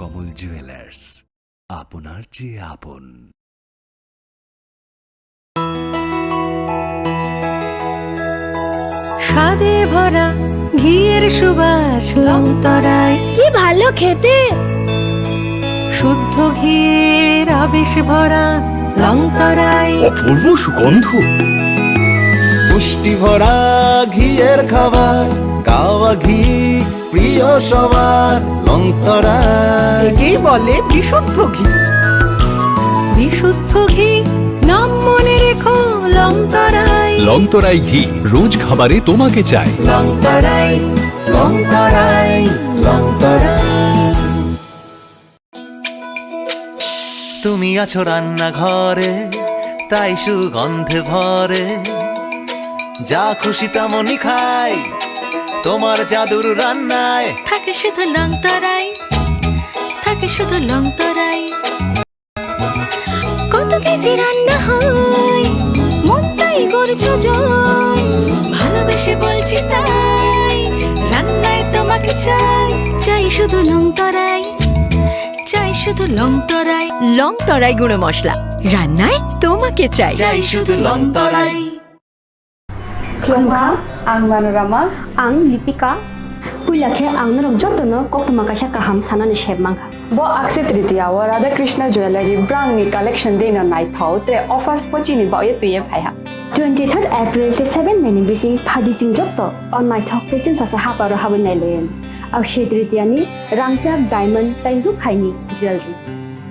কমল jewellers, আপনার চেয়ে আপন। স্বাদে ভরা ঘিয়ের সুবাস লংতরায়, কি ভালো খেতে। শুদ্ধ ঘিয়ের আবেশ ভরা লংতরায়, অপূর্ব সুগন্ধ। পুষ্টি ভরা ঘিয়ের খাবার, গাওয়া ঘি প্রিয় সবার লংতরায়। একেই বলে বিশুদ্ধ ঘি। বিশুদ্ধ ঘি নাম মনে রেখো লংতরায়। লংতরাই ঘি রোজ খাবারে তোমাকে চাই। লংতরায়, লংতরায়, লংতরায়। তুমি আছো রান্নাঘরে, তাই সুগন্ধে ভরে, যা খুশি তেমনই খাই তোমার জাদুর রান্নায়। থাকে শুধু লংতরাই, থাকে শুধু লংতরাই। কত কেজি রান্না হয়, মনটাই করছো জয়। ভালোবেসে বলছি তাই, রান্নায় তোমাকে চাই। চাই শুধু লংতরাই, চাই শুধু লংতরাই। লংতরাই গুঁড়ো মশলা, রান্নায় তোমাকে চাই। চাই শুধু লংতরাই। Kelongka, ang Manorama, ang Lipika. Puilakhe ang narok jotono koktoma kaisa kaham sanani sheb mangka. Bo Akshaya Tritiya wa Radha Krishna Jewelry brand ni collection dena nai thau te offers pochini ba ye tuye phaiha. 23rd April te 7 May bisi phadi jing jotto on nai thau te chin sasa ha paro hawen nai loyen. Akshaya Tritiya ni rangchak diamond tairu khaini jewelry.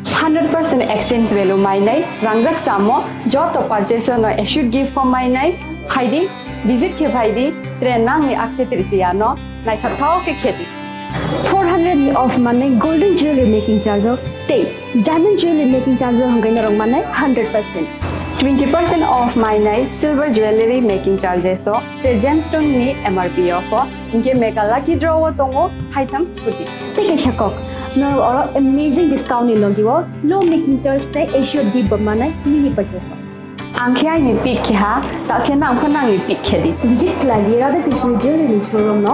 100% exchange value mai nai rangrak samo joto purchase no issued gift for mai nai haidi visit ke bhaidi train nang ni Akshaya Tritiya no nai thau ke kheti 400 ni off manai golden jewelry making charge of stay diamond jewelry making charge of hangai narong manai 100% 20% off manai silver jewelry making charges so gemstone ni MRP off inke mega lucky draw tongo item scooty take a shakok no or amazing discount ni logiwo low making charge tai assured give manai mini purchase Angkhiai ni pik kha ta khena angkhana ni pik khedi visit lagi Radha Krishna Jewelry showroom no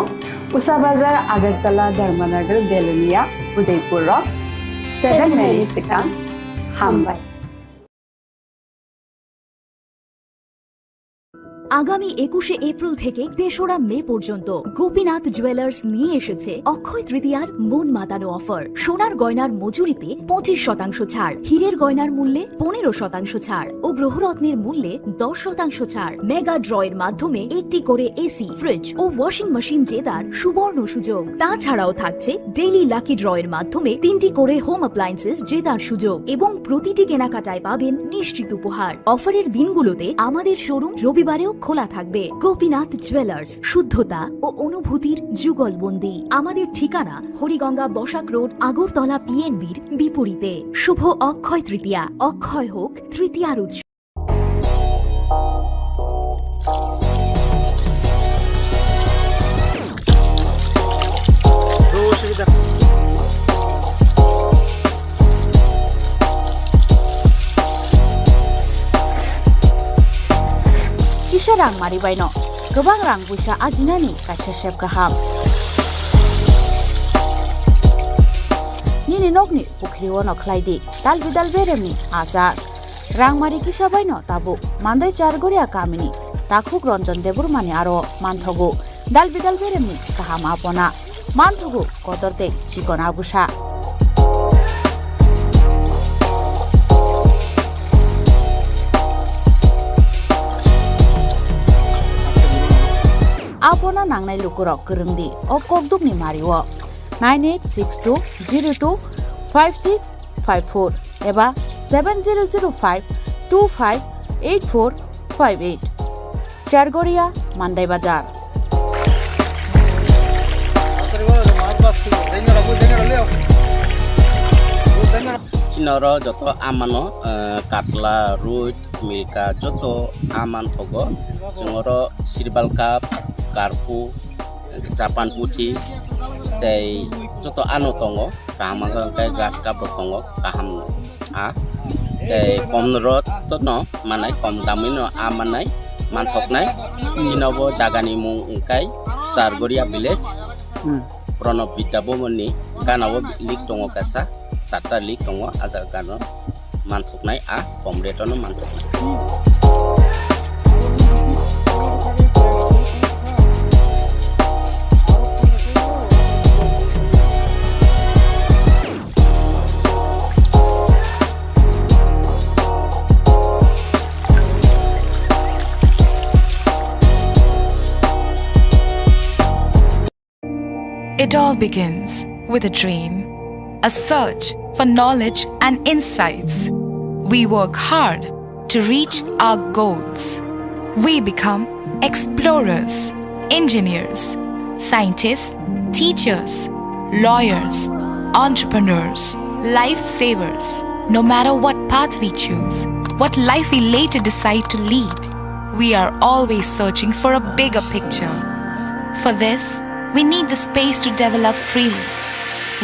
Usa Bazar Agartala Dharmanagar Belunia Udaipur Rock 7 May Sikang Hambai আগামী 21শে April থেকে 3রা মে পর্যন্ত Gopinath jewellers নিয়ে এসেছে অক্ষয় তৃতীয়ার মন মাতানো offer. সোনার গয়নার মজুরিতে 25% ছাড়, হীরের গয়নার মূল্যে 15% ছাড় ও গ্রহরত্নের মূল্যে 10% ছাড়। মেগা ড্রয়ের মাধ্যমে একটি করে এসি, ফ্রিজ ও ওয়াশিং মেশিন জেতার সুবর্ণ সুযোগ। তাছাড়াও থাকছে ডেইলি লাকি ড্রয়ের মাধ্যমে 3টি করে হোম অ্যাপ্লায়েন্সেস জেতার সুযোগ এবং প্রতিটি কেনাকাটায় পাবেন নিশ্চিত উপহার। অফারের দিনগুলোতে আমাদের শোরুম রবিবারেও খোলা থাকবে। গোপীনাথ জুয়েলার্স, শুদ্ধতা ও অনুভূতির যুগলবন্দি। আমাদের ঠিকানা হরিগঙ্গা বসাক রোড, আগরতলা পিএনবির বিপরীতে। শুভ অক্ষয় তৃতীয়া, অক্ষয় হোক তৃতীয়ার উৎসব। Kisah rang mari baino, gobang rang busa ajinani kaisa sep kaham. Nini nokni pukri wono klaidi, dal bidal beremni ajar. Rang mari kisah baino tabu, mandai chargoria kamini, takhuk ronjon debur mani aro manthogu, dal bidal beremni kaham apona, manthogu kotorte chikon abusa. Apona nangnai lukurok kerengdi o kokduk ni mariwo 9862025654 eba 7005258458 Chargoria Mandai Bazar Chinoro joto amano katla ruj milka joto aman thogo jongoro sirbal cup karpu capan putih tei joto anu tongo kaham kai gas cup tongo kaham a tei komrot to no manai kom damino amanai manthoknai chinobo jagani mung kai Sargoria village Pranab Bidabomoni Ganawa Lik Tongo Kasa Sata Lik Tongo Aza Gano Mantuknai A Pomretono Mantuknai. It all begins with a dream, a search for knowledge and insights. We work hard to reach our goals. We become explorers, engineers, scientists, teachers, lawyers, entrepreneurs, lifesavers. No matter what path we choose, what life we later decide to lead, we are always searching for a bigger picture. For this, we need the space to develop freely.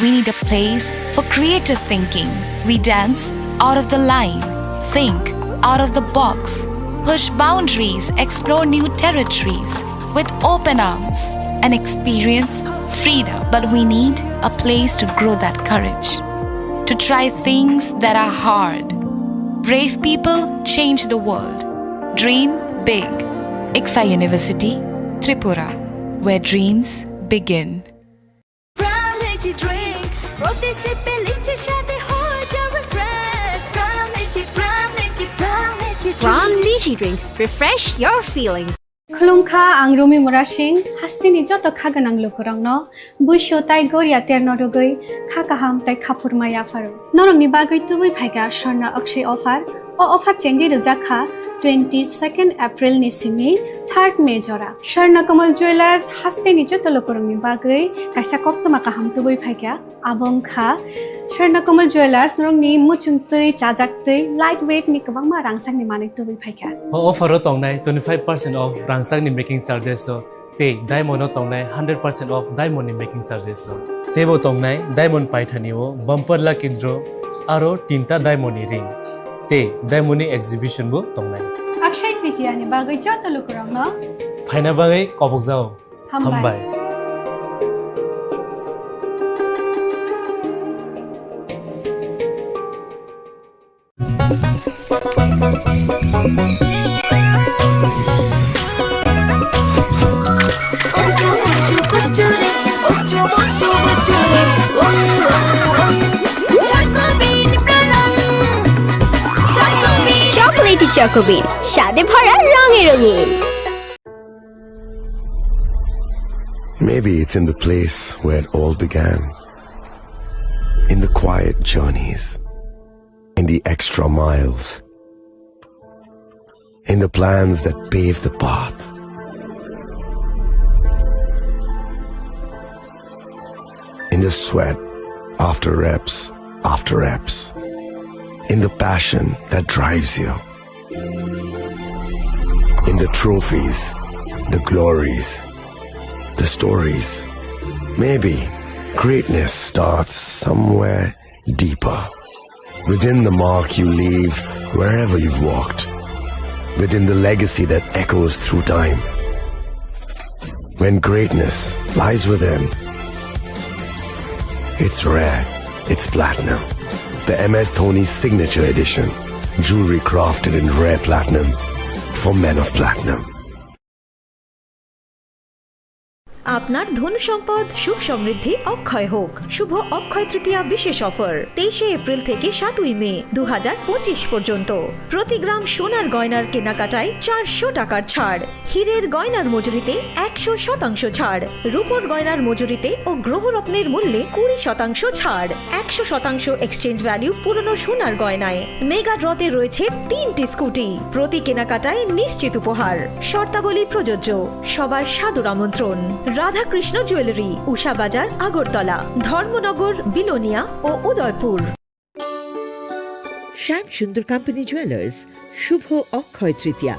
We need a place for creative thinking. We dance out of the line, think out of the box, push boundaries, explore new territories with open arms and experience freedom. But we need a place to grow that courage, to try things that are hard. Brave people change the world. Dream big. ICFA University, Tripura, where dreams begin. Pram Lychee Drink. Refresh your feelings. Khulumkha ang Rumi Murashing hastini joto khaganang lukurangno buisho tai goria terno rogoi khakaham tai khapurmaya faru norong ni bagoi tubui phaiga Sharna Akshay offer o offer chengi rujakha 22nd April ni simi 3rd May jora Sharna Kamal Jewelers hastini joto lukurang ni bagoi kaisa koktoma kaham tubui phaiga abong kha Sharna Kamal Jewelers norong ni muchungtui chajaktui lightweight ni kabangma rangsang ni manik tubui phaiga offer tongnai 25% off rangsang ni making charges so te diamond tongnai 100% off diamond ni making charges so tebo tongnai diamond paithani o bumper lucky draw aro tinta diamond ni ring te diamond ni exhibition bu tongnai Akshay Tritiya ni bagoi joto lukurang no phaina bagai kopok jao hambai chocolatey Chocobean স্বাদে ভরা রঙে রঙিন Maybe it's in the place where it all began. In the quiet journeys. In the extra miles. In the plans that pave the path. In the sweat after reps, in the passion that drives you, in the trophies, the glories, the stories. Maybe greatness starts somewhere deeper, within the mark you leave wherever you've walked, within the legacy that echoes through time. When greatness lies within, it's rare, it's platinum. The MS Dhoni Signature Edition. Jewelry crafted in rare platinum for men of platinum. আপনার ধন সম্পদ সুখ সমৃদ্ধি অক্ষয় হোক শুভ অক্ষয় তৃতীয়া বিশেষ offer 23 April থেকে 7 মে 2025 পর্যন্ত প্রতি গ্রাম সোনার গয়নার কেনাকাটায় 400 টাকার ছাড় হীরের গয়নার মজুরিতে 100% ছাড় রূপোর গয়নার মজুরিতে ও গ্রহরত্নের মূল্যে 20% ছাড় 100% এক্সচেঞ্জ ভ্যালু পুরনো সোনার গয়নায় মেগা ড্রতে রয়েছে 3টি স্কুটি প্রতি কেনাকাটায় নিশ্চিত উপহার শর্তাবলী প্রযোজ্য সবার সাদর আমন্ত্রণ রাধাকৃষ্ণ জুয়েলারি উষা বাজার আগরতলা ধর্মনগর বিলোনিয়া ও উদয়পুর শ্যাম সুন্দর কোম্পানি জুয়েলার্স শুভ অক্ষয় তৃতীয়া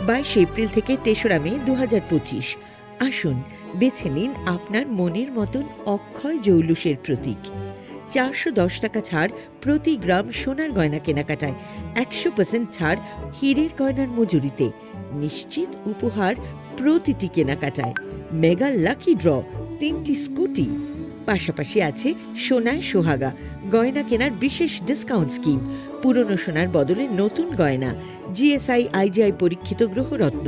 22 এপ্রিল থেকে 3রা মে 2025 আসুন বেছে নিন আপনার মনের মতন অক্ষয় জৌলুসের প্রতীক 410 টাকা ছাড় প্রতি গ্রাম সোনার গয়না কেনাকাটায় 100% ছাড় হীরের গয়নার মজুরিতে নিশ্চিত উপহার প্রতিটি কেনাকাটায় মেগা লাকি ড্র 3টি স্কুটি পাশাপাশি আছে সোনায় সোহাগা, গয়না কেনার বিশেষ ডিসকাউন্ট স্কিম, পুরনো সোনার বদলে নতুন গয়না, জিএসআই আইজিআই পরীক্ষিত গ্রহরত্ন,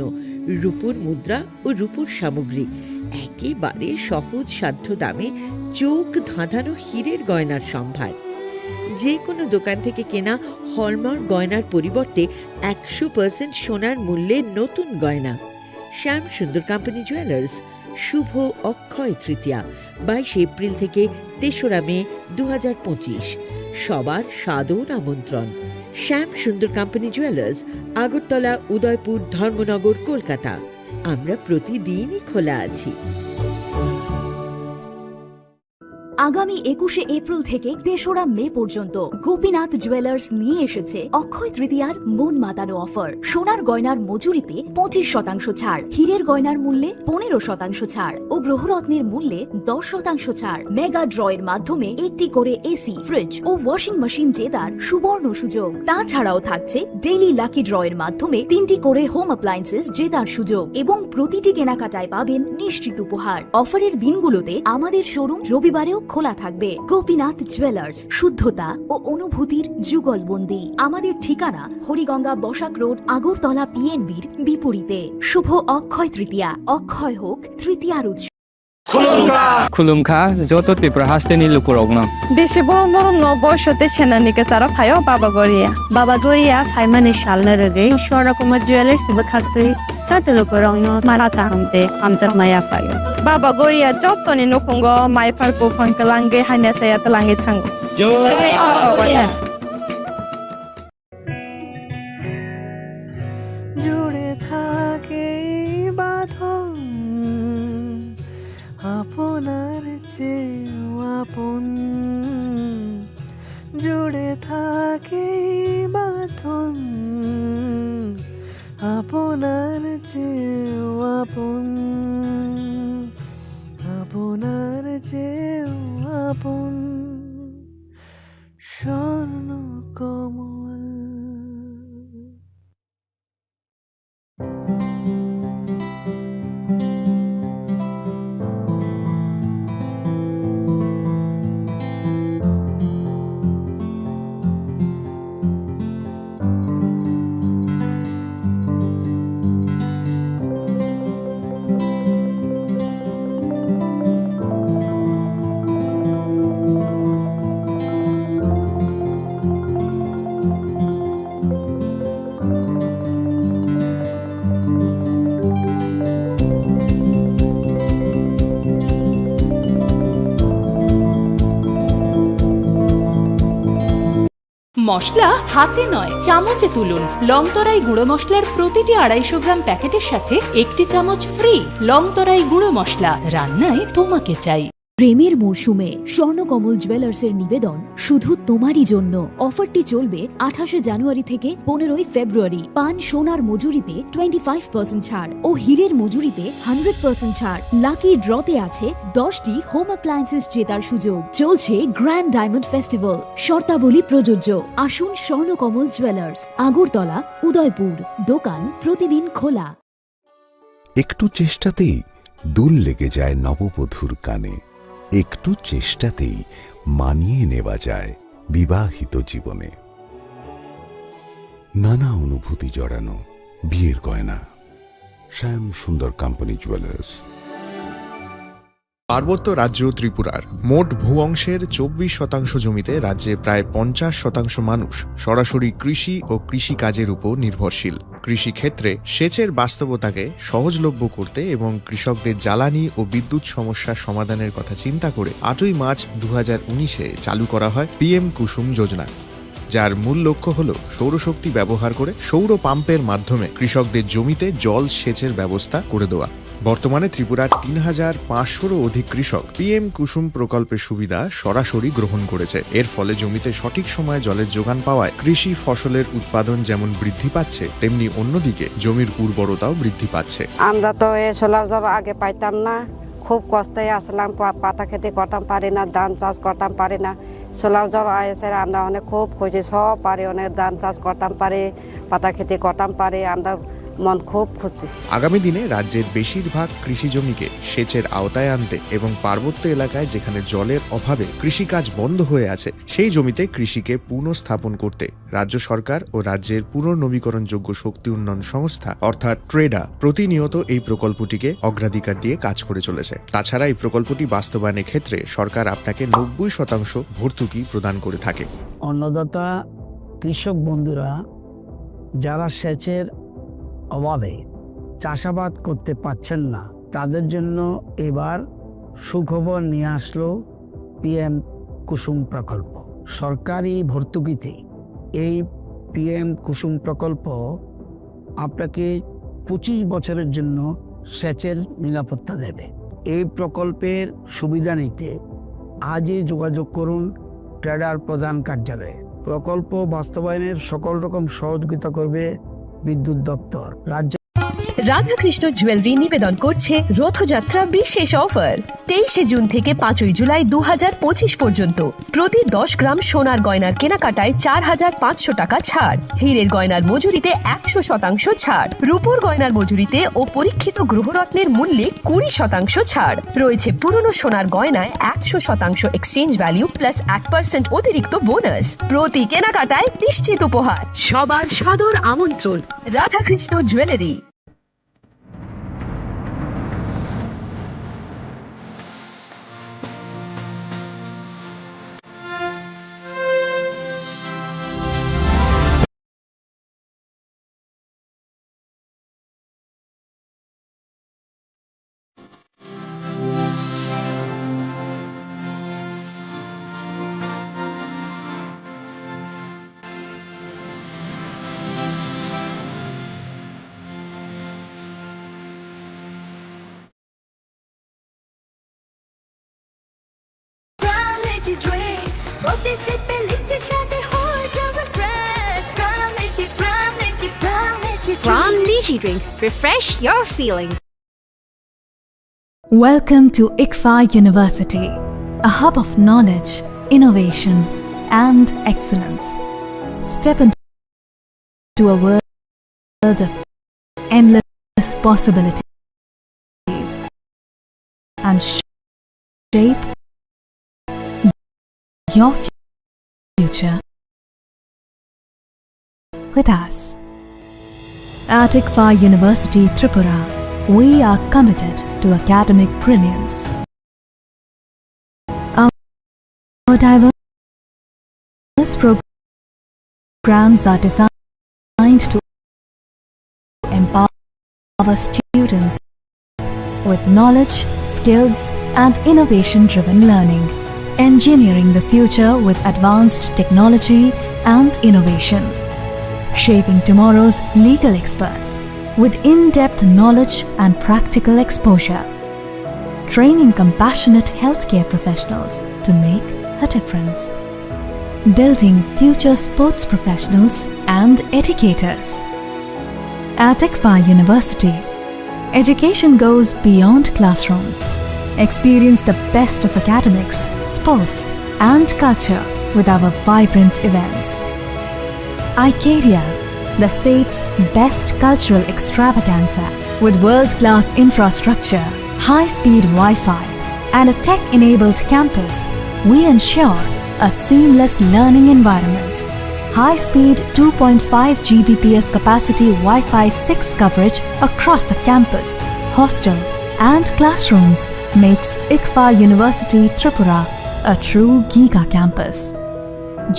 রূপোর মুদ্রা ও রূপোর সামগ্রী, একেবারে সহজ সাধ্য দামে চোখ ধাঁধানো হীরের গয়নার সম্ভার। যে কোনো দোকান থেকে কেনা হলমার্ক গয়নার পরিবর্তে 100% সোনার মূল্যে নতুন গয়না। শ্যাম সুন্দর কোম্পানি জুয়েলার্স, শুভ অক্ষয় তৃতীয়া 22 এপ্রিল থেকে 3রা মে 2025। সবার সাদর আমন্ত্রণ। শ্যাম সুন্দর কোম্পানি জুয়েলার্স, আগরতলা, উদয়পুর, ধর্মনগর, কলকাতা। আমরা প্রতিদিনই খোলা আছি। আগামী 21শে এপ্রিল থেকে 3রা মে পর্যন্ত গোপীনাথ জুয়েলার্স নিয়ে এসেছে অক্ষয় তৃতীয়ার মন মাতানো অফার। সোনার গয়নার মজুরিতে 25% ছাড়, হীরের গয়নার মূল্যে 15% ছাড় ও গ্রহরত্নের মূল্যে 10% ছাড়। মেগা ড্রয়ের মাধ্যমে একটি করে এসি, ফ্রিজ ও ওয়াশিং মেশিন জেতার সুবর্ণ সুযোগ। তাছাড়াও থাকছে ডেইলি লাকি ড্রয়ের মাধ্যমে 3টি করে হোম অ্যাপ্লায়েন্সেস জেতার সুযোগ এবং প্রতিটি কেনাকাটায় পাবেন নিশ্চিত উপহার। অফারের দিনগুলোতে আমাদের শোরুম রবিবারেও খোলা থাকবে। গোপীনাথ জুয়েলার্স, শুদ্ধতা ও অনুভূতির যুগলবন্দি। আমাদের ঠিকানা হরিগঙ্গা বসাক রোড, আগরতলা পিএনবির বিপরীতে। শুভ অক্ষয় তৃতীয়া, অক্ষয় হোক তৃতীয়ার উৎসব। खुलुमखा जत त्रिपुरा हास्टेनि लुकुरगनो बेसे बरम बरम न बयसते सेनानिके सारा फायो बाबा गोरिया फाइमाने सालना रगे शोरा कुमार ज्वेलर्स बखाते साते लुकुरगनो माराता हमते हमजर माया फायो बाबा गोरिया जतनि नखंगो माइफार को फंकलांगे हाने साया तलांगे थांग जुड़े থাকে বাঁধন আপনার চেয়েও আপন, জুড়ে থাকে বাঁধন আপনার চেয়েও আপন, আপনার চেয়েও আপন স্বর্ণ কমল। মশলা হাতে নয় চামচে তুলুন। লংতরাই গুঁড়ো মশলার প্রতিটি 250 গ্রাম প্যাকেটের সাথে 1টি চামচ ফ্রি। লংতরাই গুঁড়ো মশলা, রান্নায় তোমাকে চাই। প্রেমের মরশুমে স্বর্ণকমল জুয়েলার্সের নিবেদন শুধু তোমারই জন্য। অফারটি চলবে 28 জানুয়ারি থেকে 15 ফেব্রুয়ারি। পান সোনার মজুরিতে 25% ছাড় ও হীরের মজুরিতে 100% ছাড়। লাকি ড্রতে আছে 10টি হোম অ্যাপ্লায়েন্সেস জেতার সুযোগ। চলছে গ্র্যান্ড ডায়মন্ড ফেস্টিভ্যাল, শর্তাবলী প্রযোজ্য। আসুন স্বর্ণকমল জুয়েলার্স, আগরতলা, উদয়পুর। দোকান প্রতিদিন খোলা। একটু চেষ্টাতেই দুল লেগে যায় নববধূর কানে, একটু চেষ্টাতেই মানিয়ে নেওয়া যায় বিবাহিত জীবনে। নানা অনুভূতি জড়ানো বিয়ের গয়না। শ্যাম সুন্দর কোম্পানি জুয়েলার্স। পার্বত্য রাজ্য ত্রিপুরার মোট ভূ অংশের 24% জমিতে রাজ্যে প্রায় 50% মানুষ সরাসরি কৃষি ও কৃষি কাজের উপর নির্ভরশীল। কৃষি ক্ষেত্রে সেচের বাস্তবতাকে সহজলভ্য করতে এবং কৃষকদের জ্বালানি ও বিদ্যুৎ সমস্যার সমাধানের কথা চিন্তা করে 8ই মার্চ 2019-এ চালু করা হয় PM কুসুম যোজনা, যার মূল লক্ষ্য হল সৌরশক্তি ব্যবহার করে সৌর পাম্পের মাধ্যমে কৃষকদের জমিতে জল সেচের ব্যবস্থা করে দেওয়া। বর্তমানে ত্রিপুরার 3500-রও অধিক কৃষক PM কুসুম প্রকল্পের সুবিধা সরাসরি গ্রহণ করেছে। এর ফলে জমিতে সঠিক সময়ে জলের যোগান পাওয়ায় কৃষি ফসলের উৎপাদন যেমন বৃদ্ধি পাচ্ছে, তেমনি অন্যদিকে জমির উর্বরতাও বৃদ্ধি পাচ্ছে। আমরা তো এই সোলার জল আগে পাইতাম না, খুব কষ্টে আসলাম, পাতা খেতে করতাম পারি না, ধান চাষ করতাম পারি না। সোলার জল এসে আমরা অনেক খুব খুশি, সব পারি, অনেক ধান চাষ করতাম পারি, পাতা খেতে করতাম পারি। আমরা মন খুব খুশি। আগামী দিনে রাজ্যের বেশিরভাগ কৃষি জমিকে সেচের আওতায় আনতে এবং পার্বত্য এলাকায় যেখানে জলের অভাবে কৃষিকাজ বন্ধ হয়ে আছে সেই জমিতে কৃষিকে পুনঃস্থাপন করতে রাজ্য সরকার ও রাজ্যের পুনর্নবীকরণযোগ্য শক্তি উন্নয়ন সংস্থা অর্থাৎ ট্রেডা প্রতিনিয়ত এই প্রকল্পটিকে অগ্রাধিকার দিয়ে কাজ করে চলেছে। তাছাড়া এই প্রকল্পটি বাস্তবায়নের ক্ষেত্রে সরকার আপনাকে 90% ভর্তুকি প্রদান করে থাকে। অন্নদাতা কৃষক বন্ধুরা যারা সেচের অভাবে চাষাবাদ করতে পারছেন না তাদের জন্য এবার সুখবর নিয়ে আসলো পিএম কুসুম প্রকল্প। সরকারি ভর্তুকিতে এই পিএম কুসুম প্রকল্প আপনাকে 25 বছরের জন্য সেচের নিরাপত্তা দেবে। এই প্রকল্পের সুবিধা নিতে আজই যোগাযোগ করুন ট্রেডার প্রধান কার্যালয়ে। প্রকল্প বাস্তবায়নের সকল রকম সহযোগিতা করবে বিদ্যুৎ দপ্তর। রাজ্য রাধাকৃষ্ণ জুয়েলারি নিবেদন করছে রথযাত্রা বিশেষ অফার 23শে জুন থেকে 5ই জুলাই 2025 পর্যন্ত প্রতি 10 গ্রাম সোনার গয়নার কেনাকাটায় 4500 টাকা ছাড়, হীরের গয়নার মজুরিতে 100% ছাড়, রূপোর গয়নার মজুরিতে ও পরীক্ষিত গ্রহরত্নের মূল্যে 20% ছাড় রয়েছে। পুরনো সোনার গয়নায় 100% এক্সচেঞ্জ ভ্যালু প্লাস 1% অতিরিক্ত বোনাস। প্রতি কেনাকাটায় নিশ্চিত উপহার। সবার সাদর আমন্ত্রণ Radhakrishna jewellery. Crown Lychee Drink. Refresh your feelings. Welcome to ICFA University, a hub of knowledge, innovation, and excellence. Step into a world of endless possibilities and shape your future with us. At ICFA University Tripura, we are committed to academic brilliance. Our diverse programs are designed to empower students with knowledge, skills, and innovation-driven learning, engineering the future with advanced technology and innovation, shaping tomorrow's legal experts with in-depth knowledge and practical exposure, training compassionate healthcare professionals to make a difference, building future sports professionals and educators. At ICFA University, education goes beyond classrooms. Experience the best of academics, sports, and culture with our vibrant events. Icaria, the state's best cultural extravaganza, with world-class infrastructure, high-speed Wi-Fi, and a tech-enabled campus, we ensure a seamless learning environment. High-speed 2.5 Gbps capacity Wi-Fi 6 coverage across the campus, hostel, and classrooms makes ICFA University Tripura a true Giga campus.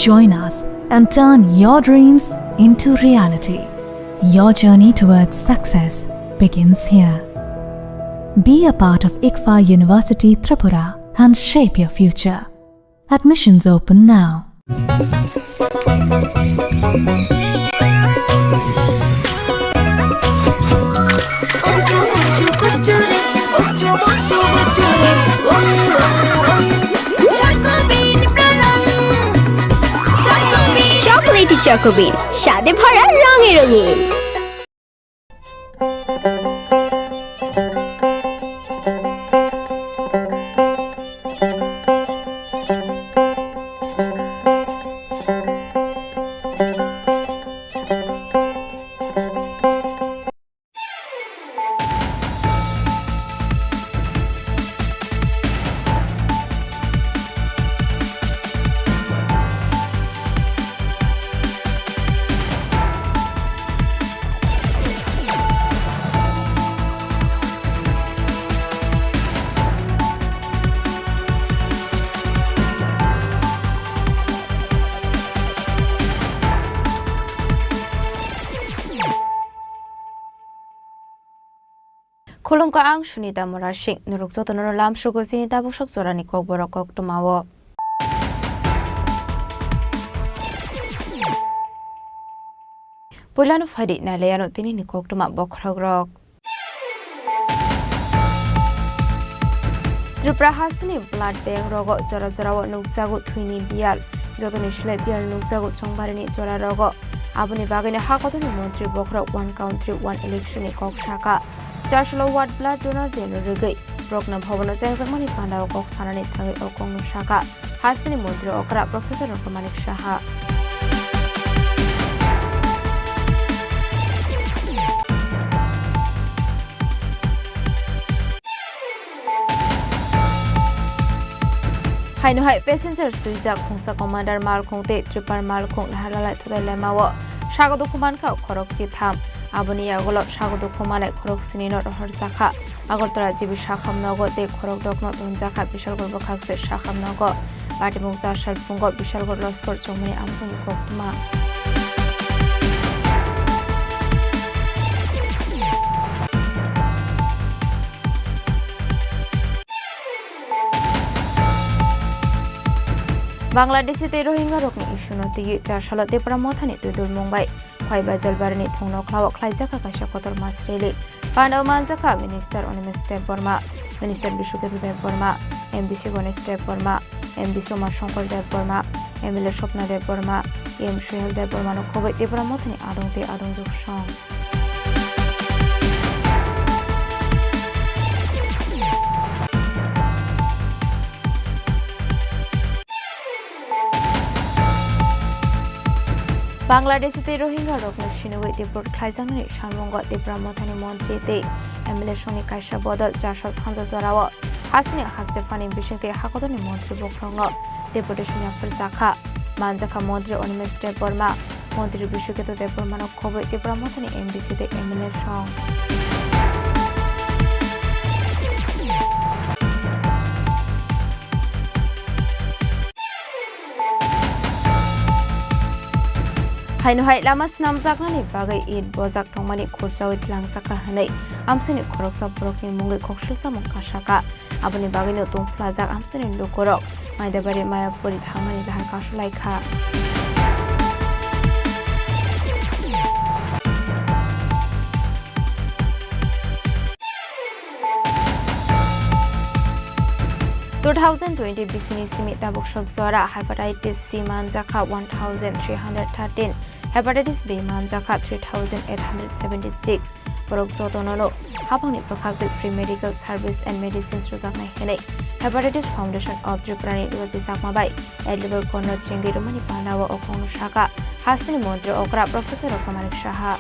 Join us and turn your dreams into reality. Your journey towards success begins here. Be a part of ICFA University Tripura and shape your future. Admissions open now. Chocolatey Chocobean, স্বাদে ভরা রঙে রঙিন। Khulumka ang Sunita Morashik Nuruk Zotono Lam Shugo Sinita Bushak Zorani Kokborok Koktumawo. Pulano Fadi Nalayano Tini Koktuma Bokrogrok. Tripura Hasni Blood Bank Rogo Zora Zorawa Nuksagu Twini Bial Jotoni Shle Bial Nuksagu Chongbarini Zora Rogo Abuni Bagani Hakotoni Montri Bokrok 1 country 1 election Kok Shaka Jashlo Wat Blood Donor Deno Rigai Brokna Bhavana Zangzamani Panda Kok Sanani Tangi Okong Shaka Hasni Montri Okra Professor Ramanik Shaha Hainu hai passengers tuisa khungsa commander mal khungte tripar mal khung halala thudai lemawo sagodo kuman ka khorok chi tham aboni agolo sagodo kumane khorok sinino rohar sakha agartala jibi shakham nogo te khorok dokno donjaka bishal gorbo khakse shakham nogo bati mungsa shal fungo bishal gor loskor chomani amsung koktuma Bangladeshi te Rohingya rokni issue no tigi char salate pramothani tudul Mumbai khoi bajal barni thongno khlawa khlaijaka kaisa kotor masreli Pandaw manjaka minister on Step Burma minister Bishuketu Dev Burma MDC Ganesh Dev Burma MD Soma Shankar Dev Burma MLA Shopna Dev Burma M Shehal Dev Burma no khoi te pramothani adongte adongjok song Bangladesh te Rohingya rokno shinoi te port khlaijangni shalmongo te pramothani montri te MLA Shoni Kaisha Bodol Jashal Sanja Zorawo Hasni Hasrefani Bishingte Hakodoni Montri Bokrongo Deputation Yafir Zakha Manjaka Montri Onimes Te Burma Montri Bishuketu Te Burma no Khoboi te pramothani MDC te MLA Shong Hainu hai lama snam zaknani bagai id bozak thongmani khurchawit langsaka hanai amsini khoroksa borokni mungai khokshilsa mongkashaka aboni bagai no tumflajak amsini lukorok maidabari mayapuri thangmani lahar kashulaikha (2020) Bisini Simita Bukshok Zora Hepatitis C Manjaka 1313 Hepatitis B Manjaka 3876 Borok Zotonono Hapangni Pakakti Free Medical Service and Medicines Rozaknai Henei Hepatitis Foundation of Tripura Duwaji Sakmabai Edlevel Kono Chingi Rumani Pandawa Okonu Shaka Hasni Montri Okra Professor Ramanik Shaha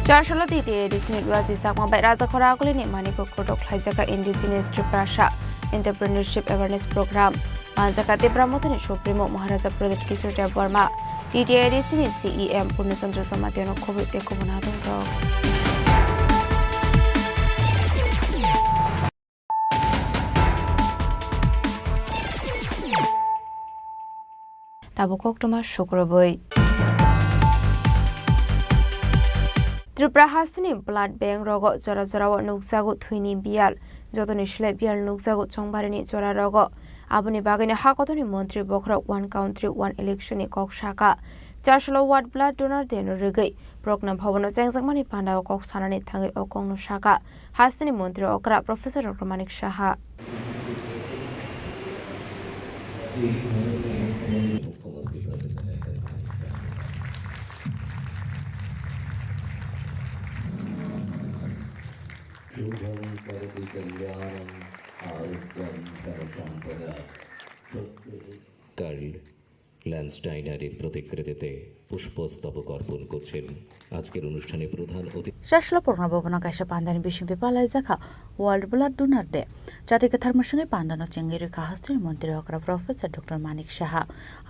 Charshalo Diti Disney Razi Sakma by Raza Korakuli Maniko Kotok Hizaka Indigenous Tripura Entrepreneurship Awareness Program Manjaka Te Pramotani Shoprimo Maharaja Project Kisuria Burma DTADC CEM Punusandra Somatino Kobe Te Kobonato Tabukok Toma Shukroboy Tripura Hasni Blood Bank Rogo Zora Zorawa Nuksagu Twini Bial Jotoni Shle Bial Nuksagu Chongbarini Zora Rogo Abuni Bagani Hakotoni Montri Bokrok 1 country 1 election Kok Shaka Jashlo Wat Blood Donor Deno Rigai Brokna Bhavana Zangzamani Panda Kok Sanani Tangi Okong Shaka Hasni Montri Okra Professor Ramanik Shaha Karl ল্যান্সডাইনারের প্রতিকৃতিতে পুষ্পস্তবক অর্পণ করছেন আজকের অনুষ্ঠানে প্রধান অতিথি শাসলা পূর্ণ ভবনা কাইসা পান্দানি বিশিংতে পালাই জাখা ওয়ার্ল্ড ব্লাড ডোনার ডে জাতিকে থার্মাসঙ্গে পান্দানো চেঙ্গেরি কাহাস্ত্রীর মন্ত্রী অকরা প্রফেসর ডক্টর মানিক সাহা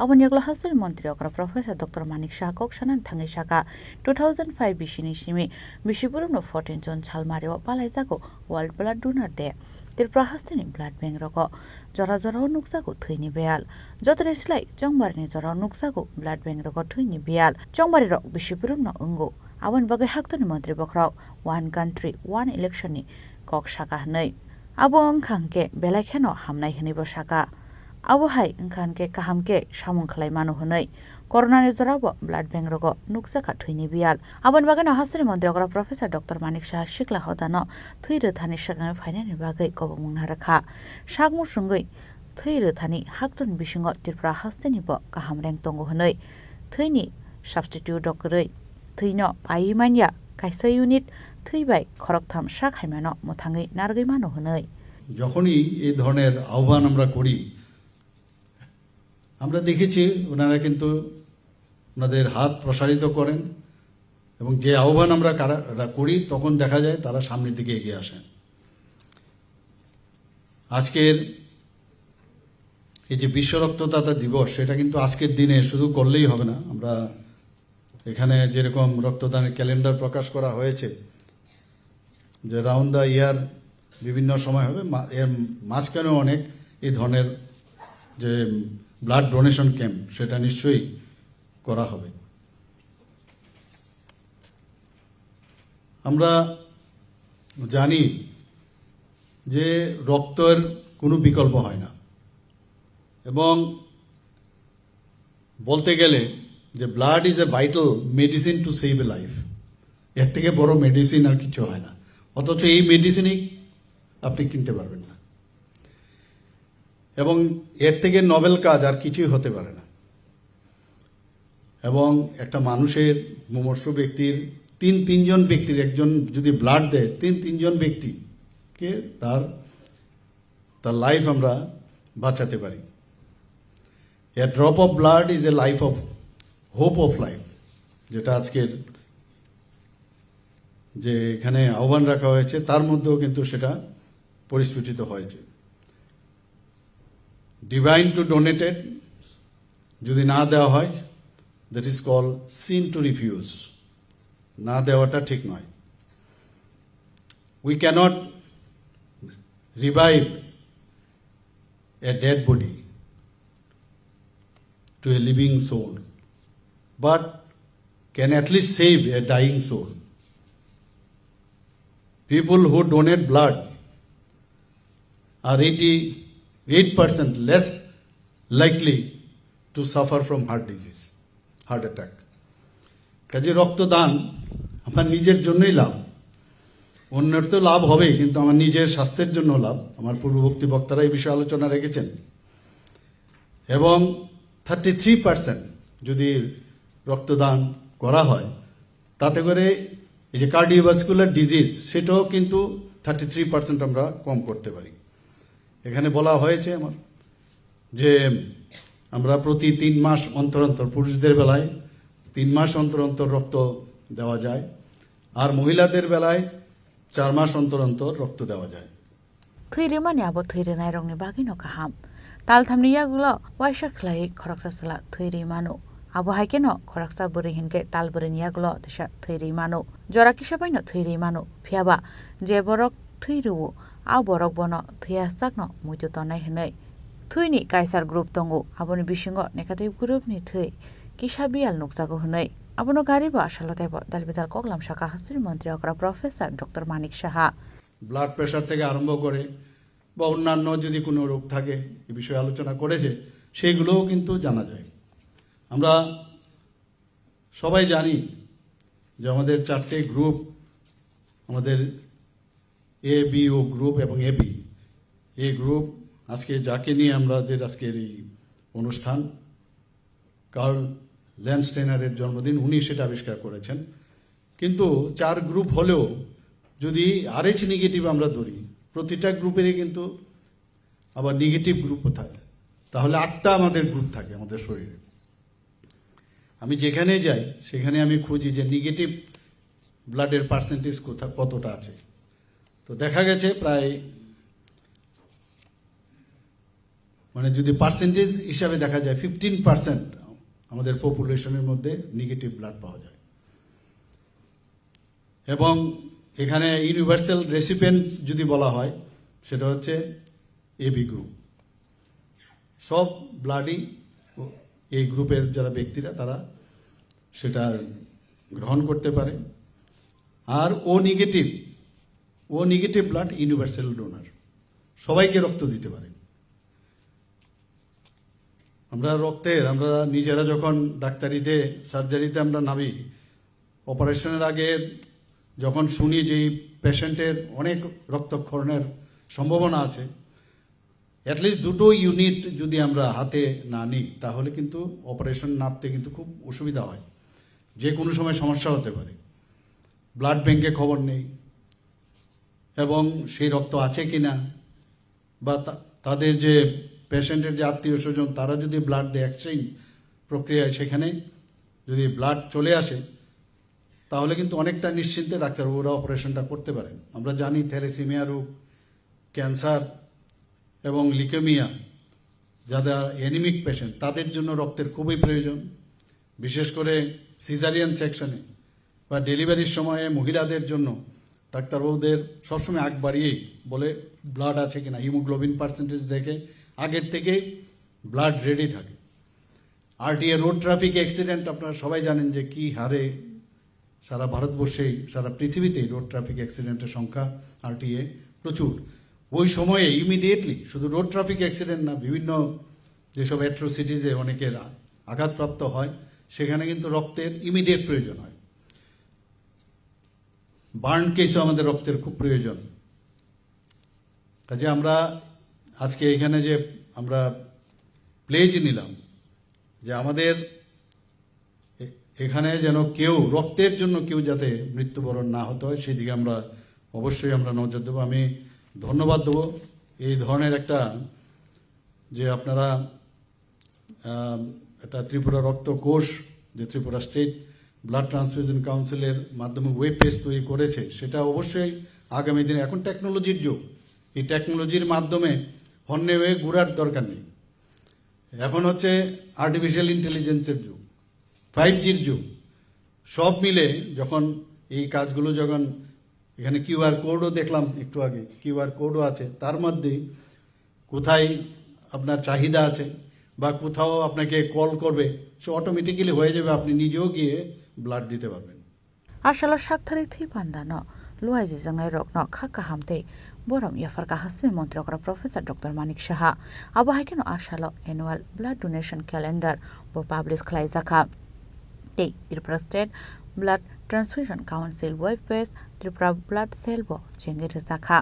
আবনিয়গলা হাস্ত্রীর মন্ত্রী অকরা প্রফেসর ডক্টর মানিক সাহা ককসানান থাঙ্গি শাখা 2005 বিশিনি সিমি বিশিপুরম 14 জন ছালমারিও পালাই জাগো world blood donor day Tripura hasteni blood bank roko jora jora nuksago thuyni beal jotore slai chongbarni jora nuksago blood bank roko thuyni beal chongbari rok bishipurung no ungo abon bagai haktoni mantri bokraw one country one election ni kok saka hnai abo angkhangke belai kheno hamnai hnibo saka abo hai angkhanke kahamke samung khlai manu hnai corona ni jorabo blood bank rogo nuksaka thuyni bial abon bagano hasri mantri okra professor dr manik shah shikla hodano thuire thani sagang fainani bagai kobomung narakha sagmu sungoi thuire thani hakton bisingo Tripura hasteni bo kaham reng tongo hnai thuini substitute dokrei thuino pai manya kaisa unit থুইবাই খরকথাম শাক হাইমানো মোথাঙ্গি নারগৈ মানো হনৈ যখনই এই ধরনের আহ্বান আমরা করি আমরা দেখেছি ওনারা কিন্তু ওনাদের হাত প্রসারিত করেন এবং যে আহ্বান আমরা করি তখন দেখা যায় তারা সামনের দিকে এগিয়ে আসেন আজকের এই যে বিশ্ব রক্তদাতা দিবস সেটা কিন্তু আজকের দিনে শুধু করলেই হবে না আমরা এখানে যেরকম রক্তদানের ক্যালেন্ডার প্রকাশ করা হয়েছে যে রাউন্ড দ্য ইয়ার বিভিন্ন সময় হবে এর মাঝখানেও অনেক এই ধরনের যে ব্লাড ডোনেশন ক্যাম্প সেটা নিশ্চয়ই করা হবে আমরা জানি যে রক্তের কোনো বিকল্প হয় না এবং বলতে গেলে যে blood is a vital medicine to save A life এর থেকে বড় মেডিসিন আর কিছু হয় না অথচ এই মেডিসিনই আপনি কিনতে পারবেন না এবং এর থেকে নোবেল কাজ আর কিছুই হতে পারে না এবং একটা মানুষের মুমূর্ষ ব্যক্তির তিনজন ব্যক্তির একজন যদি ব্লাড দেয় তিনজন ব্যক্তিকে তার লাইফ আমরা বাঁচাতে পারি এ drop of blood is a life of hope of life যেটা আজকের যে এখানে আহ্বান রাখা হয়েছে তার মধ্যেও কিন্তু সেটা পরিস্ফুটিত হয়েছে ডিভাইন টু ডোনেটেড যদি না দেওয়া হয় that is call sin to refuse না দেওয়াটা ঠিক নয় we cannot revive a dead body to a living soul but can at least save a dying soul. People who donate blood are 88% less likely to suffer from heart attack. কাজে রক্তদান আমার নিজের জন্যই লাভ অন্যের তো লাভ হবে কিন্তু আমার নিজের স্বাস্থ্যের জন্য লাভ আমার পূর্ববর্তী বক্তারা এই বিষয়ে আলোচনা রেখেছেন এবং 33% যদি রক্তদান করা হয় তাতে করে এই যে কার্ডিওভাস্কুলার ডিজিজ সেটাও কিন্তু 33% আমরা কম করতে পারি এখানে বলা হয়েছে আমার যে আমরা প্রতি 3 মাস অন্তর অন্তর পুরুষদের বেলায় 3 মাস অন্তর অন্তর রক্ত দেওয়া যায় আর মহিলাদের বেলায় 4 মাস অন্তর অন্তর রক্ত দেওয়া যায় থৈরে মানে আবো থৈরে নাই রংনি বাগিনো কাহাম তাল থামনিয়াগুলো ওয়াইশা খ্লাই খরকসাসলা থৈরে মানো abo haikeno khoraksa buri hinke tal buri niaglo desha thiri manu jora kishabai no thiri manu phiaba je borok thiru a borok bono thiastakno muitu tonai hinai thuini kaisar group tongu aboni bisingo negative group ni thui kisabial nuksago hinai abono gari ba ashalate dalbidal koklam shaka hasri mantri okra professor dr manik shaha blood pressure থেকে আরম্ভ করে বা অন্যান্য যদি কোনো রোগ থাকে এই বিষয়ে আলোচনা করেছে সেগুলোও কিন্তু জানা যায় আমরা সবাই জানি যে আমাদের 4টে গ্রুপ আমাদের এ বি ও গ্রুপ এবং এবি এই গ্রুপ আজকে যাকে নিয়ে আমাদের আজকের এই অনুষ্ঠান কার্ল ল্যান্ডস্টেইনারের জন্মদিন উনি সেটা আবিষ্কার করেছেন কিন্তু 4 গ্রুপ হলেও যদি RH নেগেটিভ আমরা ধরি প্রতিটা গ্রুপেরই কিন্তু আবার নেগেটিভ গ্রুপও থাকে তাহলে 8টা আমাদের গ্রুপ থাকে আমাদের শরীরে আমি যেখানে যাই সেখানে আমি খুঁজি যে নেগেটিভ ব্লাডের পার্সেন্টেজ কতটা আছে তো দেখা গেছে প্রায় মানে যদি পার্সেন্টেজ হিসাবে দেখা যায় 15% আমাদের পপুলেশনের মধ্যে নেগেটিভ ব্লাড পাওয়া যায় এবং এখানে ইউনিভার্সাল রেসিপিয়েন্ট যদি বলা হয় সেটা হচ্ছে এবি গ্রুপ। সব ব্লাডই এই গ্রুপের যারা ব্যক্তিরা তারা সেটা গ্রহণ করতে পারে। আর ও নেগেটিভ ব্লাড ইউনিভার্সাল ডোনার, সবাইকে রক্ত দিতে পারে। আমরা নিজেরা যখন ডাক্তারিতে সার্জারিতে আমরা নামি, অপারেশনের আগে যখন শুনি যে পেশেন্টের অনেক রক্তক্ষরণের সম্ভাবনা আছে, অ্যাটলিস্ট 2টো ইউনিট যদি আমরা হাতে না নিই তাহলে কিন্তু অপারেশন নাপতে কিন্তু খুব অসুবিধা হয়, যে কোনো সময় সমস্যা হতে পারে। ব্লাড ব্যাংকে খবর নেই এবং সেই রক্ত আছে কিনা, বা তাদের যে পেশেন্টের যে আত্মীয় স্বজন তারা যদি ব্লাড দেয় এক্সচেঞ্জ প্রক্রিয়ায়, সেখানে যদি ব্লাড চলে আসে তাহলে কিন্তু অনেকটা নিশ্চিন্তে ডাক্তারবাবুরা অপারেশনটা করতে পারেন। আমরা জানি থ্যালাসেমিয়া রোগ, ক্যান্সার এবং লিউকেমিয়া যারা অ্যানিমিক পেশেন্ট তাদের জন্য রক্তের খুবই প্রয়োজন। বিশেষ করে সিজারিয়ান সেকশনে বা ডেলিভারির সময়ে মহিলাদের জন্য ডাক্তারবাবুদের সবসময় আগ বাড়িয়েই বলে ব্লাড আছে কিনা, হিমোগ্লোবিন পার্সেন্টেজ দেখে আগের থেকে ব্লাড রেডি থাকে। আরটিএ রোড ট্রাফিক অ্যাক্সিডেন্ট আপনারা সবাই জানেন যে কি হারে সারা ভারতবর্ষেই সারা পৃথিবীতেই রোড ট্রাফিক অ্যাক্সিডেন্টের সংখ্যা আরটিএ প্রচুর। ওই সময়ে ইমিডিয়েটলি শুধু রোড ট্রাফিক অ্যাক্সিডেন্ট না, বিভিন্ন যেসব অ্যাট্রোসিটিসে অনেকের আঘাতপ্রাপ্ত হয় সেখানে কিন্তু রক্তের ইমিডিয়েট প্রয়োজন হয়। বার্ন কেসও আমাদের রক্তের খুব প্রয়োজন। কাজে আমরা আজকে এখানে যে আমরা প্লেজ নিলাম যে আমাদের এখানে যেন কেউ রক্তের জন্য কেউ যাতে মৃত্যুবরণ না হতে হয় সেদিকে আমরা অবশ্যই আমরা নজর দেবো। আমি ধন্যবাদ দেবো এই ধরনের একটা যে আপনারা একটা ত্রিপুরা রক্ত কোষ যে ত্রিপুরা স্টেট ব্লাড ট্রান্সফিউশন কাউন্সিলের মাধ্যমে ওয়েব পেজ তৈরি করেছে, সেটা অবশ্যই আগামী দিনে, এখন টেকনোলজির যুগ, এই টেকনোলজির মাধ্যমে হন্যে হয়ে ঘুরার দরকার নেই। এখন হচ্ছে আর্টিফিশিয়াল ইন্টেলিজেন্সের যুগ, 5Gর যুগ। সব মিলে যখন এই কাজগুলো যখন এখানে কিউআর কোডও দেখলাম একটু আগে, কিউআর কোডও আছে, তার মধ্যে কোথায় আপনার চাহিদা আছে বা কোথাও আপনাকে কল করবে, সে অটোমেটিক্যালি হয়ে যাবে, আপনি নিজেও গিয়ে ব্লাড দিতে পারবেন। আসলে সাকথারি থি পান্দানো লুয়াইজি জংনাই রকনো খাকা হামতে বরম ইয়াফার কাহাসিন মন্ত্রকরা প্রফেসর ডক্টর মানিক সাহা আবু হাইকেন আশালো অ্যানুয়াল ব্লাড ডোনেশন ক্যালেন্ডার ও পাবলিশ খালাইজাখা তে Tripura state blood transfusion council web page Tripura blood cell ব চেঙ্গের জাখা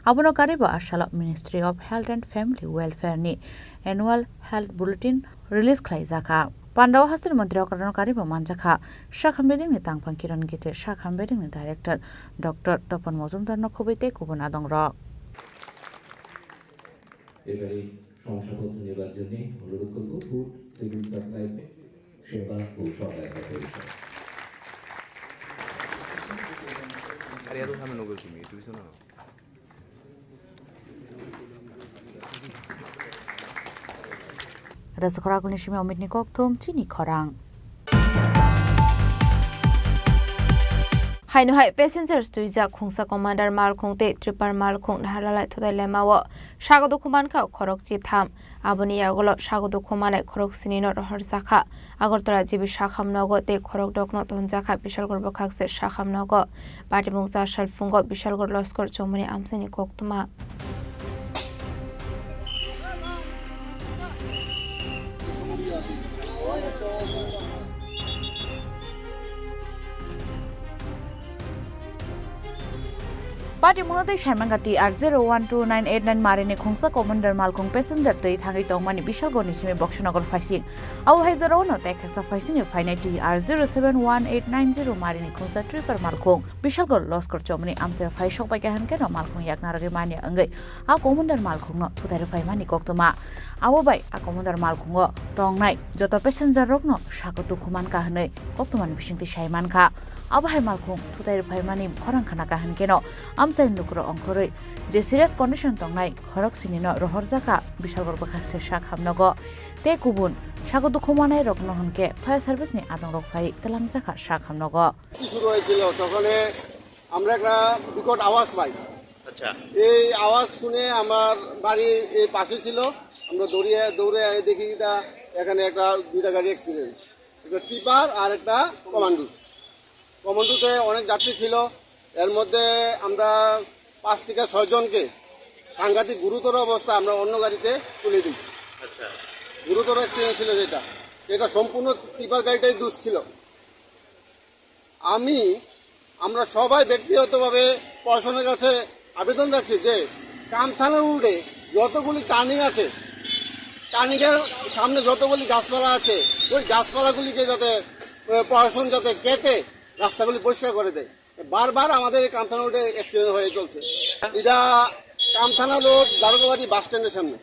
আবুনো গারিব আশালো ministry of health and family welfare নি অ্যানুয়াল হেলথ বুলেটিন রিলিজ খালাইজাখা পান্ডাও হাসির মন্ত্রকরণ কারিব মানজাখা শাখামবেদিং নি তাংফাং কিরণ গীতে শাখামবেদিং নি ডাইরেক্টর ডক্টর তপন মজুমদার নখবিতে কুবন আদং র এবারে সংসদ নেবার জন্য অনুরোধ করব ফুড সিভিল সাপ্লাইজ সেবা ও সহায়তা পরিষদ। Ariado kami nunggu sini, itu bisa nggak? Rasa Khorang Nishimi Omid Nikok Thum Chini Khorang. Hai no hai passengers tuiza khungsa commander mal khungte tripar mal khung nahalala thodai lemawo sagodo khuman kha khorok chi tham aboni agolo sagodo khumane khorok sinino rohor sakha agortala jibi sakham nogo te khorok dokno tonjakha bishal gorbo khakse sakham nogo party mungsa shalfungo bishal gor loskor chomani amsini koktuma Party Munode Sharmangati at 012989 Marine Kungsa Commander Malkung passenger Tay Tangi Tongmani Bishal Gonishimi Bokshanagor Fishing. Our Hazarono Tekaks of Fishing Finity are 071890 Marine Kungsa Tripper Malkung Bishal Gor Loskor Chomani Amsa Fishok by Gahankan or Malkung Yaknaramania Angay. Our Commander Malkung not to verify Mani Koktoma. Our by a Commander Malkungo Tong Night Jota passenger Rogno Shakotu Kuman Kahane Koktoman Fishing the Shaimanka. Abahai Malkung to verify Mani Khorang Kanakahankeno. Amsa Nukro Onkore, যে serious condition তংনাই খরক সিনিনো রহরজাকা বিশাল গর্ব খাস্তে শাক হামনগো তে কুবুন sago দুখমানাই রকনহনকে fire service নি আদং rock phi তেলামজাকা শাক হামনগো শুরু হয়েছিল তখন আমরা একটা বিকট আওয়াজ পাই আচ্ছা এই আওয়াজ শুনে আমার বাড়ি এই পাশে ছিল, আমরা দৌড়ে দেখি এখানে দুইটা গাড়ি অ্যাক্সিডেন্ট, একটা টিপার আর একটা কমান্ডোতে অনেক যাত্রী ছিল। এর মধ্যে আমরা 5 থেকে 6 জনকে সাংঘাতিক গুরুতর অবস্থা আমরা অন্য গাড়িতে তুলে দিই। আচ্ছা গুরুতর অ্যাক্সিডেন্ট ছিল যেটা সম্পূর্ণ টিপার গাড়িটাই দোষ ছিল। আমরা সবাই ব্যক্তিগতভাবে প্রশাসনের কাছে আবেদন রাখছি যে কামথানার উল্টে যতগুলি টার্নিং আছে, টার্নিংয়ের সামনে যতগুলি গাছপালা আছে, ওই গাছপালাগুলিকে যাতে প্রশাসন যাতে কেটে রাস্তাগুলি পরিষ্কার করে দেয়। বারবার আমাদের এই কামথানা রোডে অ্যাক্সিডেন্ট হয়ে চলছে। এটা কামথানা রোড দারোগাবাড়ি বাস স্ট্যান্ডের সামনে।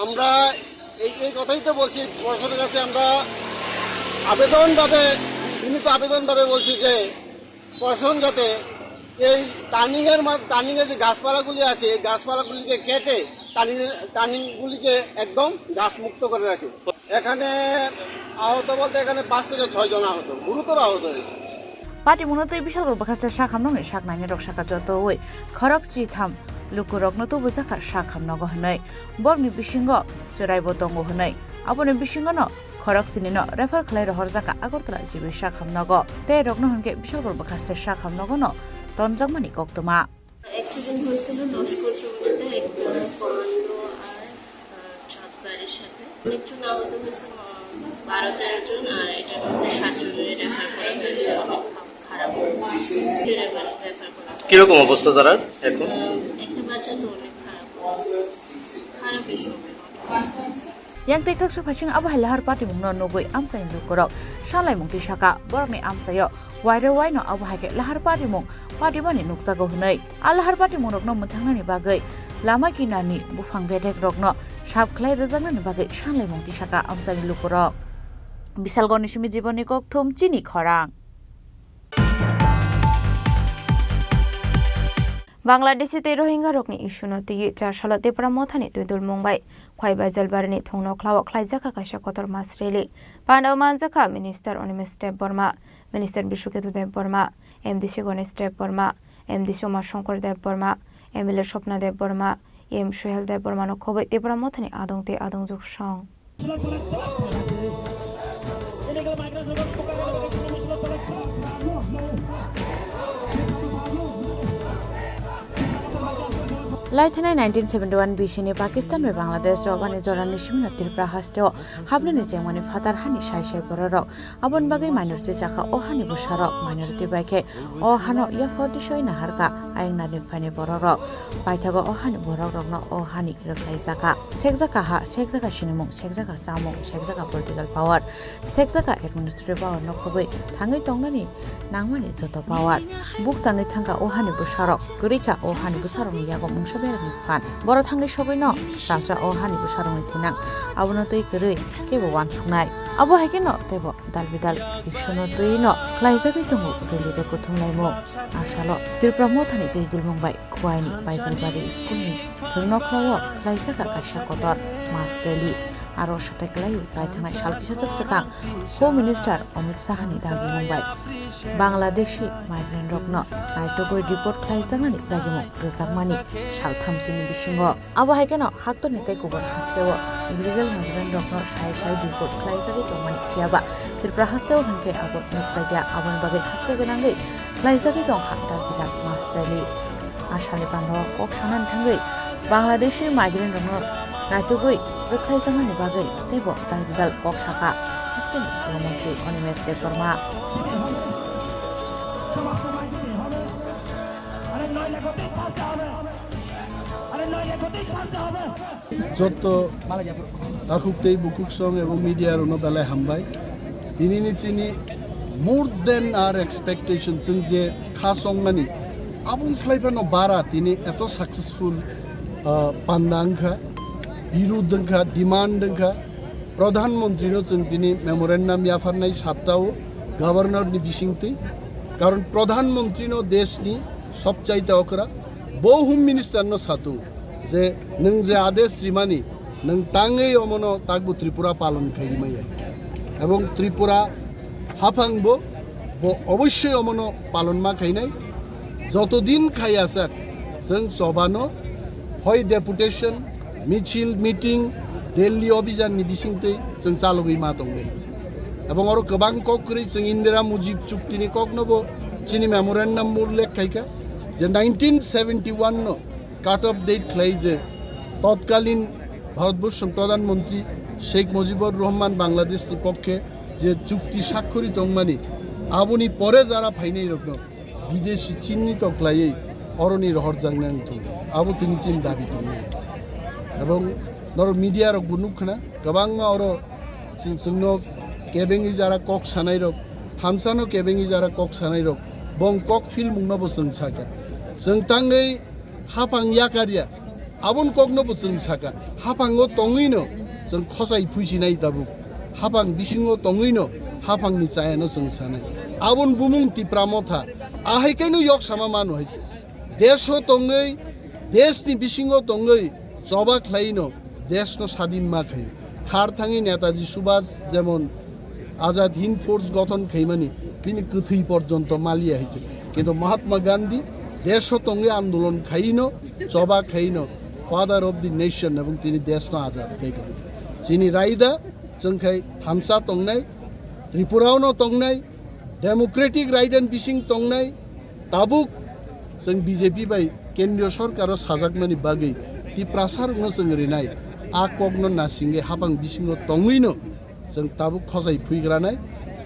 আমরা এই কথাই তো বলছি প্রশাসনের কাছে, আমরা আবেদনভাবে বলছি যে প্রশাসন যাতে এই টার্নিংয়ে যে গাছপালাগুলি আছে, এই গাছপালাগুলিকে কেটে টার্নিংগুলিকে একদম গাছ মুক্ত করে রাখে। এখানে আহত বলতে এখানে 5 থেকে 6 জন আহত, গুরুতর আহত হয়েছে। পার্টি মূলত বিশাল বাখাস্তে শাখাম নং শাকনাইনি রক শাখা যত ওই খরক চিথাম লুকুরক নতো বুজাখা শাখাম নগ হनै বরনি বিসিংগ চরাইব দঙ্গ হनै আপনি বিসিংগ ন খরক সিনিন রেফার খালাই রহর জাকা আগরতলা জিবি শাখাম নগ তে রগ্ন হনকে বিশাল বাখাস্তে শাখাম নগ ন তনজাংমানি কক্তমা অ্যাক্সিডেন্ট হয়েছিল লস্কর চৌরাতে একটা কমান্ডো আর ট্রাক গাড়ির সাথে। অনেকজন আহত হয়েছে, 12-13 জন, আর এটার মধ্যে 7 জনের রেফার করা হয়েছে। অনেক খারাপ অবস্থা, রেফার করা। কিরকম অবস্থা তারা এখন? একটা বাচ্চা তো অনেক খারাপ বিষয়। yang tekak sapasing abah lahar pati mungno nogoi amsai lukorok salai mungti saka borni amsayo wairo waino abah ke lahar pati mani nuksago hunai alahar pati munokno muthangnani bagai lama kinani bufang bedek rokno sabkhlai rejangnani bagai salai mungti saka amsai lukorok bisal gonishimi jiboni kokthom chini khorang বাংলাদেশে রোহিঙ্গা রকনি issue নতিয়ে 4 সালতে প্রামথানি তুইদুল মুম্বাই খয়বাই জলবারনি থংনো খ্লাও খ্লাইজাকা কাইসা কতর মাসরেলি পান্ডাও মানজাকা মিনিস্টার অনিমেষ স্টেপ Barma minister Bishwaketu Deb Barma MDC Ganesh Deb Barma MDC Uma Shankar Deb Barma MLA Swapna Deb Barma M Sohel Deb Barma নখবাই তে প্রামথানি আদংতে আদংজুক সং लाइथानाय 1971 बिसिनि पाकिस्तान में बांग्लादेश जवानी जरानि सिमना त्रिपुरा हास्टेओ हाबनानि जेंमानि फातार हानि साइ बररक आबन बागै माइनरिटी जाखा ओ हानि बुसारक माइनरिटी बाइके ओ हानो या फदिसय नाहारका आयंनानि फाइनि बररक बाइथागो ओ हानि बररक रकनो ओ हानि रख्लाय जाका सेकजाका हा सेकजाका सिनिमुं सेकजाका सामुं सेकजाका पलिटिकल पावर सेकजाका एडमिनिस्ट्रेटिव पावर नखबै थाङै तंनानि नांमानि जतो पावर बुक जाङै थांगा ओ हानि बुसारक गरिका ओ हानि बुसारक यागो मुंसा fan boro thangai sobai no salsa o hani bu sarong thina abono tei kere kebo wan sunai abo haike no tebo dal bidal ishono tei no khlaija gai tongo relite ko thunglai mo asalo tripura mothani tei dulmung bai khwaini paisal bari school ni thungno khlawo khlaija ka kasha kotor mas rally aro sathai klayu paithana salkisa saksa Home Minister Amit Sahani dagi Mumbai Bangladeshi migrant rokno naitogoi report khlaijangani dagi mo rojagmani salthamjini bisingo abo haikeno haktoni tei kubor hasteo illegal migrant rokno sai report khlaijagi tongmani phiaba Tripura hasteo hanke abo nukjagya abon bagai haste ganangai khlaijagi tongkha dagi masrali asani bangho oksanan thangai Bangladeshi migrant rokno naitogoi rokhlaijangani bagai tebo dalbidal oksaka hasteni mନ୍ତ୍ରୀ Animesh দেব বর্মা যত তাকুকতেই বুকুক song এবং মিডিয়ার উনো বেলায় হামবাই দিনিনি চিনি মোর দেন আর expectation जों যে খাসংমানি আবুং স্লাইপানো বারা তিনি এত সাকসেসফুল পান্দাংখা বিরুদ্ধংখা ডিমান্ডংখা প্রধানমন্ত্রীও जों তিনি মেমোরেন্ডাম ইয়াফারনাই সাতটাও গভর্নরনি বিসিংতে কারণ প্রধানমন্ত্রীনো দেশনি সবচাইতে অকরা বহু মিনিস্টারনো সাতু যে নং যে আদেশ শ্রীমানি নং টাঙ্গৈ অমনো তাকবো ত্রিপুরা পালন খাইমাই এবং ত্রিপুরা হাফাংবো অবশ্যই অমনো পালন মা খাইনাই যতদিন খাই আসাক जों जबानो हय डेपुटेशन मिছিল मिटिं दिल्ली अभियाननि बिसिंतै जों चालुगै मा दं এবং আরো गोबां কক করি जों ইন্দিরা মুজিব চুক্তিनि ককনবো চিনি মেমোরেন্ডাম উল্লেখ খাইকা যে 1971 नो কাট অফ ডেট খাই যে তৎকালীন ভারতবর্ষের প্রধানমন্ত্রী শেখ মুজিবুর রহমান বাংলাদেশের পক্ষে যে চুক্তি স্বাক্ষরিত মানি আবনি পরে যারা ফাইনাই রকম বিদেশি চিহ্নিত ক্লাই অরণি রহর জাংনাং আবু তিনি চিন দাবি তুলনায় এবং ধরো মিডিয়ার বুনুখানা গোবাং আরো जोंनो केबेंगी जारा कक सानाय रक थानसानो केबेंगी जारा कक सानाय रक बं कक फिल्म मुंगनबो जों साका जों तांगै हाफां याकारिया आबन ककनबो जों साका हाफांगो तङैनो जों खसाय फुजिनाय दाबु हाफां बिसिङो तङैनो हाफांनि चायानो जों सानाय आबन बुमुं तिप्रामथा आहायकैनो यक सामा मानु हायते देशो तङै देशनि बिसिङो तङै जबा ख्लाइनो देशनो स्वाधीन मा खायो खार थाङै नेताजी सुभाष जेमन आजाद हिंद फोर्स गठन खाइमानि তিনি কথই পর্যন্ত মালিয়া হয়েছে কিন্তু মহাত্মা গান্ধী দেশতঙ্গে আন্দোলন খাইনো জবা খাইনো ফাদার অফ দি নেশন এবং তিনি দেশনো আজাদ খাইগেন চিনি রাইদা जोंखाय थानसा तंनाय त्रिपुरावनो तंनाय डेमोक्रेटिक राइट एंड बिसिं तंनाय ताबुक जों बीजेपी बाय केंद्रीय सरकार साजाकमानि बागै ती प्रासारनो जों रिनाय आ कगनो नासिंगे हाबां बिसिङो तङैनो जों ताबुक खसाय फैग्रानाय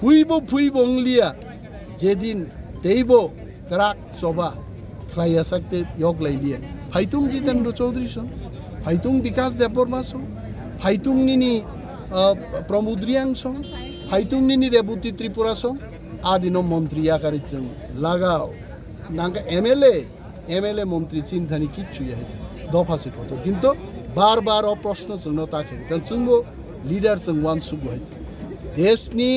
फुइबंलिया जेदिन दैबो ग्राक जबा ख्लाया सकते योग लाइलिया फाइतुं जितेंद्र चौधरी सं फाइतुं विकास देबबर्मा सं फाइतुं निनि प्रमुद्रियां सं फाइतुं निनि रेबुति त्रिपुरा सं आदिनो मंत्री आकारि जों लागाव नांगा एमएलए मंत्री चिन्तानि किच्छु याहे दफासे कत किन्तु बार बार प्रश्न जोंनो ताके कारण जोंबो लिडार जों वान सुगु हाय देशनि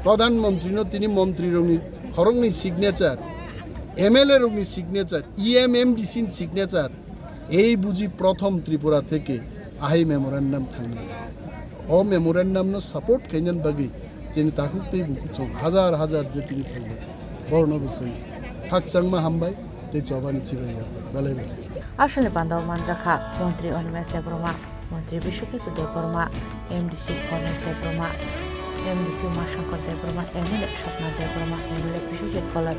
प्रधानमंत्री तिनी मंत्री रंगनि खरंनि सिग्नेचार एमएलए रंगनि सिग्नेचार इएमएमडिसिन सिग्नेचार এই বুঝি প্রথম ত্রিপুরা থেকে আই মেমোরেন্ডাম থাকবে ও মেমোরেন্ডামনো সাপোর্ট খাইনান বাগি যেন তাকুতেই বুকুচং হাজার হাজার যে তিনি থাকবে বর্ণ বসই থাকচাংমা হামবাই তে জবানি চিবাইয়া বেলে বেলে আসলে বান্দাও মানজাখা মন্ত্রী অনিমেষ দেববর্মা মন্ত্রী Biswajit Debbarma MDC Animesh Debbarma MDC Umashankar Debbarma MLA Swapna Debbarma MLA Biswajit Kalai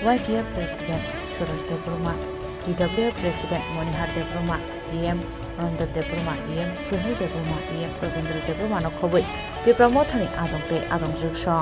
YTF president Suresh Debbarma DWF president Manihar Debbarma EM Nandan Debbarma EM Sunil Debbarma EM Rabindra Debbarma नखबै तिप्रमथानि आदंते आदंजुग सं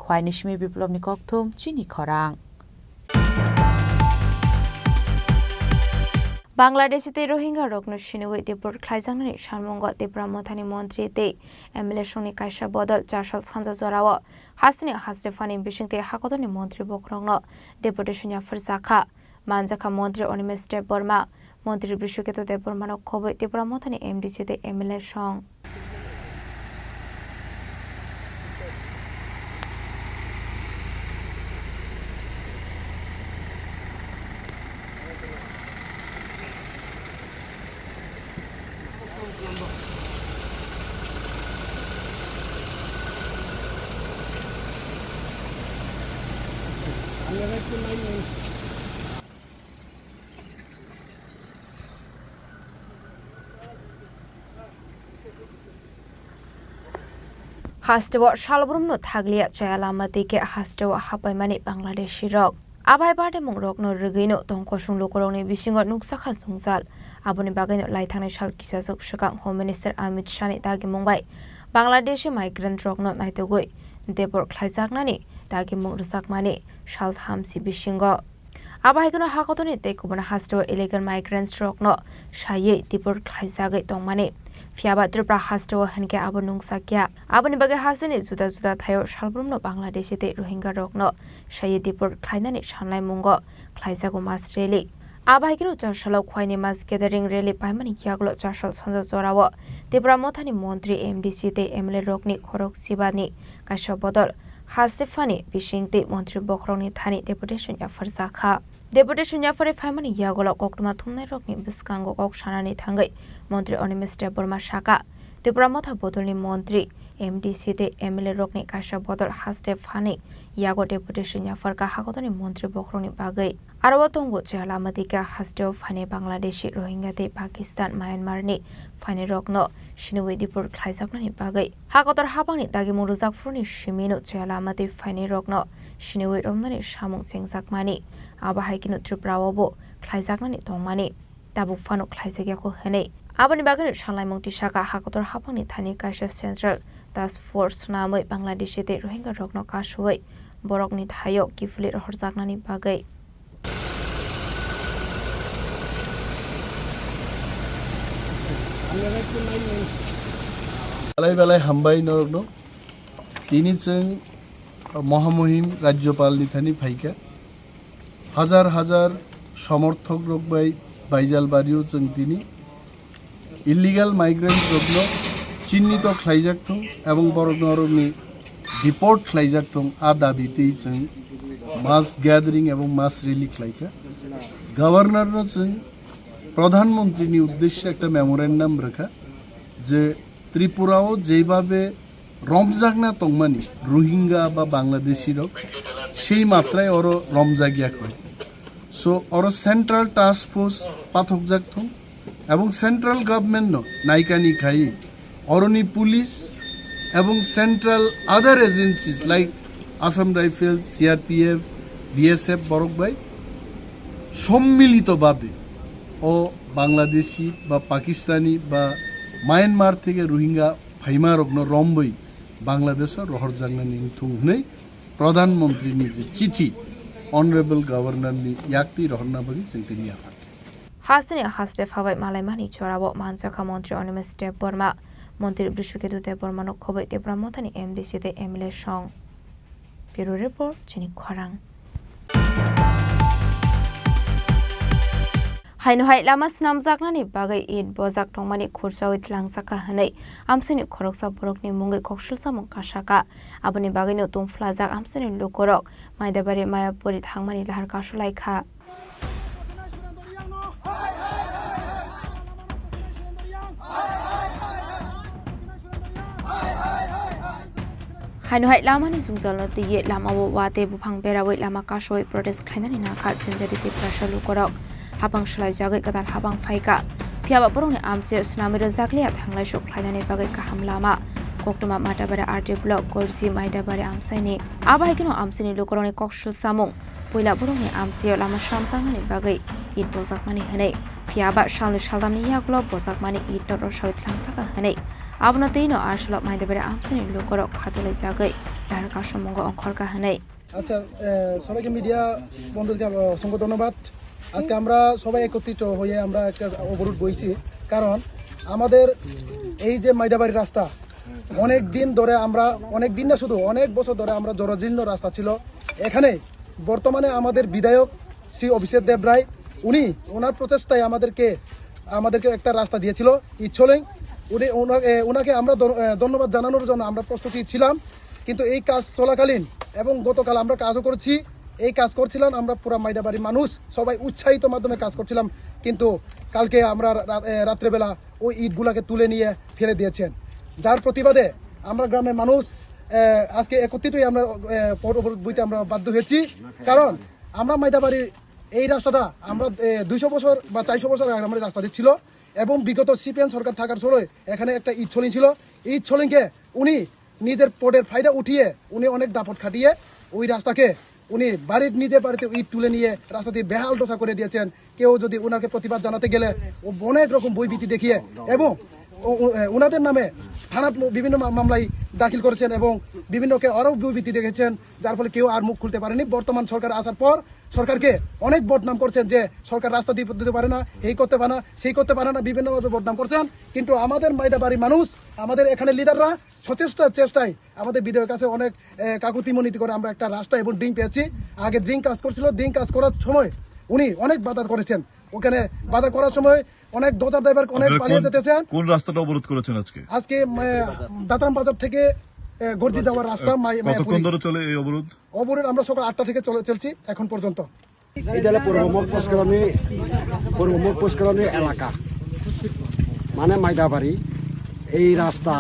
খোয়াইনিশমি বিপ্লবনি ককথুম চিনি খরাং বাংলাদেশিতে রোহিঙ্গা রগ্ন সিনুই দেবর খাইজাংনি সানমঙ্গ দেব্রামথানি মন্ত্রীতে এমএলএ সংনি কাইসা বদল চারশাল সানজা জরাও হাসনি হাসরেফানি বিশিংতে হাকতনি মন্ত্রী বকরংন ডেপুটেশনিয়া ফরজাখা মানজাখা মন্ত্রী অনিমেষ দেববর্মা মন্ত্রী বিশ্বজিৎ দেববর্মা নখबै দেব্রামথানি এমডিসিতে এমএলএ সং हास्टेव शालब्रुमनो थागलिया चयालामतिके हास्टेव हापाइमानि बांलादेशी रक आबाय बाटे मुं रकनो रगैनो तंखसुं लोकरंनि बिसिङो नुकसाखा सुंजाल आबनि बागैनो लाइथांनि साल किसाजक सकां होम मिनिस्टार अमित शाहनि दागि मुंबाय बांलादेशी माइग्रेन्ट रकनो नायतगै देबर ख्लाइजाकनानि दागि मुं रसाकमानि साल थामसि बिसिङो आबायगनो हाकतनि तेकुबना हास्टेव इलिगेल माइग्रेन्ट्स रकनो सायै देबर ख्लाइजागै तंमानि फियाबा त्रिपुरा हास्टेव हनके आबो नुंसाकिया आबनि बागै हासनि जुदा जुदा थायो सालब्रुमनो बांलादेशीते रोहिंगा रकनो सायै देबर ख्लाइनानि सानलाय मुंगो ख्लाइजागो मासरेलि Abahikino Chashalo Kwani Mas Gathering Rally Paimani Yaglo Chashal Sanza Zorawa, Debra Motani Montri MDC de Emily Rokni Korok Sibani, Kasha Bodol, Hastefani, Bishing de Montri Bokroni Tani Deputation Yafar Zaka. Deputation Yafari Famani Yagola Kokma Tumne Rokni Biskango Okshanani Tangai, Montri Onimiste Burma Shaka, Debra Mota Bodoli Montri, MDC de Emily Rokni Kasha Bodol Hastefani, Yago Deputation Yafarka Hakotoni Montri Bokroni Bagai. Arawatongo Jalamadika Hasteo Fane Bangladeshi Rohingya de Pakistan Myanmar ni Fane Rokno Shinui Dipur Klaisaknani Bagai Hakotor Habani Dagi Muruzak Fruni Shimino Jalamadi Fane Rokno Shinui Romnani Shamung Singzakmani Abahikino Tripura Klaisaknani Tongmani Tabu Fano Klaisagako Hene Abani Bagani Shanlai Mungtishaka Hakotor Habani Thani Kasha Central Task Force Namoi Bangladeshi de Rohingya Rokno Kashuai Borokni Thayo Kiflit Horzaknani Bagai বেলায় বেলায় হামবাই নরনো তিনি চং মহামহিম রাজ্যপাল নিথানি ফাইকা হাজার হাজার সমর্থক রোগবাই বাইজাল বাড়িও চং তিনি ইলিগাল মাইগ্রেন্ট রোগনো চিহ্নিত খ্লাইজাকথং এবং বড় নরমনি ডিপোর্ট খ্লাইজাকথং আ দাবিতেই চং মাস গ্যাদারিং এবং মাস রেলি খ্লাইকা গভর্নরনো চং প্রধানমন্ত্রীর উদ্দেশ্যে একটা মেমোরেন্ডাম রাখা যে ত্রিপুরাও যেভাবে রমজাগনা তংমানি রোহিঙ্গা বা বাংলাদেশিরও সেই মাত্রায় ওর রমজাগিয়া হয় সো ওর সেন্ট্রাল টাস্ক ফোর্স পাথক জাগথং এবং সেন্ট্রাল গভর্নমেন্ট নাইকানি খাই অরনি পুলিশ এবং central other agencies like Assam rifles CRPF BSF বরকবাই সম্মিলিতভাবে ও বাংলাদেশি বা পাকিস্তানি বা মায়ানমার থেকে রোহিঙ্গা ফাইমারগ্ন রম্বই বাংলাদেশের রহরজাংনানি থুংनै প্রধানমন্ত্রী যে চিঠি অনারেবল গভর্নরনি ইয়াক্তি রহরনাবগি চিন্তিনি আফা হাসনি হাসতে ফাবাই মালাইমানি চরাবো মানজাখা মন্ত্রী অনিমেস্টে বর্মা মন্ত্রী বৃষকেতুতে বর্মানো খবই তেব্রা মথানি এমডিসি তে এমএলএ সং ব্যুরো রিপোর্ট চিনি খরাং Hainhai lama snam zaknani bagai id bozak tongmani khursawi tlangsaka hanai amsini khoroksa borokni mungai kokshul samung kashaka aboni bagai no tumfla jak amsini lokorok maidabari mayapuri thangmani lahar kashulai kha Hainhai lama ni zungzalno tiye lama wo wate buphang berawai lama kashoi protest khainani na kha chenjadi te prasha lokorok Habang shalai jagai kadal habang faika. Piaba borongni amse snamira zakliya thanglai shok khlainani bagai kaham lama. Koktuma matabara RT block korsi maidabare amsaini. Abahikino amsini lokoroni kokshul samung. Poila borongni amse lama shamsangani bagai id bozakmani hanai. Piaba shalni shaldamni yaklo bozakmani id dor shawit langsaka hanai. Abna teino arshlo maidabare amsini lokorok khatulai jagai dar kashomongo onkhorka hanai. আচ্ছা সবাইকে media বন্ধুদেরকে অসংখ্য ধন্যবাদ আজকে আমরা সবাই একত্রিত হয়ে আমরা একটা অবরোধ বইছি কারণ আমাদের এই যে মাইদাবাড়ি রাস্তা অনেক দিন ধরে আমরা অনেক দিন না শুধু অনেক বছর ধরে আমরা জরাজীর্ণ রাস্তা ছিল এখানে বর্তমানে আমাদের বিধায়ক শ্রী অভিষেক দেব রায় উনি ওনার প্রচেষ্টায় আমাদেরকে একটা রাস্তা দিয়েছিল ইচ্ছলেন ওনাকে আমরা ধন্যবাদ জানানোর জন্য আমরা প্রস্তুতি ছিলাম কিন্তু এই কাজ চলাকালীন এবং গতকাল আমরা কাজও করেছি এই কাজ করছিলাম আমরা পুরো মাইদাবাড়ির মানুষ সবাই উৎসাহিত মাধ্যমে কাজ করছিলাম কিন্তু কালকে আমরা রাত্রেবেলা ওই ইটগুলাকে তুলে নিয়ে ফেলে দিয়েছেন যার প্রতিবাদে আমরা গ্রামের মানুষ আজকে একত্রিত হয়ে আমরা অবরোধ বইতে আমরা বাধ্য হয়েছি কারণ আমরা মাইদাবাড়ির এই রাস্তাটা আমরা 200 বছর বা 400 বছর আগে আমাদের রাস্তা ছিল এবং বিগত সিপিএম সরকার থাকার সময় এখানে একটা ইট ছলিং ছিল এই ছলিংকে উনি নিজের পটের ফায়দা উঠিয়ে উনি অনেক দাপট খাটিয়ে ওই রাস্তাকে উনি বাড়ির নিজে বাড়িতে ইট তুলে নিয়ে রাস্তা দিয়ে বেহাল দশা করে দিয়েছেন কেউ যদি ওনাকে প্রতিবাদ জানাতে গেলে অনেক রকম বইভীতি দেখিয়ে এবং ওনাদের নামে থানা বিভিন্ন মামলায় দাখিল করেছেন এবং বিভিন্নকে আরও বইভীতি দেখেছেন যার ফলে কেউ আর মুখ খুলতে পারেনি বর্তমান সরকার আসার পর সরকারকে অনেক বদনাম করছেন যে সরকার রাস্তা দিয়ে দিতে পারে না এই করতে পারে না সেই করতে পারে না বিভিন্নভাবে বদনাম করছেন কিন্তু আমাদের মাইদাবাড়ির মানুষ আমাদের এখানে লিডাররা চেষ্টায় আমাদের বিধায়কের কাছে অনেক কাকুতি মনিতি করে আমরা একটা রাস্তা এবং ড্রিঙ্ক পেয়েছি আগে ড্রিঙ্ক কাজ করছিল ড্রিঙ্ক কাজ করার সময় উনি অনেক বাধা করেছেন ওখানে বাধা করার সময় অনেক দোজার ড্রাইভার অনেক পালিয়ে যেতেছে। কোন রাস্তাটা অবরোধ করেছেন আজকে? আজকে দাতারাম বাজার থেকে গর্জি যাওয়ার রাস্তা। কতক্ষণ ধরে চলে এই অবরোধ? অবরোধ আমরা সকাল 8টা থেকে চলছি এখন পর্যন্ত। এটা পূর্বমুখ পুষ্করণী এলাকা মানে মাইদাবাড়ি। এই রাস্তা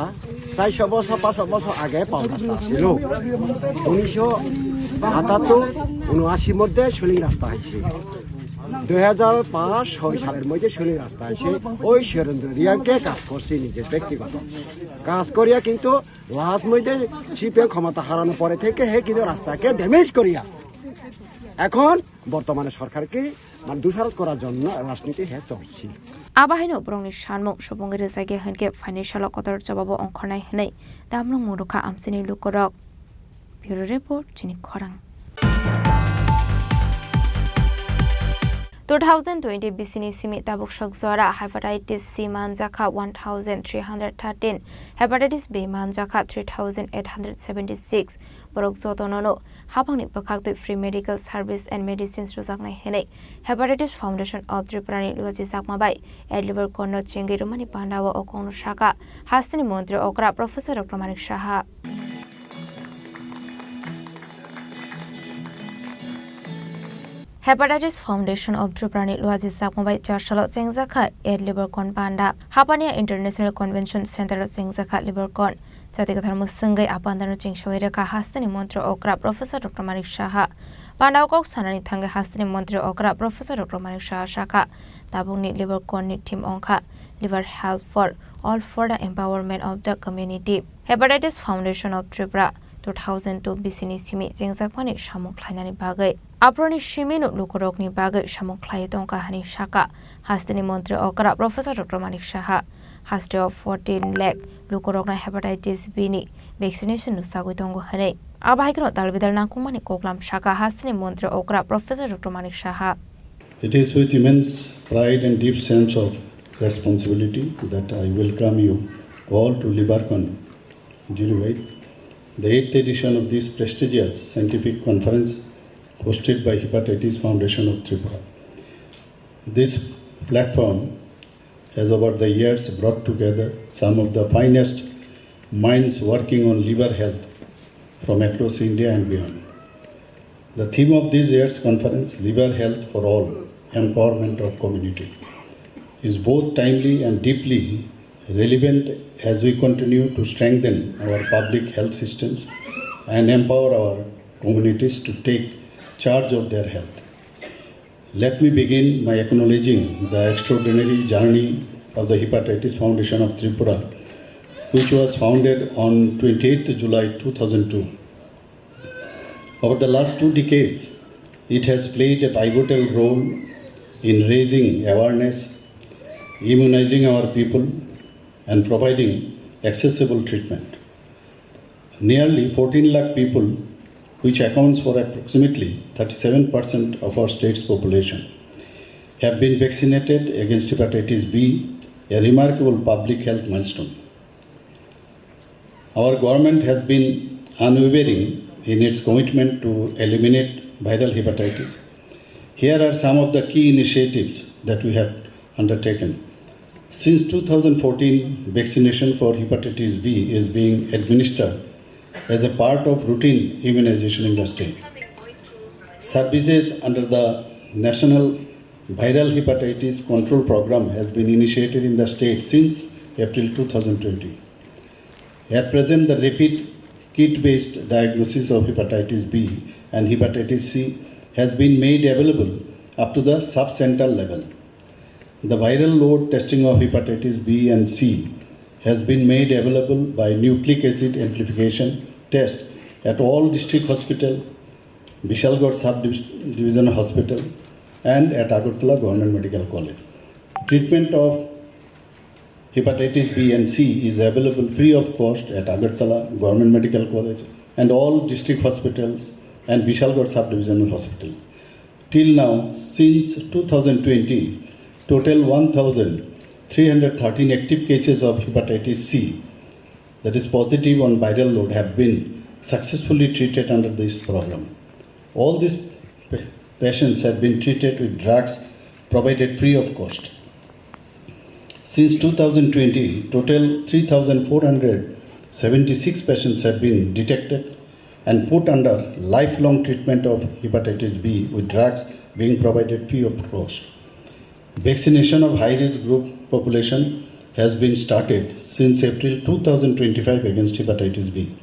400 বছর 500 বছর আগে পাওয়া রাস্তা ছিল। 1978-79 মধ্যে সুলিং রাস্তা হয়েছে। 2005-6 সালের মধ্যে সুলিং রাস্তা হয়েছে। ওই সুরেন্দ্র রিয়াকে কাজ করছে নিজের ব্যক্তিগত কাজ করিয়া, কিন্তু লাস্ট মধ্যে সিপিএম ক্ষমতা হারানোর পরে থেকে কিন্তু রাস্তাকে ড্যামেজ করিয়া এখন বর্তমানে সরকারকে দোষারোপ করার জন্য রাজনীতি চলছে। Abahino Brongni Shanmung Shobongir Zage Henke Financial Kotor Jababo Onkornai Hene, Damlung Muruka Amsini Lukorok. Bureau Report, Chini Khorang. 2020 Bisini Simi Tabuk Shokzora Hepatitis C Manjaka 1313, Hepatitis B Manjaka 3876, Borok Zotonono, Hapangni Pakaktu Free Medical Service and Medicines Rosakna Hene, Hepatitis Foundation of Tripurani Luazi Sakmabai, Edliver Kono Chingi Rumani Pandawa Okono Shaka, Hastini Montri Okra, Professor Dr. Manik Shaha. Hepatitis Foundation of Tripurani Luazi Sakmabai Charshalo Sengzaka, Ed Livercon Panda, Hapania International Convention Center Sengzaka Livercon, Jatigathar Musangai Apandano Chingshoiraka Hastani Montri Okra, Professor Dr. Manik Shaha, Pandawok Sanani Tanga Hastani Montri Okra, Professor Dr. Manik Shaha Shaka, Tabuni Livercon Team Onka, Liver Health for All for the Empowerment of the Community. Hepatitis Foundation of Tripura 2002 Bisini Simi Sengzakmani Shamuk Lainani Bagai. Aproni Shiminu Lukorokni Bagai Shamuk Tonka Hani Shaka, Hastani Montri Okra, Professor Dr. Manik Shaha, Hastio of 14 lakh Lukorokna Hepatitis Bini, vaccination Nusagutongo Hane. Abahikno Dalvidal Nakumani Koklam Shaka, Hastani Montri Okra, Professor Dr. Manik Shaha. It is with immense pride and deep sense of responsibility that I welcome you all to Livercon 08, the 8th edition of this prestigious scientific conference hosted by Hepatitis Foundation of Tripura. This platform has over the years brought together some of the finest minds working on liver health from across India and beyond. The theme of this year's conference, Liver Health for All, Empowerment of Community, is both timely and deeply relevant as we continue to strengthen our public health systems and empower our communities to take charge of their health. Let me begin by acknowledging the extraordinary journey of the Hepatitis Foundation of Tripura, which was founded on 28th July 2002. Over the last 2 decades, it has played a pivotal role in raising awareness, immunizing our people, and providing accessible treatment. Nearly 14 lakh people, which accounts for approximately 37% of our state's population, have been vaccinated against hepatitis B, a remarkable public health milestone. Our government has been unwavering in its commitment to eliminate viral hepatitis. Here are some of the key initiatives that we have undertaken. Since 2014, vaccination for hepatitis B is being administered as a part of routine immunization in the state. Services under the National Viral Hepatitis Control Program has been initiated in the state since April 2020. At present, the rapid kit-based diagnosis of hepatitis B and hepatitis C has been made available up to the sub-central level. The viral load testing of hepatitis B and C has been made available by nucleic acid amplification test at all district hospital, Vishalgarh Sub-Division Hospital, and at Agartala Government Medical College. Treatment of hepatitis B and C is available free of cost at Agartala Government Medical College and all district hospitals and Vishalgarh Sub-Division Hospital. Till now, since 2020, total 1,313 active cases of hepatitis C, that is positive on viral load, have been successfully treated under this program. All these patients have been treated with drugs provided free of cost. Since 2020, total 3,476 patients have been detected and put under lifelong treatment of hepatitis B with drugs being provided free of cost. Vaccination of high-risk group population has been started since April 2025 against hepatitis B.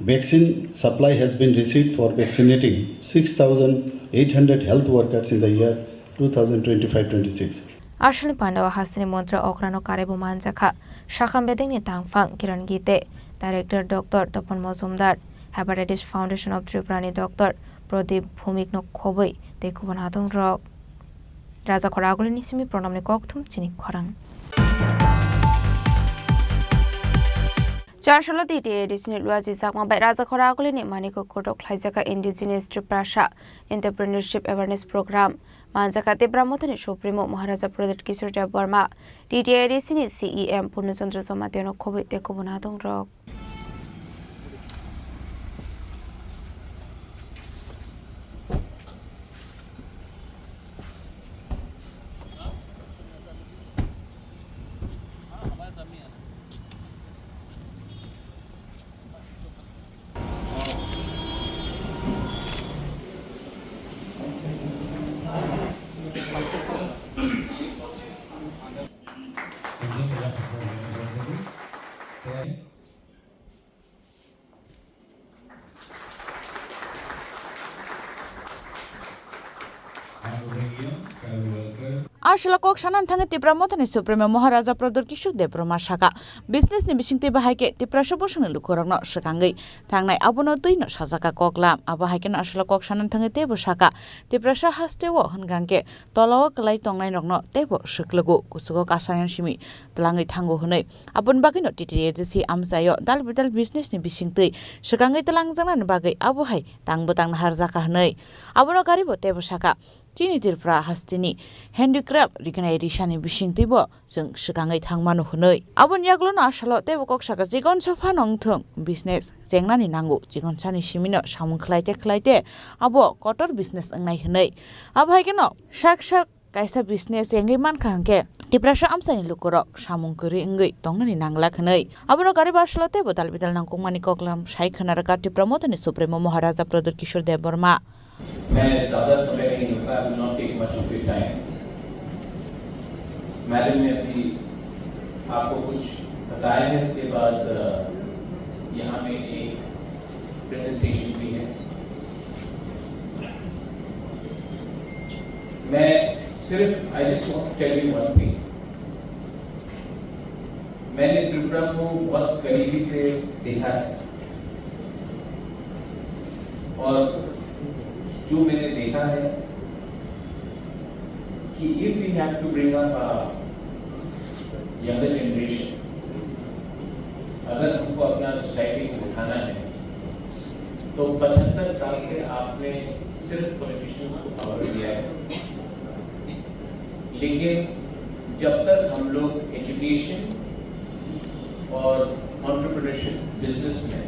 Vaccine supply has been received for vaccinating 6,800 health workers in the year 2025-26. Ashli Pandawa Hasini Montra Okrano Karebu Manjaka, Shakam Beding Tangfang Kiran Gite, Director Dr. Topan Mozumdar, Hepatitis Foundation of Tripura Dr. Prodip Bhumikno Khoboi, De Kubanatong Rock. Raja Khoragul Nisimi Pronamni Koktum Chini Khorang. Charshalo DTA Disney Luazi Sakma by Raja Khoragul in Maniko Kodok Lizaka Indigenous Tripura Entrepreneurship Awareness Program. Manjaka Tebramotani Supremo Maharaja Pradit Kishore Burma. DTA Disney CEM Punachandra Somateno Kobe De Kubanatong Rock. Ashla Kok Shanan Tanga Tipra Motani Supreme Maharaja Prador Kishur de Broma Shaka. Business ni Bishingte Bahake, Tipra Shaboshun Lukurang no Shakangi. Tangai Abono Tuino Shazaka Koklam, Abahakan Ashla Kok Shanan Tanga Tebo Shaka. Tipra Shahastewo Hanganke, Tolo Kalai Tongai no Tebo Shuklago, Kusuko Kasayan Shimi, Tlangi Tango Hune. Abon Bagino TTAGC Amsayo, Dalbidal business ni Bishingte, Shakangi Talangzan Bagay Abuhai, Tangbutang Harzaka Hane. Abono Karibo Tebo Shaka. Chini Khorang Hastini, Handicraft, Rikanai Rishani Bishing Tibo, Sung Shikangai Tangmanu Hunoi. Abon Yaglona Shalot Tevokok Shaka Zigon Sofanong Tung, business, Zengani Nangu, Zigon Sani Shimino, Shamun Klaite, Abo, Kotor business and Nai Hunoi. Abhagano, Shak Kaisa business Yangiman Kanke. Tiprasha Amsani Lukurok, Shamun Kuri Ingi, Tongani Nanglakane. Abono Garibashlote, but Albital Nankumani Koklam, Shaikanaraka to promote the Supremo Maharaja Prador Kishore de Burma. मैं ज़्यादा समय नहीं लूँगा, I will not take much of your time. Madam ने अभी आपको कुछ बताया है, इसके बाद यहाँ में एक प्रेजेंटेशन भी है. मैं सिर्फ I just want to tell you one thing. मैंने त्रिपुरा को बहुत करीबी से देखा है और जो मैंने देखा है कि if we have to bring up a younger generation, अगर हमको अपना सोसाइटी को उठाना है तो 75 साल से आपने सिर्फ पॉलिटिशियंस को पावर दिया है, लेकिन जब तक हम लोग एजुकेशन और एंटरप्रेन्योरशिप बिजनेस में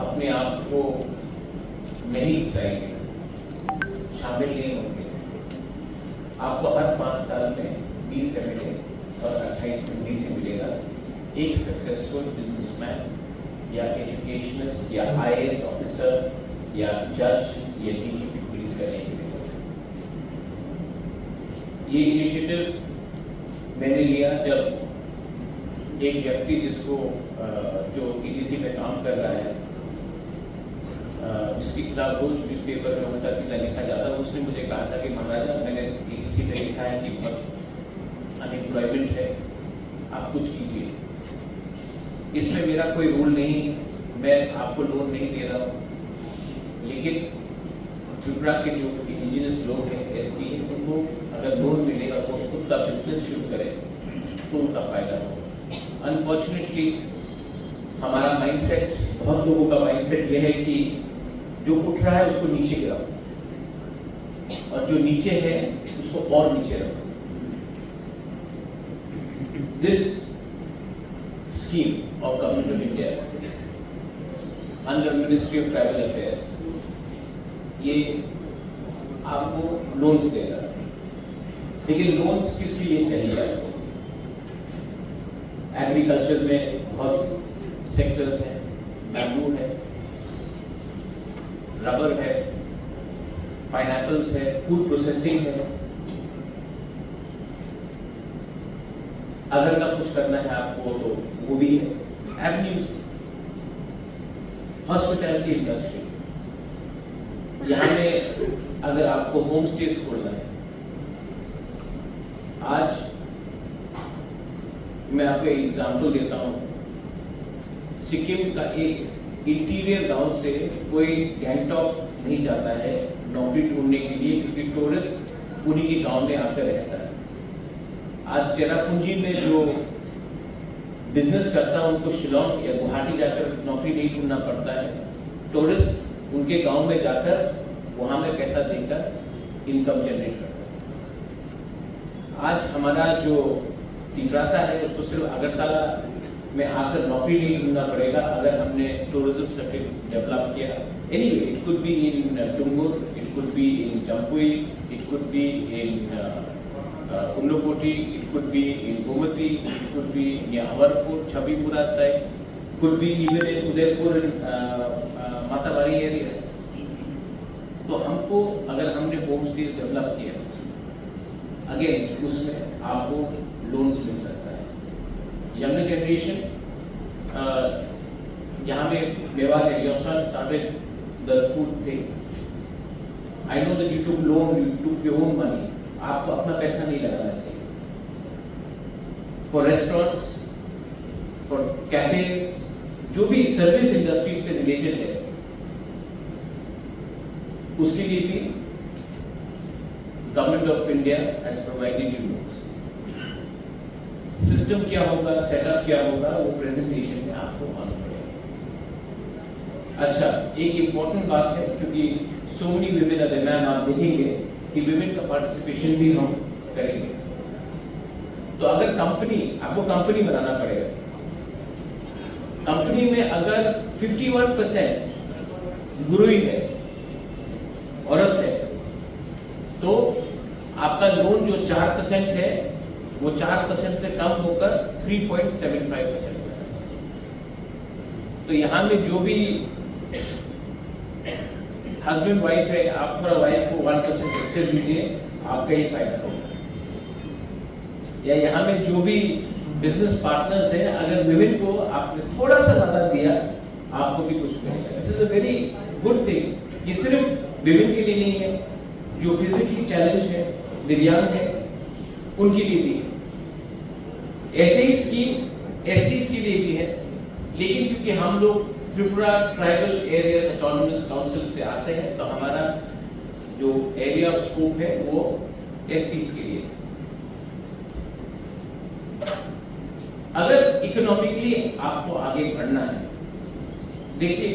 अपने आप को नहीं जाएंगे, शामिल नहीं होंगे, आपको हर 5 साल में 20 से मिले और 28 में 20 से मिलेगा एक सक्सेसफुल बिजनेसमैन या एजुकेशनिस्ट या IAS ऑफिसर या जज या डीजीपी पुलिस का नहीं मिलेगा. ये इनिशिएटिव मैंने लिया जब एक व्यक्ति जिसको जो EDC में काम कर रहा है, जिसकी किताब रोज न्यूज़पेपर में उल्टा सीधा लिखा जाता है, उसने मुझे कहा था कि महाराजा मैंने EDC में लिखा है कि बहुत अनएम्प्लॉयमेंट है, आप कुछ कीजिए. इसमें मेरा कोई रूल नहीं, मैं आपको लोन नहीं दे रहा हूँ, लेकिन त्रिपुरा के जो इंडिजिनस लोग हैं ST, उनको अगर लोन मिलेगा तो खुद का बिजनेस शुरू करें तो उनका फायदा होगा. अनफॉर्चुनेटली हमारा माइंडसेट, बहुत लोगों का माइंडसेट यह है कि जो उठ रहा है उसको नीचे गिराओ और जो नीचे है उसको और नीचे रखो. This scheme of government of India under ministry of tribal affairs ये आपको लोन्स देगा, लेकिन लोन्स किस लिए चाहिए? एग्रीकल्चर में बहुत सेक्टर्स हैं, बैम्बू है, रबर है, पाइनएप्पल्स है, फूड प्रोसेसिंग है। अगर का कुछ करना है आपको तो वो भी है, एवेन्यूज, हॉस्पिटैलिटी इंडस्ट्री। यहाँ में अगर आपको होम स्टेज खोलना है, आज मैं आपको एक एग्जाम्पल देता हूँ। सिक्किम का एक इंटीरियर गांव से कोई गैंगटॉक नहीं जाता है नौकरी ढूंढने के लिए, क्योंकि टूरिस्ट उन्हीं के गांव में आकर रहता है। आज चेरापूंजी में जो बिजनेस करता है उनको शिलोंग या गुवाहाटी जाकर नौकरी नहीं ढूंढना पड़ता है। टूरिस्ट उनके गांव में जाकर वहां में पैसा देकर इनकम जनरेट करता है। आज हमारा जो तिगरासा है उसको सिर्फ अगरतला में आकर नौकरी नहीं ढूंढना पड़ेगा अगर हमने टूरिज्म सर्किट डेवलप किया। Anyway, it could be in Tungur, it could be in Jampui, it could be in Undukote, it could be in Gomati, it could be near Amarpur, Chabipura side, could be even in Udaipur and Matawari area. तो हमको अगर हमने home stay develop किया, again उसमें आपको loans मिल सकता है। Younger generation यहाँ में मेवा है, your son started the food thing. I know that you took loan, you took your own money. आपको अपना पैसा नहीं लगाना चाहिए। फॉर रेस्टोरेंट्स, फॉर कैफेज, जो भी सर्विस इंडस्ट्री से रिलेटेड है, उसके लिए भी government of India has provided you loans. System क्या होगा, सेटअप क्या होगा, वो प्रेजेंटेशन में आपको मालूम पड़ेगा। अच्छा, एक इंपॉर्टेंट बात है, क्योंकि so many women other, ma'am आप देखेंगे कि विमेन का पार्टिसिपेशन भी हम करेंगे। तो अगर कंपनी, आपको कंपनी बनाना पड़ेगा। कंपनी में अगर 51% गुरुई है, औरत है, तो आपका लोन जो 4% है वो 4% से कम होकर 3.75% है। तो यहां में जो भी हस्बैंड वाइफ है, आप थोड़ा वाइफ को 1% एक्स्ट्रा दीजिए, आपका ही फायदा होगा। या यहाँ में जो भी बिजनेस पार्टनर्स हैं, अगर विमेन को आपने थोड़ा सा ज्यादा दिया, आपको भी कुछ मिलेगा। This is a very good thing. ये सिर्फ विमेन के लिए नहीं है, जो फिजिकली चैलेंज है, दिव्यांग है, उनके लिए भी है। ऐसे ही स्कीम एससीज के लिए भी है, लेकिन क्योंकि हम लोग Tripura tribal area autonomous council से आते हैं, तो हमारा जो एरिया ऑफ स्कोप है वो एसटीज के लिए। अगर इकोनॉमिकली आपको आगे बढ़ना है, देखिए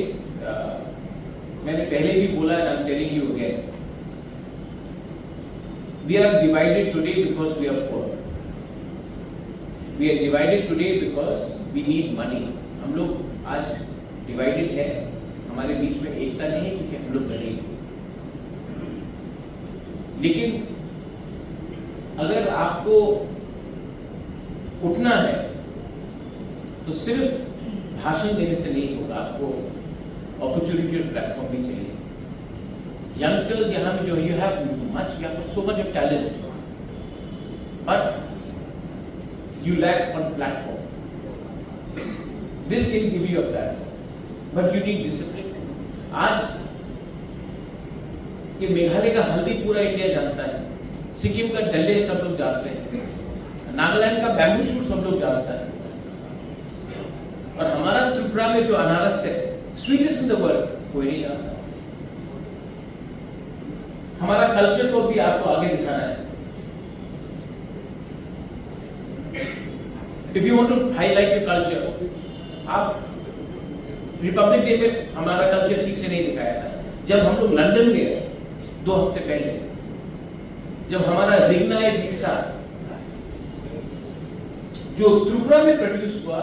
मैंने पहले भी बोला, I am telling you again, we are divided today because we are poor. We are divided today because we need money. हम लोग आज डिवाइडेड है, हमारे बीच में एकता नहीं है, क्योंकि हम लोग गरीब हैं। लेकिन अगर आपको उठना है तो सिर्फ भाषण देने से नहीं होगा, आपको अपॉर्चुनिटी और प्लेटफॉर्म भी चाहिए। यंगस्टर्स यहाँ में जो you have so much of talent, but you lack on platform. This can give you a platform, but you need discipline. आज ये मेघालय का हल्दी पूरा इंडिया जानता है, सिक्किम का डल्ले सब लोग जानते हैं, नागालैंड का बैम्बू शूट सब लोग जानता है, और हमारा त्रिपुरा में जो अनारस है, स्वीटेस्ट इन द वर्ल्ड, कोई नहीं जानता। हमारा कल्चर को भी आपको आगे दिखाना है। If you want to highlight your culture, आप रिपब्लिक डे में हमारा कल्चर ठीक से नहीं दिखाया था। जब हम लोग लंदन गए 2 हफ्ते पहले, जब हमारा रिग्ना रिक्शा जो त्रिपुरा में प्रोड्यूस हुआ,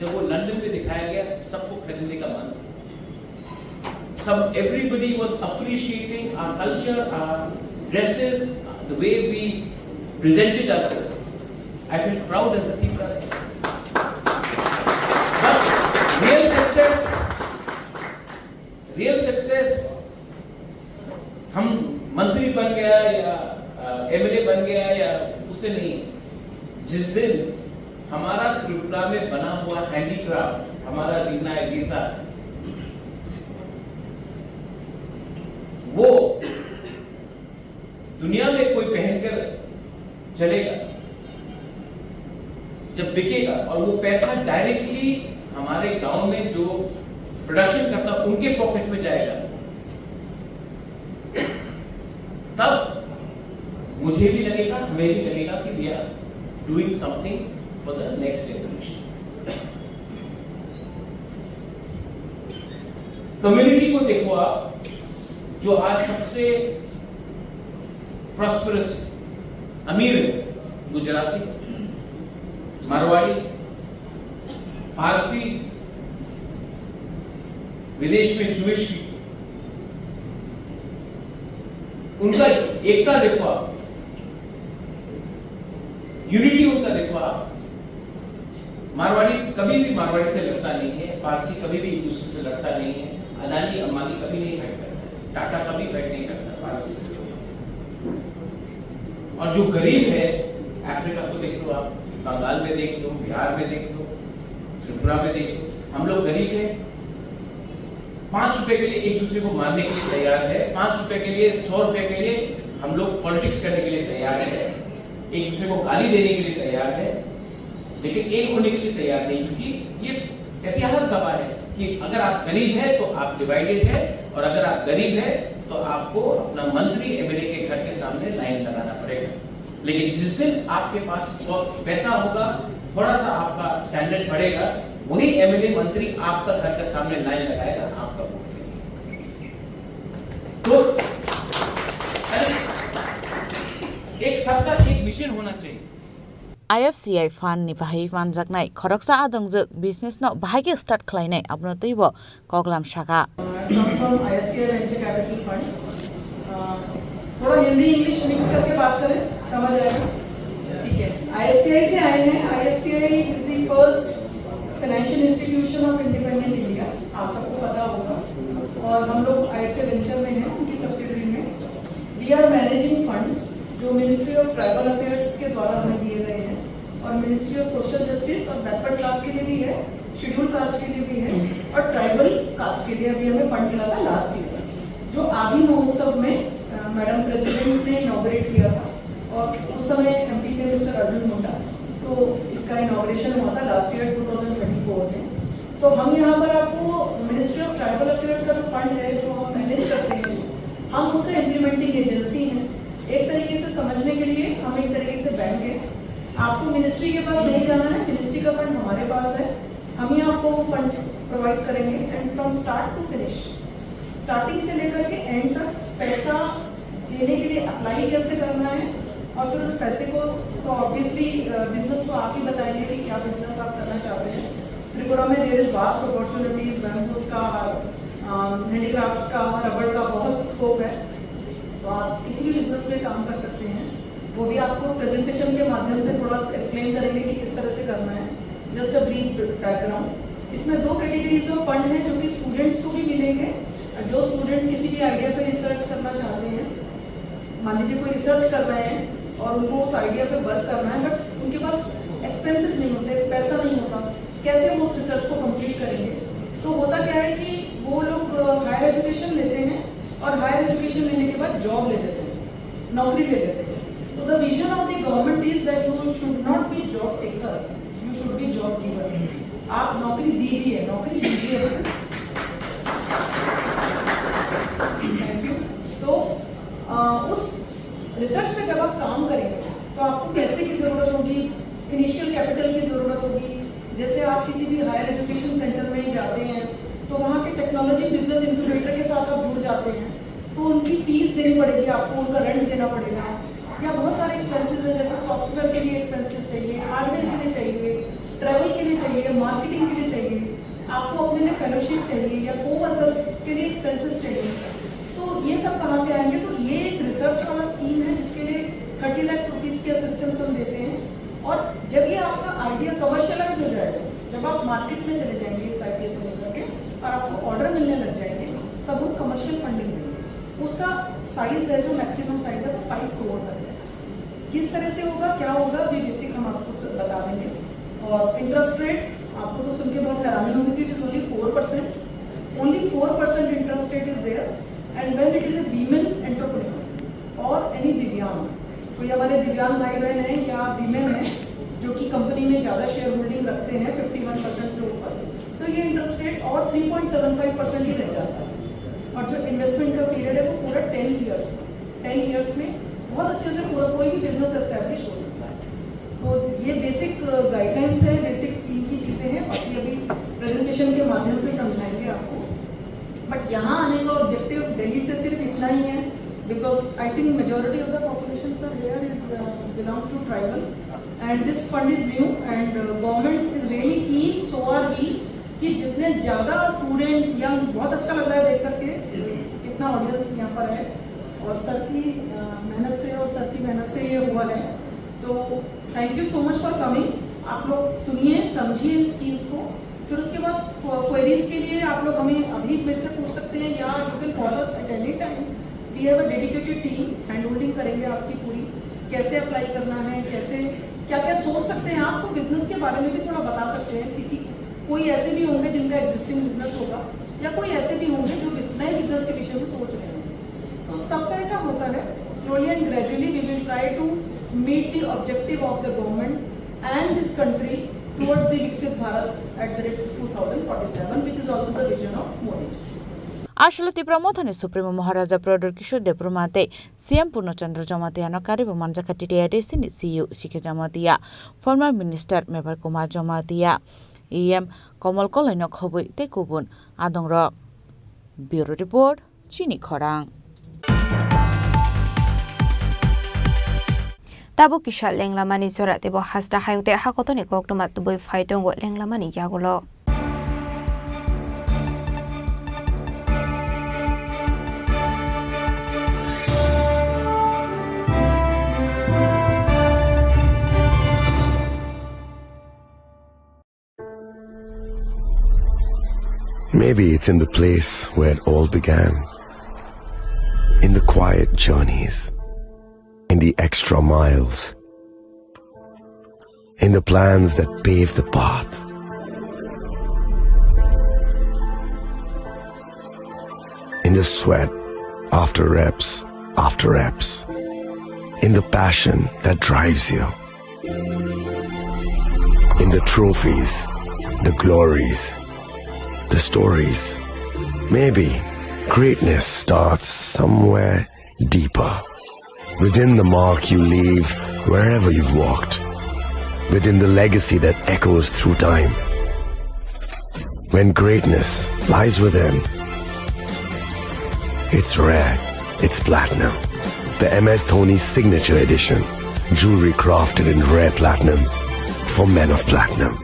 जब वो लंदन में दिखाया गया, सबको खरीदने का मन, सब everybody was appreciating our culture, our dresses, the way we presented ourselves. I feel proud as a Tripura state. But real success, हम मंत्री बन गया या एमएलए बन गया या उससे नहीं। जिस दिन हमारा त्रिपुरा में बना हुआ हैंडीक्राफ्ट, हमारा रीना गीसा, वो दुनिया में कोई पहनकर चलेगा, जब बिकेगा और वो पैसा डायरेक्टली हमारे गांव में जो प्रोडक्शन करता उनके पॉकेट में जाएगा, तब मुझे भी लगेगा, हमें भी लगेगा कि we are doing something for the next generation. Community को देखो आप, जो आज सबसे प्रॉस्परस अमीर है, गुजराती, मारवाड़ी, फारसी, विदेश में ज्यूइश, उनका एकता देखो आप, यूनिटी उनका देखो आप। मारवाड़ी कभी भी मारवाड़ी से लड़ता नहीं है, फारसी कभी भी एक दूसरे से लड़ता नहीं है, अदानी अंबानी कभी नहीं फाइट करता, टाटा कभी फाइट नहीं करता फारसी। और जो गरीब है, अफ्रीका को देख लो आप, बंगाल में देख लो, बिहार में देख लो, त्रिपुरा में देख लो, हम लोग गरीब हैं, 5 रुपए के लिए एक दूसरे को मारने के लिए तैयार है, 5 रुपए के लिए, 100 रुपए के लिए हम लोग पॉलिटिक्स करने के लिए तैयार है, एक दूसरे को गाली देने के लिए तैयार है, लेकिन एक होने के लिए तैयार नहीं, क्योंकि ये इतिहास गवाह है कि अगर आप गरीब हैं तो आप डिवाइडेड है, और अगर आप गरीब हैं तो आपको अपना मंत्री एमएलए के घर के सामने लाइन लगाना पड़ेगा। लेकिन जिस दिन आपके पास पैसा होगा, थोड़ा सा आपका स्टैंडर्ड बढ़ेगा, वही एमएलए मंत्री आपका घर के सामने लाइन लगाएगा आपका वोट के लिए। तो एक सबका एक मिशन होना चाहिए। IFCI fan ni bahai fan jaknai khoroksa adongjak business no bahai start khlainai abno toibo koglam shaka from IFCI venture capital funds थोड़ा हिंदी इंग्लिश मिक्स करके बात करें, समझ आएगा? ठीक है। IFCI से आए हैं। IFCI is the first financial institution of independent India, आप सबको पता होगा, और हम लोग IFCI वेंचर में हैं, उनकी सब्सिडरी में। वी आर मैनेजिंग फंड्स जो मिनिस्ट्री ऑफ ट्राइबल अफेयर्स के द्वारा हमें दिए गए हैं, और मिनिस्ट्री ऑफ सोशल जस्टिस और बैकवर्ड क्लास के लिए भी है, शेड्यूल कास्ट के लिए भी है, और ट्राइबल कास्ट के लिए भी हमें फंड मिला था लास्ट ईयर, जो आदि महोत्सव में मैडम प्रेसिडेंट ने इनॉग्रेट किया था, और उस समय MP थे मिस्टर अर्जुन मुंडा, तो इसका इनॉग्रेशन हुआ था लास्ट ईयर 2024 में। तो हम यहाँ पर आपको मिनिस्ट्री ऑफ ट्राइबल अफेयर्स का जो फंड है जो हम मैनेज करते हैं, हम उसका इम्प्लीमेंटिंग एजेंसी हैं। एक तरीके से समझने के लिए हम एक तरीके से बैंक है। आपको मिनिस्ट्री के पास नहीं जाना है, मिनिस्ट्री का फंड हमारे पास है, हम ही आपको फंड प्रोवाइड करेंगे, and from start to finish, starting से लेकर के एंड तक पैसा देने के लिए अप्लाई कैसे करना है, और फिर उस पैसे को तो ऑब्वियसली बिजनेस को आप ही बताएंगे कि क्या बिजनेस आप करना चाहते हैं। त्रिपुरा में there is vast opportunities, bamboos का, हैंडीक्राफ्ट्स का, रबड़ का बहुत स्कोप है, तो आप किसी भी बिजनेस में काम कर सकते हैं। वो भी आपको प्रेजेंटेशन के माध्यम से थोड़ा एक्सप्लेन करेंगे कि किस तरह से करना है। Just a brief background. इसमें 2 कैटेगरीज ऑफ फंड हैं जो कि स्टूडेंट्स को भी मिलेंगे। जो स्टूडेंट्स किसी भी आइडिया पर रिसर्च करना चाहते हैं, मान लीजिए कोई रिसर्च कर रहे हैं और उनको उस आइडिया पे वर्क करना है, बट उनके पास एक्सपेंसेस नहीं होते, पैसा नहीं होता, कैसे वो उस रिसर्च को कंप्लीट करेंगे? तो होता क्या है कि वो लोग हायर एजुकेशन लेते हैं, और हायर एजुकेशन लेने के बाद जॉब ले लेते हैं, नौकरी ले लेते हैं। तो the vision of the government is that you should not be job taker, you should be job giver. आप नौकरी दीजिए, नौकरी दीजिए। Thank you. तो उस रिसर्च पे जब आप काम करेंगे तो आपको पैसे की जरूरत होगी, इनिशियल कैपिटल की जरूरत होगी। जैसे आप किसी भी हायर एजुकेशन सेंटर में जाते हैं तो वहाँ के टेक्नोलॉजी बिजनेस इंक्यूबेटर के साथ आप जुड़ जाते हैं, तो उनकी फीस देनी पड़ेगी आपको, उनका रेंट देना पड़ेगा, या बहुत सारे एक्सपेंसेस हैं, जैसे सॉफ्टवेयर के लिए एक्सपेंसेस चाहिए, हार्डवेयर के लिए चाहिए, ट्रैवल के लिए चाहिए, मार्केटिंग के लिए चाहिए, आपको अपने लिए फेलोशिप चाहिए या कोवर्कर के लिए एक्सपेंसेस चाहिए। तो ये सब कहाँ से आएंगे? तो ये एक रिसर्च वाला स्कीम है जिसके लिए 30 लाख रुपीज उसकी असिस्टेंस हम देते हैं। और जब ये आपका आइडिया कमर्शियलाइज हो जाएगा, जब आप मार्केट में चले जाएंगे इस आइडिया को लेकर के और आपको ऑर्डर मिलने लग जाएंगे, तब वो कमर्शियल फंडिंग देंगे। उसका साइज है जो मैक्सिमम साइज है वो 5 करोड़ तक है। किस तरह से होगा, क्या होगा, भी बेसिक हम आपको बता देंगे। और इंटरेस्ट रेट आपको तो सुन के बहुत हैरानी होगी कि it is only 4%, only 4% interest rate is there, and when it is a women entrepreneur or any दिव्यांग, कोई हमारे दिव्यांग भाई बहन हैं या वीमेन हैं जो कि कंपनी में ज़्यादा शेयर होल्डिंग रखते हैं 51% से ऊपर, तो ये इंटरेस्ट रेट और 3.75% ही रह जाता है। और जो इन्वेस्टमेंट का पीरियड है वो पूरा 10 ईयर्स में बहुत अच्छे से पूरा कोई भी बिजनेस एस्टेब्लिश हो सकता है। तो ये बेसिक गाइडलाइंस है, बेसिक स्कीम की चीज़ें हैं, बाकी अभी प्रेजेंटेशन के माध्यम से समझाएंगे आपको। बट यहाँ आने का ऑब्जेक्टिव दिल्ली से सिर्फ इतना ही है, because I think majority of the population sir here is belongs to tribal and this fund is new and government is really keen, so are we, कि जितने ज़्यादा स्टूडेंट्स यंग, बहुत अच्छा लग रहा है देख करके कितना ऑडियंस यहाँ पर है और सर की मेहनत से ये हुआ है। तो thank you so much for coming. आप लोग सुनिए, समझिए इन स्कीम्स को, फिर उसके बाद क्वेरीज के लिए आप लोग हमें अभी मेरे से पूछ सकते हैं या you can call us at any time. We have a dedicated team, hand holding करेंगे आपकी पूरी, कैसे अप्लाई करना है, कैसे क्या क्या सोच सकते हैं, आपको बिजनेस के बारे में भी थोड़ा बता सकते हैं। कोई ऐसे भी होंगे जिनका एग्जिस्टिंग बिजनेस होगा या कोई ऐसे भी होंगे जो नए बिजनेस के विषय में सोच रहे हैं। तो सब तरह का होता है। Slowly and gradually we will try to meet the objective of the government and this country towards the Viksit Bharat at the rate 2047, which is also the vision of Modi ji. আসলে তীব্রমথনে supremo Maharaja Pradyot Kishore দেব্রমাতে CM Purnachandra Jamatia কারিব মানজাকাটি TRDC CEO শিখে Jamatia former minister Mevar Kumar Jamatia EM Kamal কলাইন খবই তে কুবুন আদংর ব্যুরো রিপোর্ট চিনি খরাং। Tabo kisha lenglamani sora tebo hasta hayute hakotoni koktomat tuboi faitongo lenglamani yagulo. Maybe it's in the place where it all began, in the quiet journeys, in the extra miles, in the plans that pave the path. In the sweat after reps, in the passion that drives you, in the trophies, the glories, the stories. Maybe greatness starts somewhere deeper, within the mark you leave wherever you've walked, within the legacy that echoes through time. When greatness lies within, it's rare, it's platinum. The MS Dhoni Signature Edition, jewelry crafted in rare platinum for men of platinum.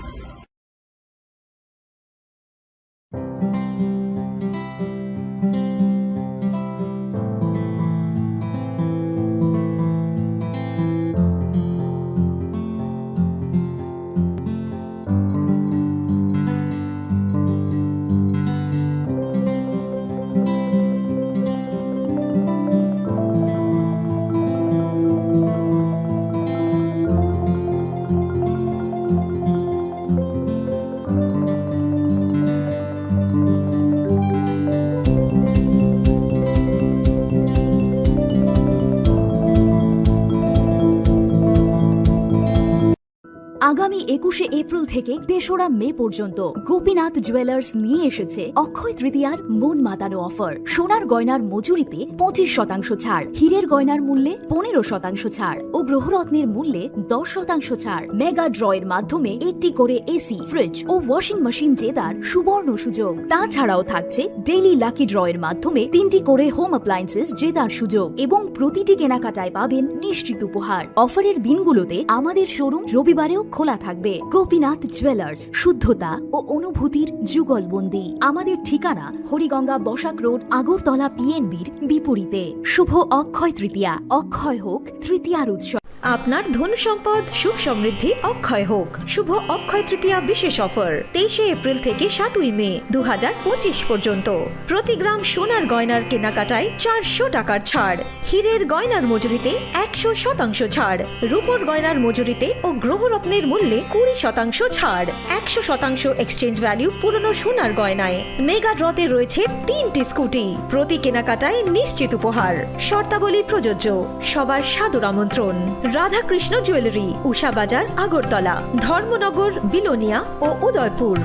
আগামী 21শে April থেকে ৩রা মে পর্যন্ত Gopinath jewellers নিয়ে এসেছে অক্ষয় তৃতীয়ার মন মাতানো offer. সোনার গয়নার মজুরিতে 25% ছাড়, হীরের গয়নার মূল্যে 15% ছাড় ও গ্রহরত্নের মূল্যে 10% ছাড়। মেগা ড্রয়ের মাধ্যমে একটি করে এসি, ফ্রিজ ও ওয়াশিং মেশিন জেতার সুবর্ণ সুযোগ। তাছাড়াও থাকছে ডেইলি লাকি ড্রয়ের মাধ্যমে 3টি করে হোম অ্যাপ্লায়েন্সেস জেতার সুযোগ এবং প্রতিটি কেনাকাটায় পাবেন নিশ্চিত উপহার। অফারের দিনগুলোতে আমাদের শোরুম রবিবারেও খোলা থাকবে। গোপীনাথ জুয়েলার্স, শুদ্ধতা ও অনুভূতির যুগলবন্দি। আমাদের ঠিকানা হরিগঙ্গা বসাক রোড, আগরতলা পিএনবির বিপরীতে। শুভ অক্ষয় তৃতীয়া, অক্ষয় হোক তৃতীয়ার উৎসব। আপনার ধন সম্পদ সুখ সমৃদ্ধি অক্ষয় হোক। শুভ অক্ষয় তৃতীয়া বিশেষ অফার 23 এপ্রিল থেকে 7 মে 2025 পর্যন্ত। প্রতি গ্রাম সোনার গয়নার কেনাকাটায় 400 টাকার ছাড়, হীরের গয়নার মজুরিতে 100% ছাড়, রূপোর গয়নার মজুরিতে ও গ্রহরত্নের মূল্যে 20% ছাড়, 100% এক্সচেঞ্জ ভ্যালু পুরনো সোনার গয়নায়। মেগা ড্রতে রয়েছে 3টি স্কুটি, প্রতি কেনাকাটায় নিশ্চিত উপহার। শর্তাবলী প্রযোজ্য। সবার সাদর আমন্ত্রণ। রাধাকৃষ্ণ জুয়েলারি, উষা বাজার, আগরতলা, ধর্মনগর, বিলোনিয়া ও Udaipur.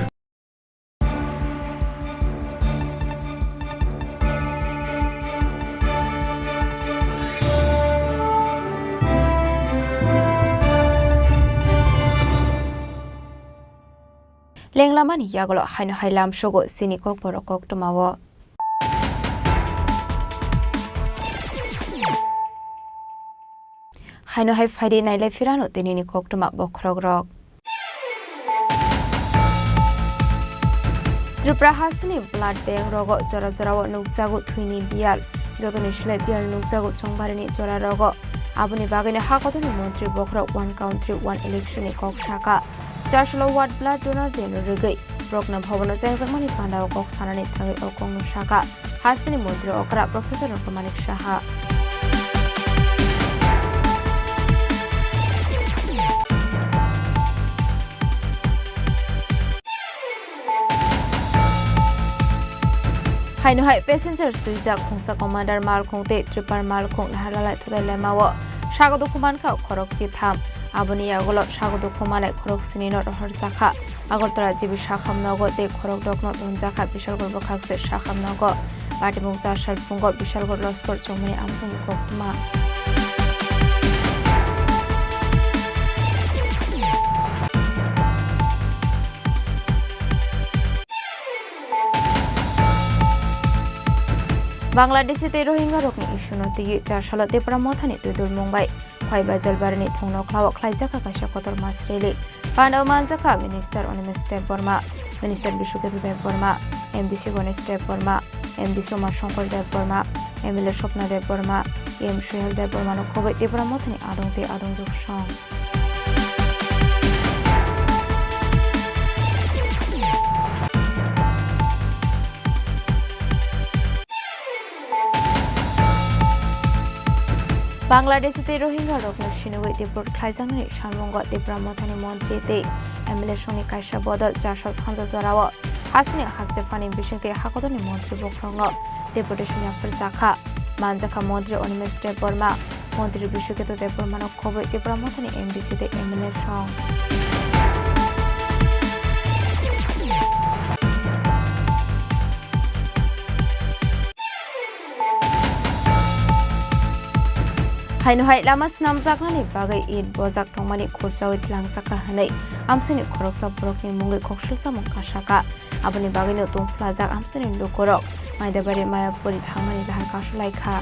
Lenglamani yagolo haino hailam shogo Chini Khorang Tripura. Haino hai Friday nailai firano Chini Khorang Tripura bokrogrok. Tripura hasni blood bank rogo jora jora nukjago thuini bial jotoni shlai bial nukjago chongbarini jora rogo aboni bagani hakotoni montri bokrok one country one election ni kok shaka 400 watt blood donor deno regai brokna bhavana jangjakmani pandao kok sanani thangai okong shaka hasni montri okra professor Ramanik Shaha Haino hai passengers tuija khongsa commander mal khongte tripar mal khong halala thudai lemawo sagodo khuman kha khorok chi tham aboni agolo sagodo khumane khorok sini no rohar sakha agortala jibi sakham nogo te khorok dokno donjakha bishal gorbo khakse sakham nogo bati mungsa shal pungo bishal gor loskor chomani amsang koktuma Bangladesh te Rohingya rokni issue no tigi 4 salate pramothani tudul Mumbai khaiba jalbarani thongno khlaw khlaijaka kaisa kotor masreli Pandau manjaka minister Onimeste Burma minister Bishuketu Dev Burma MDC Ganesh Dev Burma MD Soma Shankar Dev Burma MLA Shopna Dev Burma M Shehal Dev Burma no khobai te pramothani adongte adongjok song Bangladesh te Rohingya rokno shinugoi te port khlaijangni shalmongo te pramothani montri te MLA Shoni Kaisa bodol jashal sanja jorawo hasni hasrefani bishingte hakodoni montri bokrongno deputation afar sakha manjaka montri Onimeste Burma montri Bishuketu Dev Burma no khoboi te pramothani MDC te MLA song Haino hai lama snam jaknani bagai id bojak thongmani khurchawit langsaka hanai amsini khoroksa borokni mungai khoksulsa mongka shaka aboni bagai no tumfla jak amsini lukorok maidabari mayapuri thangmani lahar kasulai kha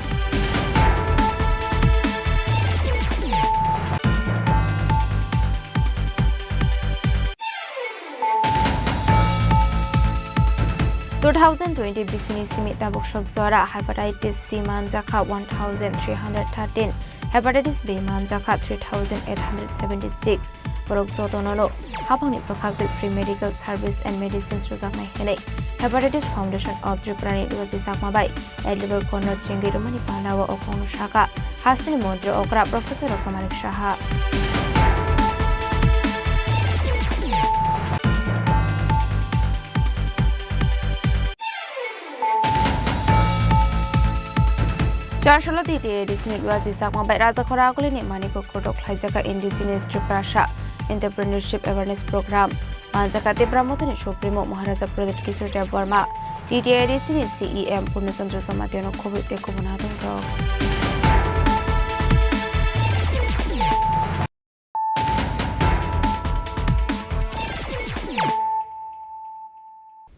(2020) bisini simita boksok jora hepatitis C manjaka 1313 hepatitis B manjaka 3876 borok jotonono hapangni prokhakte free medical service and medicines rojaknai henai hepatitis foundation of Tripura ni duaji sakmabai eligible kono chingi romani panawa okonu shaka hasni montri okra professor Ramanik Shaha Charshalo dite Disney Raji Sakma by Raja Khoraguli ni Maniko Kotok Haijaka Indigenous Tripura Entrepreneurship Awareness Program Manjaka te Pramotani Supremo Maharaja Pradesh Kishore Dev Burma TTIDC ni CEM Purnachandra Samateno Covid te Kubunadon ro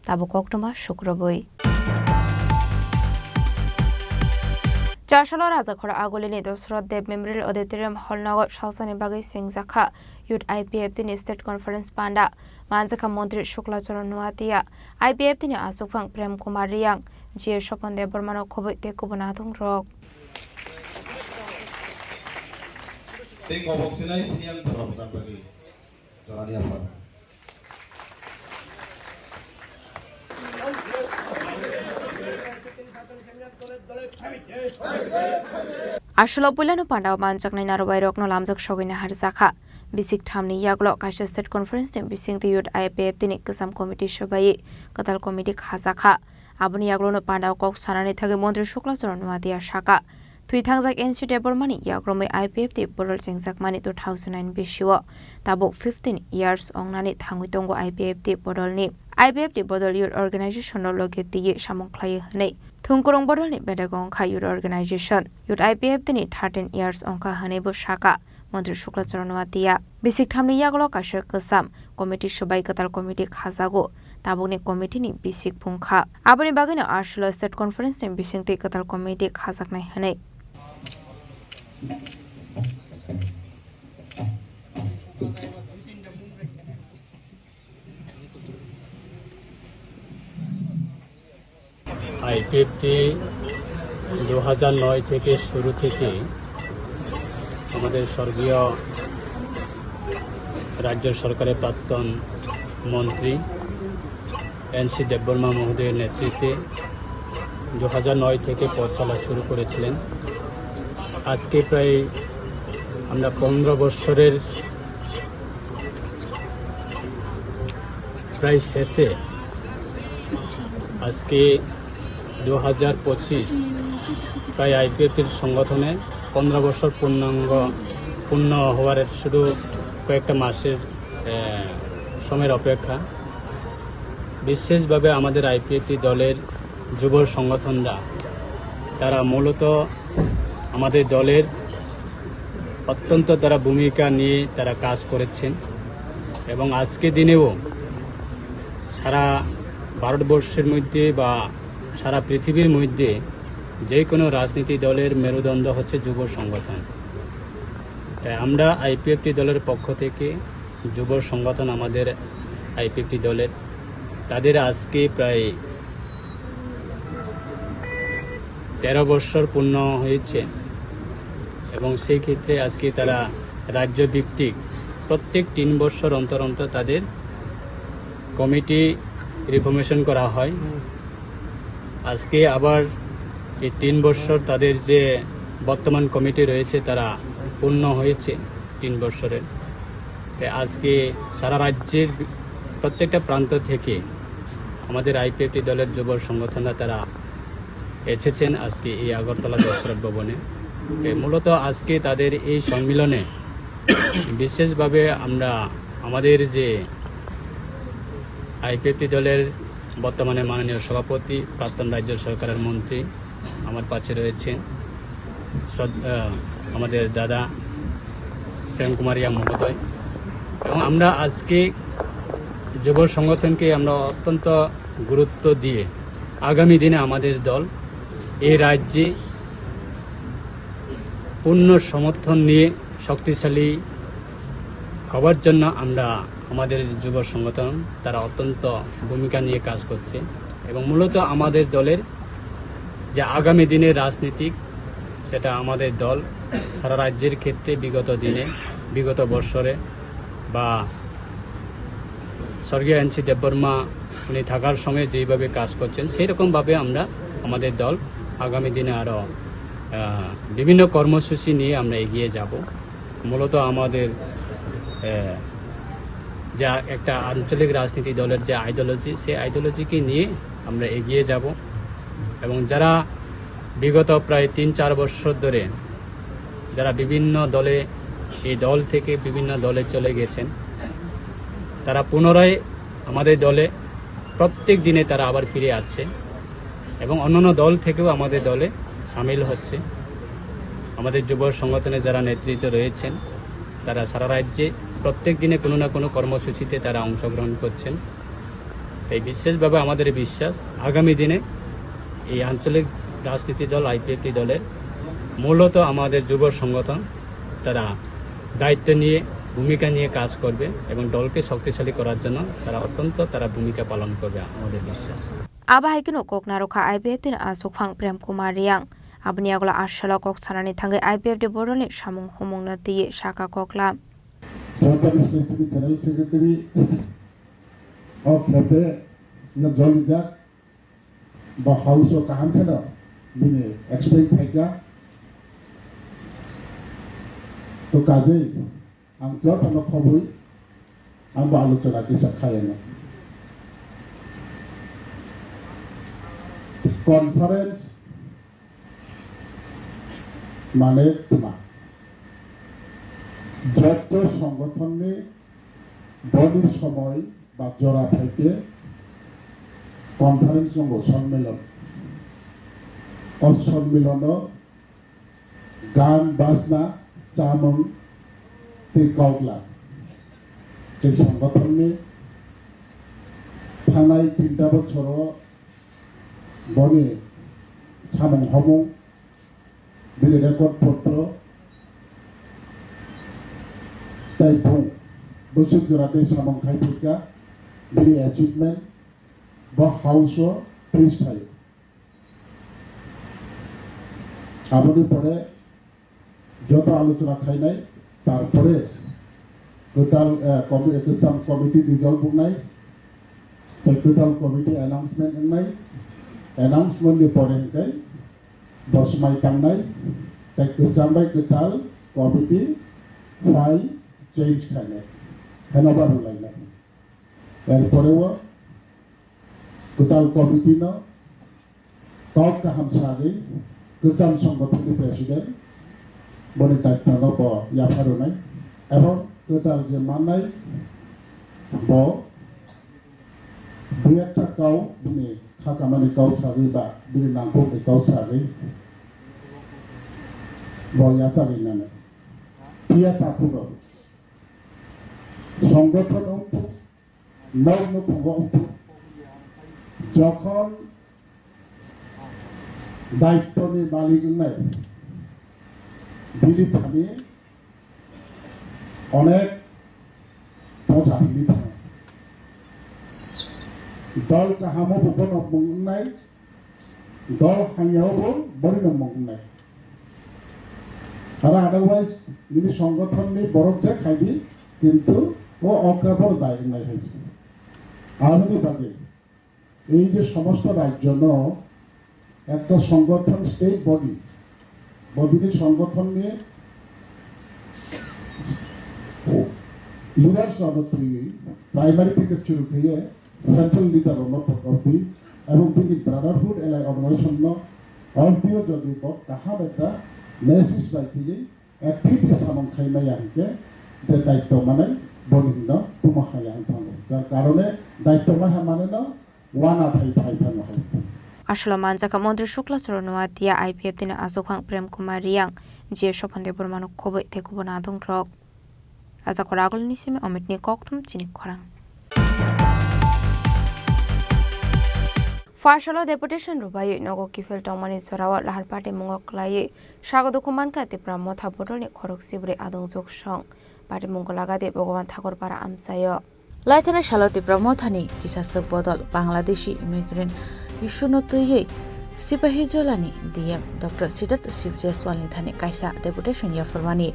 Tabo Koktoma Shukraboi Charshalo Raja Khoraguli ni Dosrod Dev Memorial Auditorium Hall Nagot Shalsani Bagai Singzakha Youth IPF Tini State Conference Panda Manjaka Montri Shukla Charan Nuatia IPF Tini Asufang Prem Kumar Riyang Jie Shopan Dev Burma no Khoboi te Kubunadong Rok Teng kobok sinai siang bukan bagi Jorani apa. Ashlo Pulano Panda Manjak Nainarwai Rok no Lamjak Shogina Harzaka. Bisik Tamni Yaglo Kasha State Conference in Bising the Yud IPF Tinik Kasam Committee Shobai, Katal Committee Hazaka. Abuni Yaglo no Panda Kok Sanani Tage Mondri Shukla Madia Shaka. Tui Tangzak NC Debor Money Yagrome IPF the Boral Jingzak Money 2009 Bishua. Tabuk 15 years on Nani Tangutongo IPF the Bodolni. IPF the Bodol Youth Organization no Loget the Shamon Clay Hane. Thungkurong Bodol ni Bedagong Ka Youth Organization. Youth IPF the 13 years on Ka Hanebo Shaka. Mondri Shukla Madia. Bisik Tamni Yaglo Kasha Kasam. Committee Shobai Katal Committee Kazago. Tabuni Committee ni Bisik Punkha. Abuni Bagina Ashlo State Conference in Bising the Katal Committee Kazak Hane. IPFT 2009 থেকে শুরু থেকে আমাদের স্বর্গীয় রাজ্য সরকারের প্রাক্তন মন্ত্রী NC Debbarma মহোদয়ের নেতৃত্বে 2009 থেকে পথ চলা শুরু করেছিলেন। আজকে প্রায় আমরা 15 বছরের প্রায় শেষে আজকে 2025 প্রায় আইপিএফটির সংগঠনে 15 বছর পূর্ণ হওয়ার শুধু কয়েকটা মাসের সময়ের অপেক্ষা। বিশেষভাবে আমাদের আইপিএফটি দলের যুব সংগঠনরা তারা মূলত আমাদের দলের অত্যন্ত তারা ভূমিকা নিয়ে তারা কাজ করেছেন এবং আজকে দিনেও সারা ভারতবর্ষের মধ্যে বা সারা পৃথিবীর মধ্যে যে কোনো রাজনীতি দলের মেরুদণ্ড হচ্ছে যুব সংগঠন। তাই আমরা আইপিএফটি দলের পক্ষ থেকে যুব সংগঠন আমাদের আইপিএফটি দলের তাদের আজকে প্রায় 13 বছর পূর্ণ হয়েছে এবং সেই ক্ষেত্রে আজকে তারা রাজ্য ভিত্তিক প্রত্যেক 3 বছর অন্তর অন্তর তাদের কমিটি রিফর্মেশন করা হয়। আজকে আবার এই 3 বছর তাদের যে বর্তমান কমিটি রয়েছে তারা পূর্ণ হয়েছে 3 বছরের। তাই আজকে সারা রাজ্যের প্রত্যেকটা প্রান্ত থেকে আমাদের আইপিএফটি দলের যুব সংগঠনরা তারা এসেছেন আজকে এই আগরতলা দশরথ ভবনে। মূলত আজকে তাদের এই সম্মেলনে বিশেষভাবে আমরা আমাদের যে আইপিএফটি দলের বর্তমানে মাননীয় সভাপতি প্রাক্তন রাজ্য সরকারের মন্ত্রী আমার পাশে রয়েছেন আমাদের দাদা প্রেম কুমারিয়া মহোদয় এবং আমরা আজকে যুব সংগঠনকে আমরা অত্যন্ত গুরুত্ব দিয়ে আগামী দিনে আমাদের দল এই রাজ্যে পূর্ণ সমর্থন নিয়ে শক্তিশালী হওয়ার জন্য আমরা আমাদের যুব সংগঠন তারা অত্যন্ত ভূমিকা নিয়ে কাজ করছে এবং মূলত আমাদের দলের যে আগামী দিনের রাজনীতিক সেটা আমাদের দল সারা রাজ্যের ক্ষেত্রে বিগত বছরে বা স্বর্গীয় এনসি দেববর্মা উনি থাকার সময় যেইভাবে কাজ করছেন সেই রকমভাবে আমরা আমাদের দল আগামী দিনে আরও বিভিন্ন কর্মসূচি নিয়ে আমরা এগিয়ে যাব। মূলত আমাদের যা একটা আঞ্চলিক রাজনীতি দলের যে আইডিওলজি সেই আইডিওলজিকে নিয়ে আমরা এগিয়ে যাব এবং যারা বিগত প্রায় 3-4 বছর ধরে যারা বিভিন্ন দলে এই দল থেকে বিভিন্ন দলে চলে গেছেন তারা পুনরায় আমাদের দলে প্রত্যেক দিনে তারা আবার ফিরে আসছে এবং অন্যান্য দল থেকেও আমাদের দলে সামিল হচ্ছে। আমাদের যুব সংগঠনে যারা নেতৃত্ব রয়েছেন তারা সারা রাজ্যে প্রত্যেক দিনে কোনো না কোনো কর্মসূচিতে তারা অংশগ্রহণ করছেন। তাই বিশেষভাবে আমাদের বিশ্বাস আগামী দিনে এই আঞ্চলিক রাজনীতি দল আইপিএফটি দলের মূলত আমাদের যুব সংগঠন তারা দায়িত্ব নিয়ে ভূমিকা নিয়ে কাজ করবে এবং দলকে শক্তিশালী করার জন্য তারা ভূমিকা পালন করবে আমাদের বিশ্বাস। Aba haikino koknaroka IPF tin asokphang Prem Kumar Riang abni agla ashala kok sanani thangai IPF de boroni samung homongna diye shaka kokla General Secretary of the Jolly বা হাউস ও কাহাম খেল বিনে এক্সপ্লেইন থাকা তো কাজেই আং যতন খবই আং আলোচনা কিছু খায় না কনফারেন্স মানে তোমা যত সংগঠনে বডির সময় বা জোড়া থেকে কনফারেন্স নম্বর সম্মেলন সম্মেলন গান বাজনা চামং কাউলা এই সংগঠনে থানায় 3টা বছর বনে সামং হমং বিলি রেকর্ড পত্র তাই বছর জোড়াতে সামং খাইকা বিলি অ্যাচিভমেন্ট বা হাউসও প্রিজ থাকে আপনি পরে যত আলোচনা খাই নাই তারপরে টোটাল কমিটি রিজলভ নাই টোটাল কমিটি অ্যানাউন্সমেন্ট নাই অ্যানাউন্সমেন্টनि পরে 10 মাই थांनाय জামবাই টোটাল কমিটি ফাইল চেঞ্জ খাইনাय হেনবার হলাইনাय এরপরেও টোটাল কমিটি ন টপ কাহাম সাগै গোজাম সংগঠনनि প্রেসিডেন্ট বনি দায়িত্ব নব ইয়াফারনাय এবং টোটাল যে মাননাय ব দুই একটা কাউ বিনি খাকামানি কাউ সাগै বা বিনি নামপো কাউ সাগै বয়া সাগै নানে টিয়া তাকুর সংগঠন অংশ নগ্ন অংশ যখন দায়িত্বনি মালিক নাই বিলি থামি অনেক পজাহিলি থাকে দল কাহামো বন নাই দল হাইয়াও বনি নমং নাই আর আদারওয়াইজ যিনি সংগঠননি বরফে খাইদি কিন্তু ও অগ্রাবর দায় নাই হয়েছে আলাদা বাদে এই যে সমস্ত রাজ্য একটা সংগঠন স্টেট বডি বডির সংগঠন নিয়ে লিডার্স অবধি প্রাইমারি থেকে শুরু করে সেন্ট্রাল লিডার অবধি এবং তিনি ব্রাদারহুড এলাই অর্গানাইজেশন অবধিও যদি তাহার একটা মেসেজ রাখি অ্যাক্টিভিটি সামন খাইনাই আনকে যে দায়িত্ব মানে বনিন্ন তুমাহাই আনথানো যার কারণে দায়িত্ব মাহা মানে না ওয়ান আথাই থাইথানো হয়েছে আসলে মানজাকা মন্ত্রী শুক্লা চরণোয়া দিয়া IPF দিনে আজোখাং প্রেম কুমার রিয়াং জিয়ে সফন্দে বর্মানক খবই থেকুব নাদং রক আজা করা আগল নিসিমে অমিতনি ককথুম চিনি খরাং ফার্সলো ডেপুটেশন রুবাই নগো কিফেল টংমানি সরাওয়া লাহার পার্টি মুঙ্গক লায়ে স্বাগত কুমানকা ত্রিপুরা মথা বদলনি খরক সিবরে আদং যোগ সং পার্টি মুঙ্গ লাগাদে ভগবান ঠাকুর পাড়া আমসায় লাইথানা শালো ত্রিপুরা মথানি কিসাসক বদল বাংলাদেশি ইমিগ্রেন্ট ইস্যুনো তৈয়ে सिपाही जोलानी DM डॉक्टर सिदत शिव जयसवाल थाने कायसा डेपुटेशन याफरमानी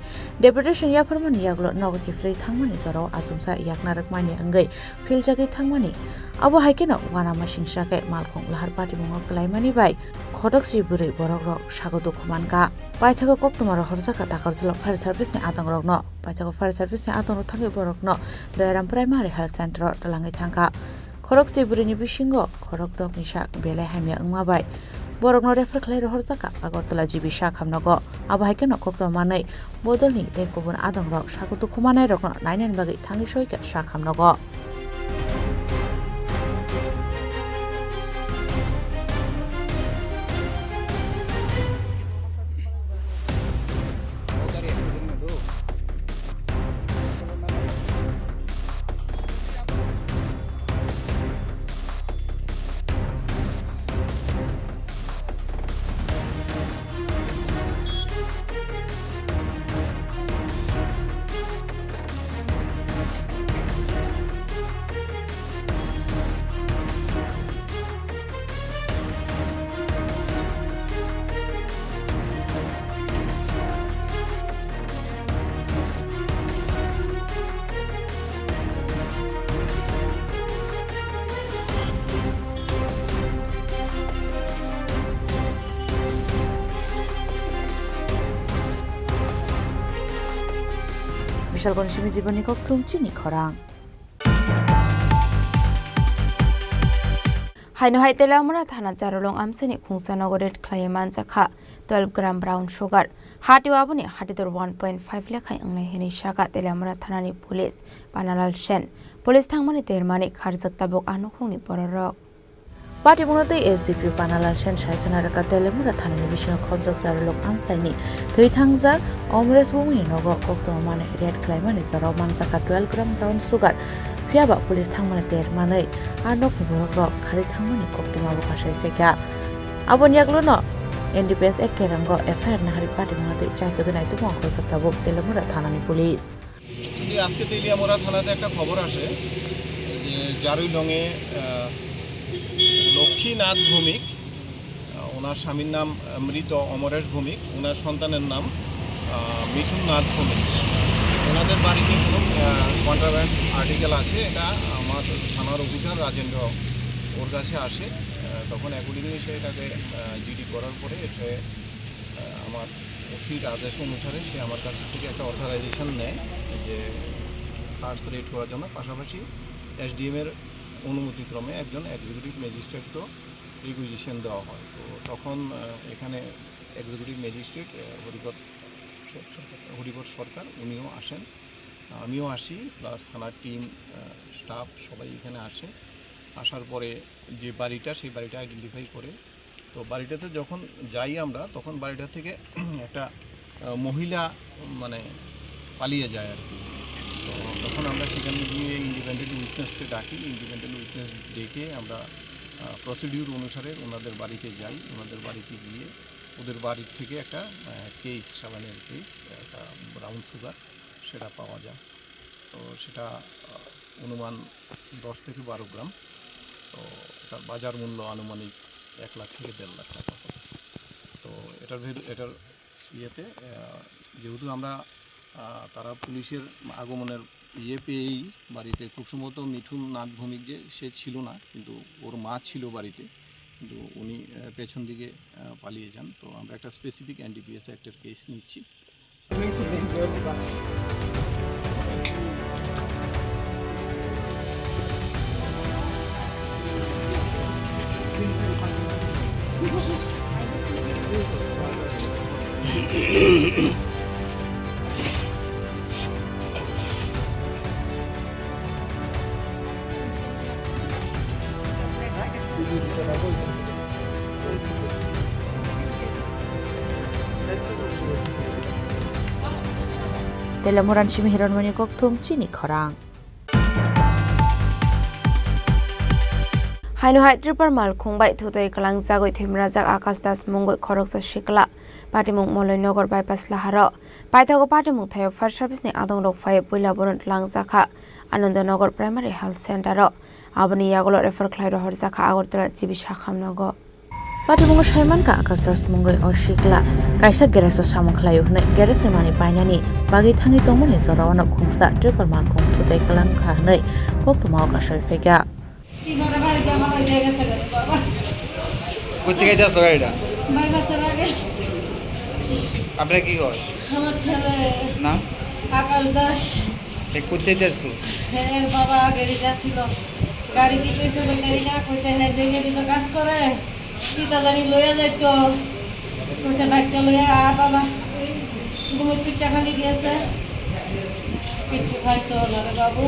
डेपुटेशन याफरमानी यागलो नग किफ्रे थांगमानी जराव आजुमसा याकनारक मानि अंगै फिल जागै थांगमानी अबो हाइकेनो वाना मासिंसाके मालखं लाहार पार्टी मुंग कलाइमानी बाय खडक सिबुरै बरक रक सागो दुखमानका पाइथाको कप्तमार हरजाका दाखरजल फायर सार्भिसनि आतंग रकनो पाइथाको फायर सार्भिसनि आतंग थांगै बरकनो दयाराम प्राइमारि हेल्थ सेन्टर तलाङै थांका खरक सिबुरैनि बिसिंगो खरक दक निसा बेलाय हामिया अंमाबाय बरकनो रेफर खालाय रहरजाका आगरतला जिबि शाखामनगो आबाहायकेनो कक्तमानै बदलनि दै गुबुन आदं रक सागु दुखमानाय रकनो नायनायनि बागै थांनि सयके शाखामनगो বরিশাল গণসিমি জীবনী কক্তুম চিনি খরাং হাইনো হাইতেলা আমরা থানা জারলং আমসেনি খুংসানগরের খ্লাইমান জাখা 12 গ্রাম ব্রাউন সুগার হাটিও আবনি হাটিদর 1.5 লেখাই अंगनाय हेनि शाखा तेलामरा थानानि पुलिस पानालाल सेन पुलिस थांमानि तेरमानि खारजक ताबक आनुखुंनि बररक पार्टी मुनते एसडीपी पानालाल सेन सायखनारका तेलामरा थानानि बिसिङाव खबजक जारलक आमसाइनि थै थांजाक अमरेश बुमुनि नग कक्तमानि रेड ख्लाइमानि जराव मानजाका 12 ग्राम ब्राउन सुगार फियाबा पुलिस थांमानि तेरमानि आनकनि बररक खारि थांमानि कक्तमाबो कासाय फेका आबनि यागलनो एनडीपीएस एक केरंग एफआईआर नाहारी पार्टी मुनते चाइतो गनाय तो अंक सप्ताबक तेलामरा थानानि पुलिस আজকে তেলিয়ামরা থানাতে একটা খবর আসে যে জারুইলংয়ে লক্ষ্মীনাথ ভৌমিক ওনার স্বামীর নাম মৃত অমরেশ ভৌমিক ওনার সন্তানের নাম মিঠুন নাথ ভৌমিক ওনাদের বাড়িতে কোনো কন্ট্রাব্যান্ড আর্টিকেল আছে এটা আমার থানার অফিসার রাজেন্দ্র ওর কাছে আসে তখন অ্যাকর্ডিংলি সে এটাকে জিডি করার পরে এটা আমার ওসির আদেশ অনুসারে সে আমার কাছ থেকে একটা অথরাইজেশন নেয় যে সার্চ রেড করার জন্য পাশাপাশি এসডিএমের অনুমতিক্রমে একজন এক্সিকিউটিভ ম্যাজিস্ট্রেটকেও রিকুইজিশন দেওয়া হয় তো তখন এখানে এক্সিকিউটিভ ম্যাজিস্ট্রেট হরিপদ সরকার উনিও আসেন আমিও আসি প্লাস থানার টিম স্টাফ সবাই এখানে আসে আসার পরে যে বাড়িটা সেই বাড়িটা আইডেন্টিফাই করে তো বাড়িটাতে যখন যাই আমরা তখন বাড়িটা থেকে একটা মহিলা মানে পালিয়ে যায় আর কি তো তখন আমরা সেখানে গিয়ে ইন্ডিপেন্ডেন্ট উইটনেসকে ডাকি ইন্ডিপেন্ডেন্ট উইটনেস ডেকে আমরা প্রসিডিউর অনুসারে ওনাদের বাড়িতে যাই ওনাদের বাড়িতে গিয়ে ওদের বাড়ির থেকে একটা কেস সাবানের কেস একটা ব্রাউন সুগার সেটা পাওয়া যায় তো সেটা অনুমান 10 থেকে 12 গ্রাম তো এটার বাজার মূল্য আনুমানিক 1 লাখ থেকে 1.5 লাখ টাকা তো এটার ইয়েতে যেহেতু আমরা তারা পুলিশের আগমনের পেয়েই বাড়িতে খুব সম্ভবত মিঠুন নাথ ভৌমিক যে সে ছিল না কিন্তু ওর মা ছিল বাড়িতে কিন্তু উনি পেছন দিকে পালিয়ে যান তো আমরা একটা স্পেসিফিক এনডিপিএস অ্যাক্টের কেস নিচ্ছি तेलामुरान सिमी हिरनमनि कक्तुम चिनी खरां हाइनो हाइ त्रिपुर मालखुंबाय थुतै कलां जागै थेमराजाक आकाश दास मुंगै खरकसा शिकला पाटिमुं मलयनगर बाइपास लाहारो पाइथागो पाटिमुं थायो फायर सार्भिसनि आदं रकफाय पयला बरन लांजाखा Anandnagar primary health सेन्टारो आबनि यागलो refer ख्लाइरो हरजाखा Agartala जिबि साखामनगो पाटिमुंगो साइमानका आकाश दास मुंगै अशिकला काइसा गेरेसो सामखलायो हनै गेरेसनि मानि पाइनानि बागै थाङि तंमनि जरावनो खुंसा त्रिपुर मालखुं थुतै कलां खाहनै कक्तुमाव कासै फेगा কোথেকে যাস গাড়িটা আপনার কি হয় আমার ছেলে নাম আকাশ দাস কোথায় যাচ্ছিল হ্যাঁ বাবা গাড়ি যাচ্ছিল গাড়ি কি কইছে গাড়ি না কইছে হ্যাঁ যে গাড়ি তো কাজ করে কি তাড়াতাড়ি লইয়া যাইতো কইছে বাচ্চা লইয়া বাবা ঘুমের পিঠটা খালি দিয়েছে পিঠু খাইছো না রে বাবু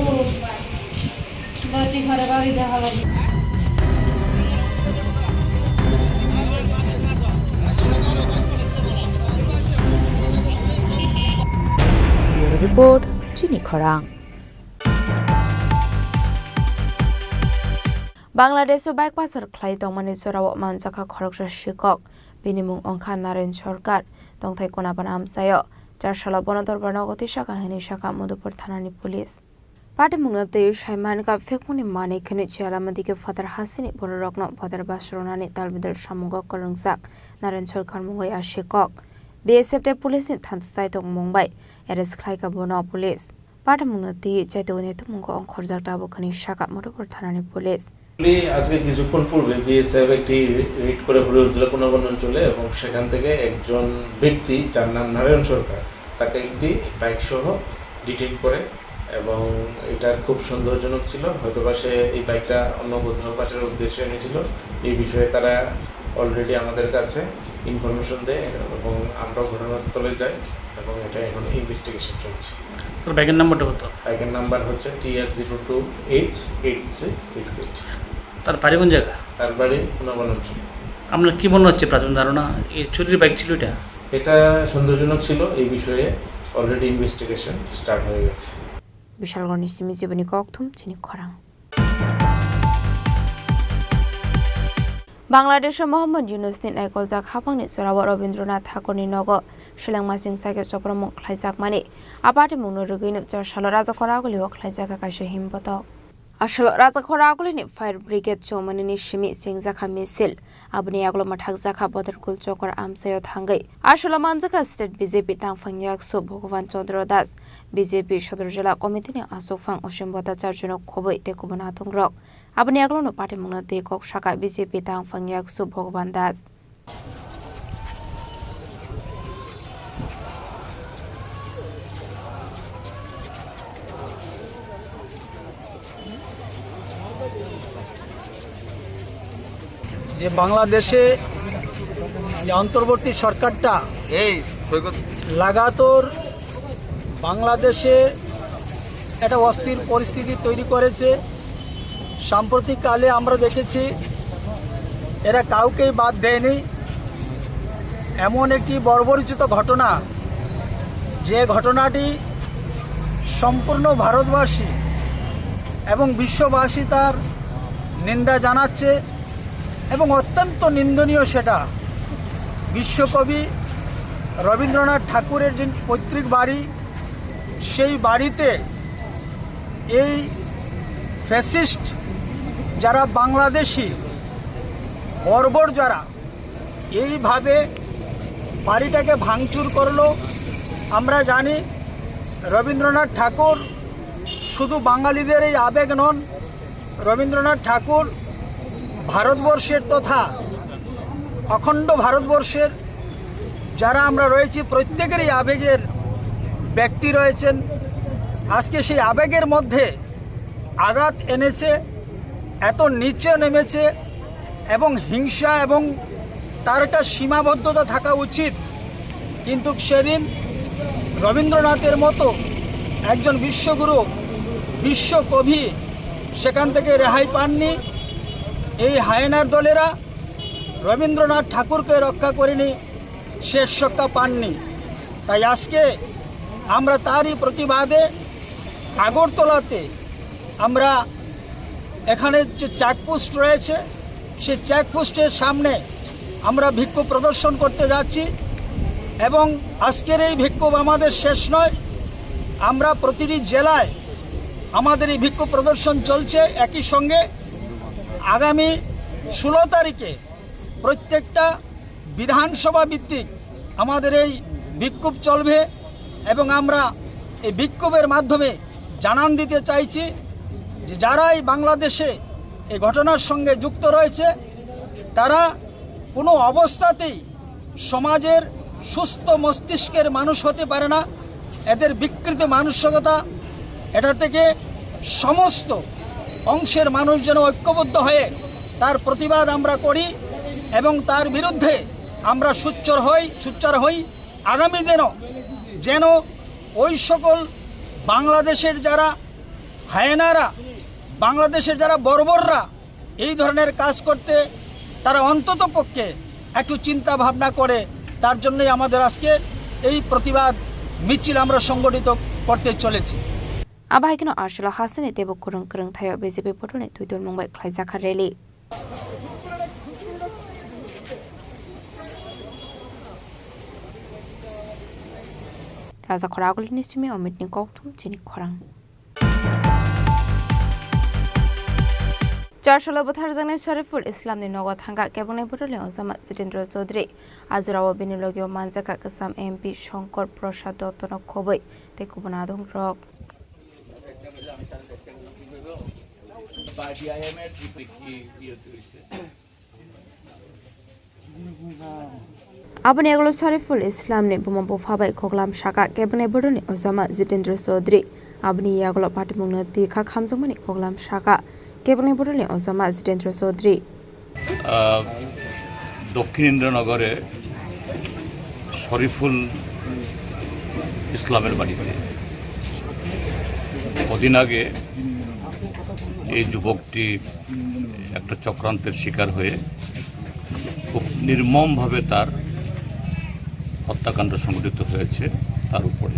বাটি ঘরে বাড়ি দেখা লাগে रिपोर्ट चिनी खरां बांग्लादेश बाइक पासर ख्लाइ तंमानि जराव मानजाखा खरकसा शिकक बिनिमुं अंखा नारायण सरकार तंथाय कोनाबान आमसायो चारशाला बनदरबार नगति शाखा हेनि शाखा मधुपुर थानानि पुलिस पाटिमुंना तै साइमान का फेकमुनि माने खनि चालामदिके फादार हासिनि बररकन फादार बासरनानि तालबिदल सामुंग करंजाक नारायण सरकार मुंगै आशिकक बीएसएफ पुलिसनि थान्स चाइतों मुंबाइ एरेस्ट ख्लाइका बना पुलिस पाटिमुंना तै चाइतोनि तुमुंग अंखरजाक दाबखनि शाखा मधुपुर थानानि पुलिस আজকে কিছুক্ষণ পূর্বে বিএসএফ একটি রেড করে হরিহরদুলা পুনর্বন অঞ্চলে এবং সেখান থেকে একজন ব্যক্তি যার নাম নারায়ণ সরকার তাকে একটি বাইক সহ ডিটেইন করে, এবং এটা খুব সন্দেহজনক ছিল। হয়তো বা সে এই বাইকটা অন্য কোথাও পাচারের উদ্দেশ্যে এনেছিল। এই বিষয়ে তারা অলরেডি আমাদের কাছে ইনফরমেশন দেয় এবং আমরাও ঘটনাস্থলে যাই, এবং এটা এখন ইনভেস্টিগেশন চলছে। স্যার বাইকের নাম্বারটা কত? বাইকের নাম্বার হচ্ছে TR02H8668। তার বাড়ি কোন জায়গা? তার বাড়ি নবানঞ্চ। আপনার কি মনে হচ্ছে প্রাথমিক ধারণা এই চুরির বাইক ছিল এটা? এটা সন্দেহজনক ছিল। এই বিষয়ে অলরেডি ইনভেস্টিগেশন স্টার্ট হয়ে গেছে। বিশালগড় নিশ্চিমি জীবনী ককথুম চিনি খরাং। বাংলাদেশের মোহাম্মদ ইউনুসनि नायकलजाक हाफांनि जराव रवीन्द्रनाथ ठाकुरनि नग शिलांमासिं साइके चप्रमु ख्लाइजाकमानि आबादि मुंनो रुगैनो जरसाल राजाखरागुलि ख्लाइजाका काइसे हिमबतक आसल राजाखरागुलिनि फायर ब्रिगेड चौमनिनि सिमि सिंजाखा मिसिल आबनि आगलो मथाक जाखा बदरकुल चकर आमसायो थांगै आसल मानजाका स्टेट बीजेपी तांफांयाक सु भगवान चंद्र दास बीजेपी सदर जिल्ला कमिटिनि आसुफां असिम भट्टाचार्यनो खबै तेकुबना थंग्रक आबनि आगलोनो पार्टी मुंनो देखक शाखा बीजेपी तांफांयाक सु भगवान दास যে বাংলাদেশে যে অন্তর্বর্তী সরকারটা লাগাতার বাংলাদেশে একটা অস্থির পরিস্থিতি তৈরি করেছে। সাম্প্রতিককালে আমরা দেখেছি এরা কাউকেই বাদ দেয়নি। এমন একটি বর্বরোচিত ঘটনা, যে ঘটনাটি সম্পূর্ণ ভারতবাসী এবং বিশ্ববাসী তার নিন্দা জানাচ্ছে, এবং অত্যন্ত নিন্দনীয় সেটা। বিশ্বকবি রবীন্দ্রনাথ ঠাকুরের যে পৈতৃক বাড়ি, সেই বাড়িতে এই ফ্যাসিস্ট যারা বাংলাদেশি বর্বর যারা এইভাবে বাড়িটাকে ভাঙচুর করলো। আমরা জানি রবীন্দ্রনাথ ঠাকুর শুধু বাঙালিদের এই আবেগ নন, রবীন্দ্রনাথ ঠাকুর ভারতবর্ষের তথা অখণ্ড ভারতবর্ষের যারা আমরা রয়েছি প্রত্যেকেরই আবেগের ব্যক্তি রয়েছেন। আজকে সেই আবেগের মধ্যে আঘাত এনেছে, এত নিচে নেমেছে, এবং হিংসা এবং তার একটা সীমাবদ্ধতা থাকা উচিত। কিন্তু সেদিন রবীন্দ্রনাথের মতো একজন বিশ্বগুরু, বিশ্বকবি সেখান থেকে রেহাই পাননি। এই হায়নার দলেরা রবীন্দ্রনাথ ঠাকুরকে রক্ষা করেনি, শেষ রক্ষা পাননি। তাই আজকে আমরা তারই প্রতিবাদে আগরতলাতে আমরা এখানে যে চেকপোস্ট রয়েছে, সেই চেকপোস্টের সামনে আমরা বিক্ষোভ প্রদর্শন করতে যাচ্ছি। এবং আজকের এই বিক্ষোভ আমাদের শেষ নয়, আমরা প্রতিটি জেলায় আমাদের এই বিক্ষোভ প্রদর্শন চলছে। একই সঙ্গে আগামী 16 তারিখে প্রত্যেকটা বিধানসভা ভিত্তিক আমাদের এই বিক্ষোভ চলবে, এবং আমরা এই বিক্ষোভের মাধ্যমে জানান দিতে চাইছি যে যারা এই বাংলাদেশে এই ঘটনার সঙ্গে যুক্ত রয়েছে, তারা কোনো অবস্থাতেই সমাজের সুস্থ মস্তিষ্কের মানুষ হতে পারে না। এদের বিকৃত মানসিকতা, এটা থেকে সমস্ত অংশের মানুষ যেন ঐক্যবদ্ধ হয়ে তার প্রতিবাদ আমরা করি, এবং তার বিরুদ্ধে আমরা সোচ্চার হই। আগামী দিনও যেন ওই সকল বাংলাদেশের যারা হায়নারা, বাংলাদেশের যারা বর্বররা এই ধরনের কাজ করতে তারা অন্তত পক্ষে একটু চিন্তা ভাবনা করে। তার জন্যই আমাদের আজকে এই প্রতিবাদ মিছিল আমরা সংগঠিত করতে চলেছি। আবাহিকনো আরশলা হাসানি দেব কুরং কুরং থায় বিজেপি পটনে তুইদুল মুম্বাই খ্লাইজাখা রেলি রাজা খরাগুলিনি সিমি অমিতনি কৌথুম চিনি খরাং চারশলা বথার জানাই শরীফুল ইসলামনি নগদ হাঙ্গা কেবনাই বটলে অজামাত জিতেন্দ্র চৌধুরী আজরাও বিনিলগীয় মানজাকা কাসাম এমপি শঙ্কর প্রসাদ দত্তন খবৈ তেকুবনা আদং rock Abani Aglo Sariful Islam ne Bumambo Fabai Koklam Shaka Kebane Buruni Osama Zitendra Sodri Abani Aglo Patimuna Tika Kamzumani Koklam Shaka Kebane Buruni Osama Zitendra Sodri দক্ষিণ ইন্দ্রনগরে শরীফুল ইসলামের বাড়িতে কদিন আগে এই যুবকটি একটা চক্রান্তের শিকার হয়ে খুব নির্মমভাবে তার হত্যাকাণ্ড সংঘটিত হয়েছে তার উপরে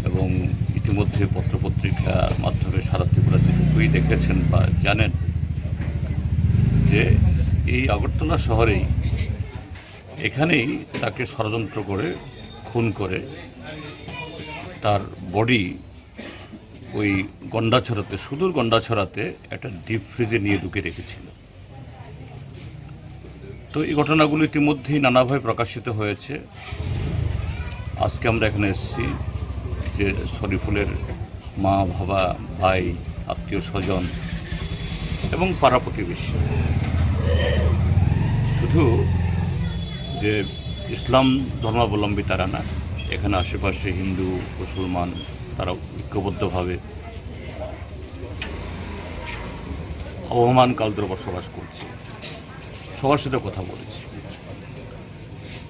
এবং ইতিমধ্যে পত্রপত্রিকার মাধ্যমে সারা ত্রিপুরা যেটুকুই দেখেছেন বা জানেন যে এই আগরতলা শহরেই এখানেই তাকে ষড়যন্ত্র করে খুন করে তার বডি ওই গন্ডাছড়াতে সুদূর গন্ডাছড়াতে একটা ডিপ ফ্রিজে নিয়ে ঢুকে রেখেছিল। তো এই ঘটনাগুলো ইতিমধ্যেই নানাভাবে প্রকাশিত হয়েছে। আজকে আমরা এখানে এসেছি যে শরীফুলের মা, বাবা, ভাই, আত্মীয় স্বজন এবং পাড়া প্রতিবেশী, শুধু যে ইসলাম ধর্মাবলম্বী তারা না, এখানে আশেপাশে হিন্দু, মুসলমান তারা ঐক্যবদ্ধভাবে আবহমান কাল ধরে বসবাস করছে, সবার সাথে কথা বলেছি।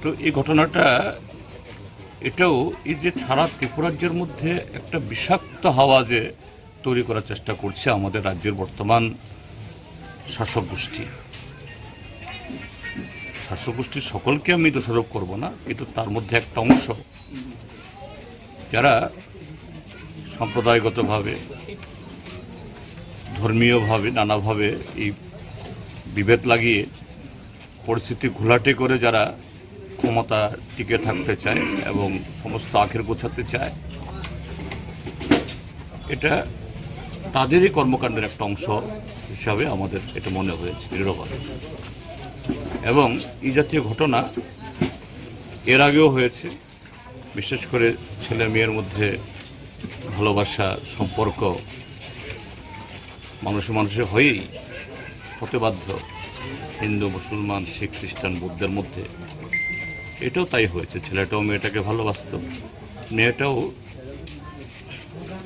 তো এই ঘটনাটা এটাও এই যে সারা ত্রিপুরাজ্যের মধ্যে একটা বিষাক্ত হাওয়া যে তৈরি করার চেষ্টা করছে আমাদের রাজ্যের বর্তমান শাসক গোষ্ঠী। শাসক গোষ্ঠীর সকলকে আমি দোষারোপ করব না, কিন্তু তার মধ্যে একটা অংশ যারা সম্প্রদায়গতভাবে, ধর্মীয়ভাবে, নানাভাবে এই বিভেদ লাগিয়ে পরিস্থিতি ঘোলাটে করে যারা ক্ষমতা টিকে থাকতে চায় এবং সমস্ত আখের গোছাতে চায়, এটা তাদেরই কর্মকাণ্ডের একটা অংশ হিসাবে আমাদের এটা মনে হয়েছে দৃঢ়ভাবে। এবং এই জাতীয় ঘটনা এর আগেও হয়েছে, বিশেষ করে ছেলে মেয়ের মধ্যে ভালোবাসা, সম্পর্ক মানুষে হয়েই হতে বাধ্য, হিন্দু, মুসলমান, শিখ, খ্রিস্টান, বৌদ্ধের মধ্যে এটাও তাই হয়েছে। ছেলেটাও মেয়েটাকে ভালোবাসত, মেয়েটাও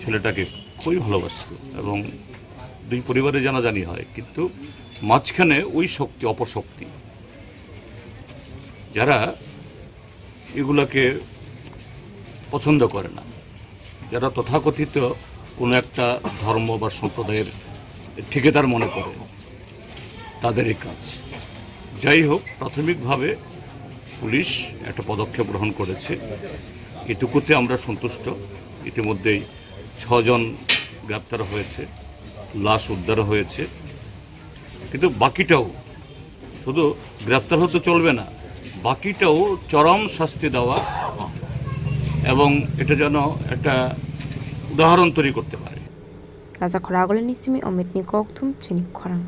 ছেলেটাকে খুবই ভালোবাসত এবং দুই পরিবারে জানাজানি হয়, কিন্তু মাঝখানে ওই শক্তি, অপশক্তি যারা এগুলোকে পছন্দ করে না, যারা তথাকথিত কোনো একটা ধর্ম বা সম্প্রদায়ের ঠিকাদার মনে করে, তাদেরই কাজ। যাই হোক, প্রাথমিকভাবে পুলিশ একটা পদক্ষেপ গ্রহণ করেছে, এটুকুতে আমরা সন্তুষ্ট। ইতিমধ্যেই 6 জন গ্রেপ্তার হয়েছে, লাশ উদ্ধার হয়েছে, কিন্তু বাকিটাও শুধু গ্রেপ্তার হতে চলবে না, বাকিটাও চরম শাস্তি দেওয়া এবং এটা যেন একটা উদাহরণ তৈরি করতে পারে। Raza Khoragol Nisimi Omitni Koktum Chini Khorang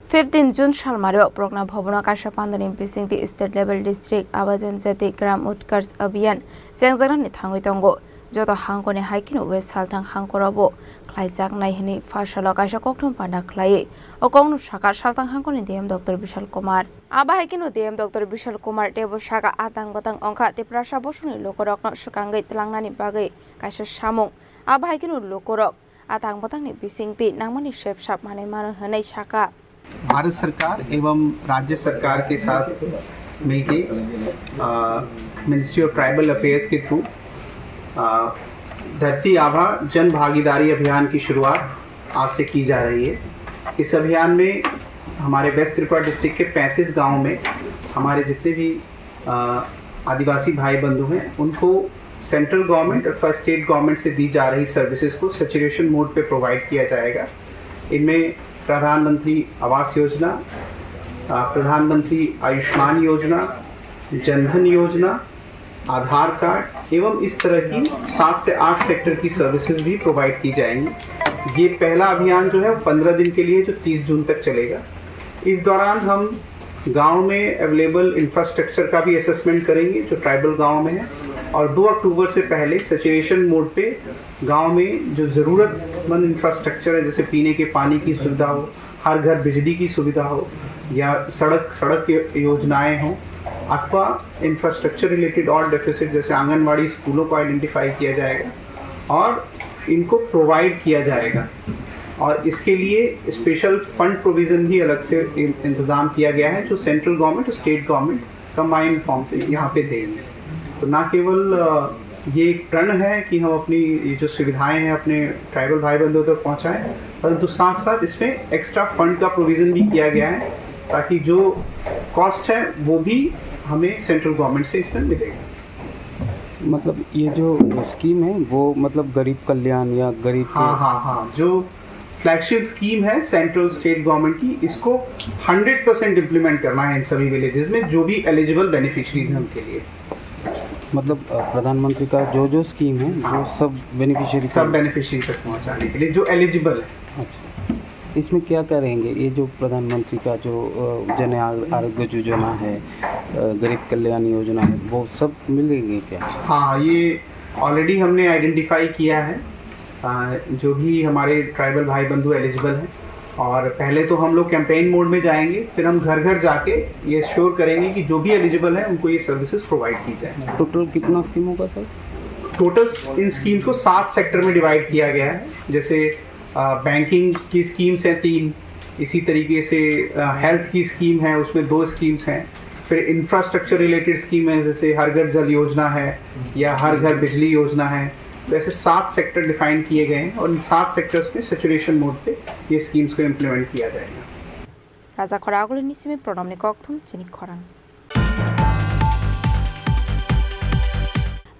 15 June Shalmario Progna Bhavana Kasha Pandani Bisingti State Level District Abajan Jati Gram Utkars Abhiyan Sengzaran ni Thangoi Tongo Joto Hangkone Haikin West Haltang Hangkorabo Klaijak Naihini Fashala Kasha Koktum Panda Klai Okongnu Shaka Shaltang Hangkone DM Dr. Bishal Kumar Aba Haikinu DM Dr. Bishal Kumar Debo Shaka Atang Batang Onka Tiprasha Bosuni Lokorok Shukangai Tlangnani Bagai Kasha Shamung Aba Haikinu Lokorok Atang Batang ni Bisingti Nangmani Shep Shap Mane Mano Hanai Shaka Bharat सरकार एवं राज्य सरकार के साथ मिलके ministry of tribal affairs के through धरती आभा जन भागीदारी अभियान की शुरुआत आज से की जा रही है। इस अभियान में हमारे वेस्ट त्रिपुरा डिस्ट्रिक्ट के 35 गाँव में हमारे जितने भी आदिवासी भाई बंधु हैं उनको सेंट्रल गवर्नमेंट अथवा स्टेट गवर्नमेंट से दी जा रही सर्विसेज को सैचुरेशन मोड पे प्रोवाइड किया जाएगा। इनमें प्रधानमंत्री आवास योजना, प्रधानमंत्री आयुष्मान योजना, जनधन योजना, आधार कार्ड एवं इस तरह की 7 से 8 सेक्टर की सर्विसेज भी प्रोवाइड की जाएंगी। ये पहला अभियान जो है वो 15 दिन के लिए जो 30 जून तक चलेगा। इस दौरान हम गांव में अवेलेबल इंफ्रास्ट्रक्चर का भी असेसमेंट करेंगे जो ट्राइबल गांव में है, और 2 अक्टूबर से पहले सैचुरेशन मोड पे गांव में जो ज़रूरतमंद इंफ्रास्ट्रक्चर है जैसे पीने के पानी की सुविधा हो, हर घर बिजली की सुविधा हो या सड़क योजनाएं हों अथवा इंफ्रास्ट्रक्चर रिलेटेड और डेफिसिट जैसे आंगनवाड़ी स्कूलों को आइडेंटिफाई किया जाएगा और इनको प्रोवाइड किया जाएगा और इसके लिए स्पेशल फंड प्रोविज़न भी अलग से इंतज़ाम किया गया है जो सेंट्रल गवर्नमेंट और स्टेट गवर्नमेंट कंबाइंड फॉर्म से यहाँ पे देंगे। तो ना केवल ये एक प्रण है कि हम अपनी ये जो सुविधाएं हैं अपने ट्राइबल भाई बंधुओं तक पहुँचाएँ, परंतु साथ साथ इसमें एक्स्ट्रा फंड का प्रोविज़न भी किया गया है ताकि जो कॉस्ट है वो भी हमें सेंट्रल गवर्नमेंट से इसमें मिलेगा। मतलब ये जो स्कीम है वो मतलब गरीब कल्याण या गरीब हाँ जो फ्लैगशिप स्कीम है सेंट्रल स्टेट गवर्नमेंट की, इसको 100% इम्प्लीमेंट करना है इन सभी विलेजेस में जो भी एलिजिबल बेनिफिशरीज हैं उनके लिए। मतलब प्रधानमंत्री का जो स्कीम है वो सब बेनिफिशियरी तक पहुंचाने के लिए जो एलिजिबल है। अच्छा, इसमें क्या क्या रहेंगे? ये जो प्रधानमंत्री का जो जन आरोग्य योजना है, गरीब कल्याण योजना है, वो सब मिलेंगे क्या? हाँ, ये ऑलरेडी हमने आइडेंटिफाई किया है जो भी हमारे ट्राइबल भाई बंधु एलिजिबल हैं और पहले तो हम लोग कैंपेन मोड में जाएंगे, फिर हम घर घर जाके ये श्योर करेंगे कि जो भी एलिजिबल है उनको ये सर्विसेज प्रोवाइड की जाए। टोटल कितना स्कीम होगा सर? टोटल इन स्कीम्स को 7 सेक्टर में डिवाइड किया गया है। जैसे बैंकिंग की स्कीम्स हैं 3, इसी तरीके से हेल्थ की स्कीम है उसमें 2 स्कीम्स हैं, फिर इंफ्रास्ट्रक्चर रिलेटेड स्कीम है जैसे हर घर जल योजना है या हर घर बिजली योजना है। तो ऐसे 7 सेक्टर डिफाइन किए गए हैं और इन 7 सेक्टर्स में सैचुरेशन मोड पे ये स्कीम्स को इम्प्लीमेंट किया जाएगा। राजा खरागुली निसिमे प्रणमनि कक्थुम चिनि खरां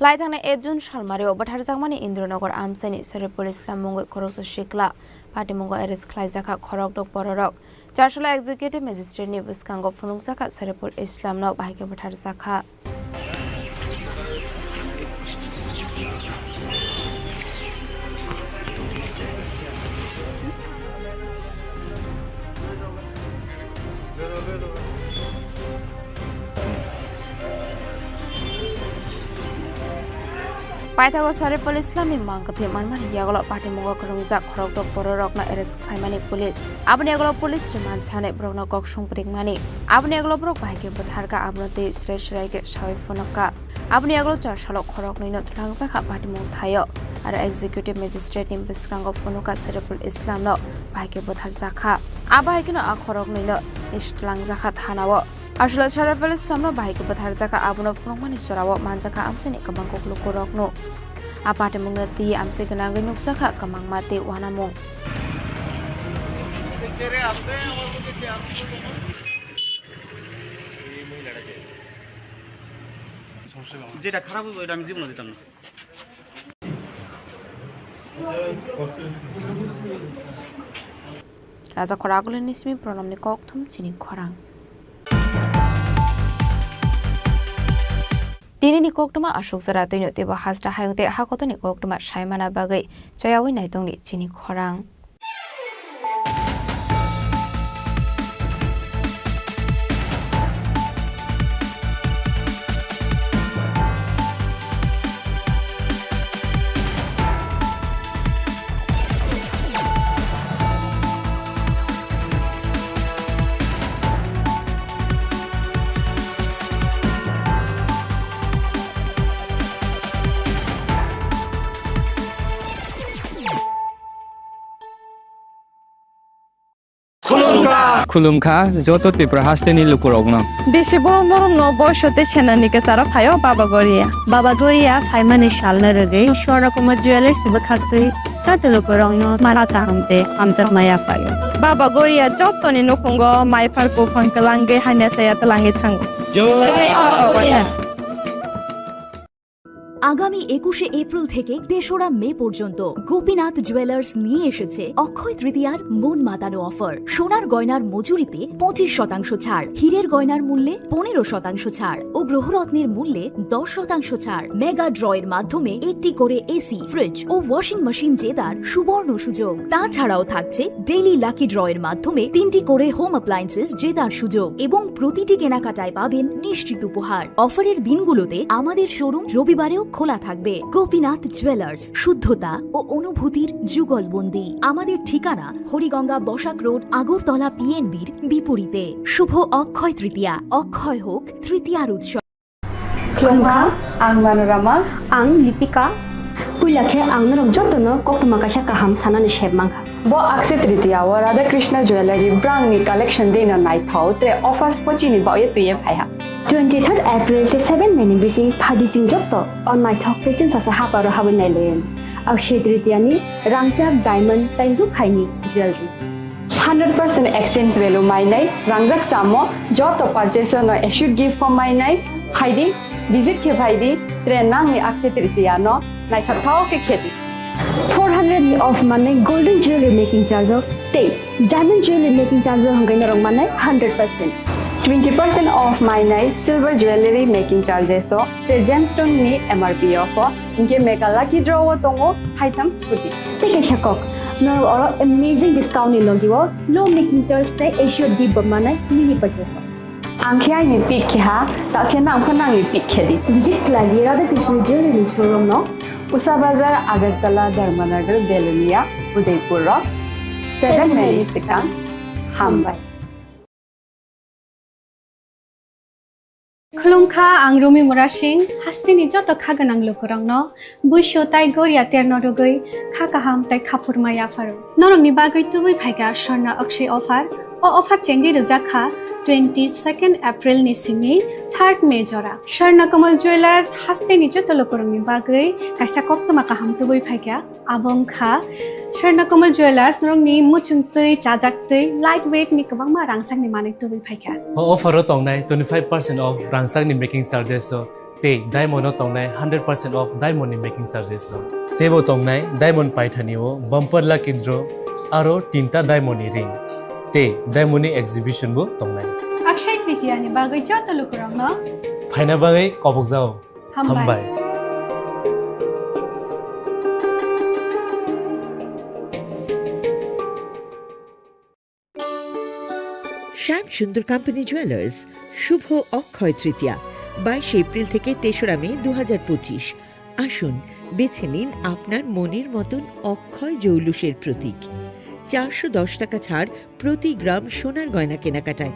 लाइथांना 1 जुन सालमारि अबथार जांमानि इन्द्रनगर आमसानि सरिपुल इस्लाम मुंगै खरकस शिखला पार्टी मुंगै एरेस्ट खालायजाखा खरक दक बररक चारसला एक्जिक्यूटिव मेजिस्ट्रेटनि बुस्कांगो फुनुंगजाखा सरिपुल इस्लामनाव बाहायगे बथार जाखा पाइथागो सरिपुल इस्लामनि मांगथे मानमानि यागला पार्टी मुंगो खरंगजा खरक दक बररकना एरेस्ट खालायमानि पुलिस आबनि यागला पुलिस रिमान्ड साने ब्रकना कक्सं प्रिकमानि आबनि यागला ब्रक बाहायगे बथारगा आबनते स्रे स्रेगे सावै फुनका आबनि यागला 4 साल खरक नैनो थलांगजाखा पार्टी मुंग थायो आरो एक्जिक्यूटिव मेजिस्ट्रेट नि बिस्कांगो फुनुका सरिपुल इस्लामनो बाहायगे बथार जाखा आबाहायगेनो आ खरक नैनो इस्टलांगजाखा थानावो आसला सरिपुल इस्लामनो बाहायगे बथार जाखा आबनो फुनुंगमानि सरावो मानजाखा आमसेनि कबां कक्लु करकनो आपाटे मुंगनो ति आमसे गनांगै नुकसाखा कमां माते वानामुं যেটা খারাপ হবে এটা আমি জীবনে দিতাম না। राजा खरागुली निसिमे प्रणमनि कक्थुम चिनि खरां दिनैनि कक्टमा अशोक जरा दैनो तेबा हाजरा हायंते हाकतनि कक्टमा सायमाना बागै जयावै नायदंनि चिनि खरां खुलुमखा जत त्रिपुरा हास्टेनि लुकुरगनो बेसे बरम बरम न बयसते सेनानि केसारा फायो बाबा गरिया फाइमानि सालना रगे शरकुमा ज्वेलर्स बखातै साते लुकुरगनो माराता हमते हमजा माया फायो बाबा गरिया जतनि नखंगो माइफारको फंकलांगे हाने साया तलांगे थांगो আগামী 21শে এপ্রিল থেকে 3রা মে পর্যন্ত গোপীনাথ জুয়েলার্স নিয়ে এসেছে অক্ষয় তৃতীয়ার মন মাতানো অফার। সোনার গয়নার মজুরিতে 25% ছাড়, হীরের গয়নার মূল্যে 15% ছাড় ও গ্রহরত্নের মূল্যে 10% ছাড়। মেগা ড্রয়ের মাধ্যমে একটি করে এসি, ফ্রিজ ও ওয়াশিং মেশিন জেতার সুবর্ণ সুযোগ। তাছাড়াও থাকছে ডেইলি লাকি ড্রয়ের মাধ্যমে 3টি করে হোম অ্যাপ্লায়েন্সেস জেতার সুযোগ এবং প্রতিটি কেনাকাটায় পাবেন নিশ্চিত উপহার। অফারের দিনগুলোতে আমাদের শোরুম রবিবারেও খোলা থাকবে। গোপীনাথ জুয়েলার্স, শুদ্ধতা ও অনুভূতির যুগলবন্দি। আমাদের ঠিকানা হরিগঙ্গা বসাক রোড, আগরতলা পিএনবির বিপরীতে। শুভ অক্ষয় তৃতীয়া, অক্ষয় হোক তৃতীয়ার উৎসব। Klongkha, ang Manorama, ang Lipika. Puilakhe ang narok jotono koktoma kaisa kaham sanani shebmangkha. Bo Akshaya Tritiya wa Radha Krishna Jewelry brand ni collection dena nai thau te offers pochini ba ye tuye phaiha. 23rd April te 7 meni bisi phadi jingjotto on nai thok te chin sasa haparo habin nai len. Akshaya Tritiya ni rangchak diamond taingu phaini jewelry. 100% exchange value mai nai rangjak samo joto purchase no issued gift from mai nai haidi visit ke bhaidi trenang ni Akshaya Tritiya no nai thau ke kheti 400 ni off mane golden jewelry making charge of stay diamond jewelry making charge of hangai norong mane 100% 20% off minai silver jewelry making charges so gemstone ni MRP of inke mega lucky draw tongo item scooty take a shakok no or amazing discount ni logiwo low making charge te assured give mane mini purchase angkhya ni pick kha ta khena angkhana ni pick khedi visit lagi Radha Krishna jewelry showroom no Usa Bazar, Agartala, Dharmanagar, Belunia, Udaipur Rock, 7 Melisicam, Hambai. Klongkha ang Rumi Murashing, hastini joto khaganang lukurang no, buisho tai goria terno rugoi, khakaham tai khapurmaya faru. Norong ni bagoi tubui phaiga Swarna Akshay offer, o offer chengi rujakha 22nd April ni simi 3rd May jora. Swarna Kamal Jewelers hastini joto lukurang ni bagoi, kaisa koktoma kaham tubui phaiga, abong kha, Swarna Kamal Jewelers norong ni muchungtui, chajaktui, lightweight ni kabangma rangsang ni manik tubui phaiga. Offer tongnai 25% off rangsang ni making charges so te diamond tongnai 100% off diamond ni making charges so tebo tongnai diamond paithani o bumper lucky draw aro tinta diamond ni ring te diamond ni exhibition bu tongnai Akshaya Tritiya ni bagoi joto lukurang no phaina bagai kobok jao hambai শ্যাম সুন্দর company jewellers শুভ Akshaya Tritiya 22 April থেকে 3রা মে 2025। আসুন বেছে নিন আপনার মনের মতন অক্ষয় জৌলুসের প্রতীক। 410 টাকা ছাড় প্রতি গ্রাম সোনার গয়না কেনাকাটায়।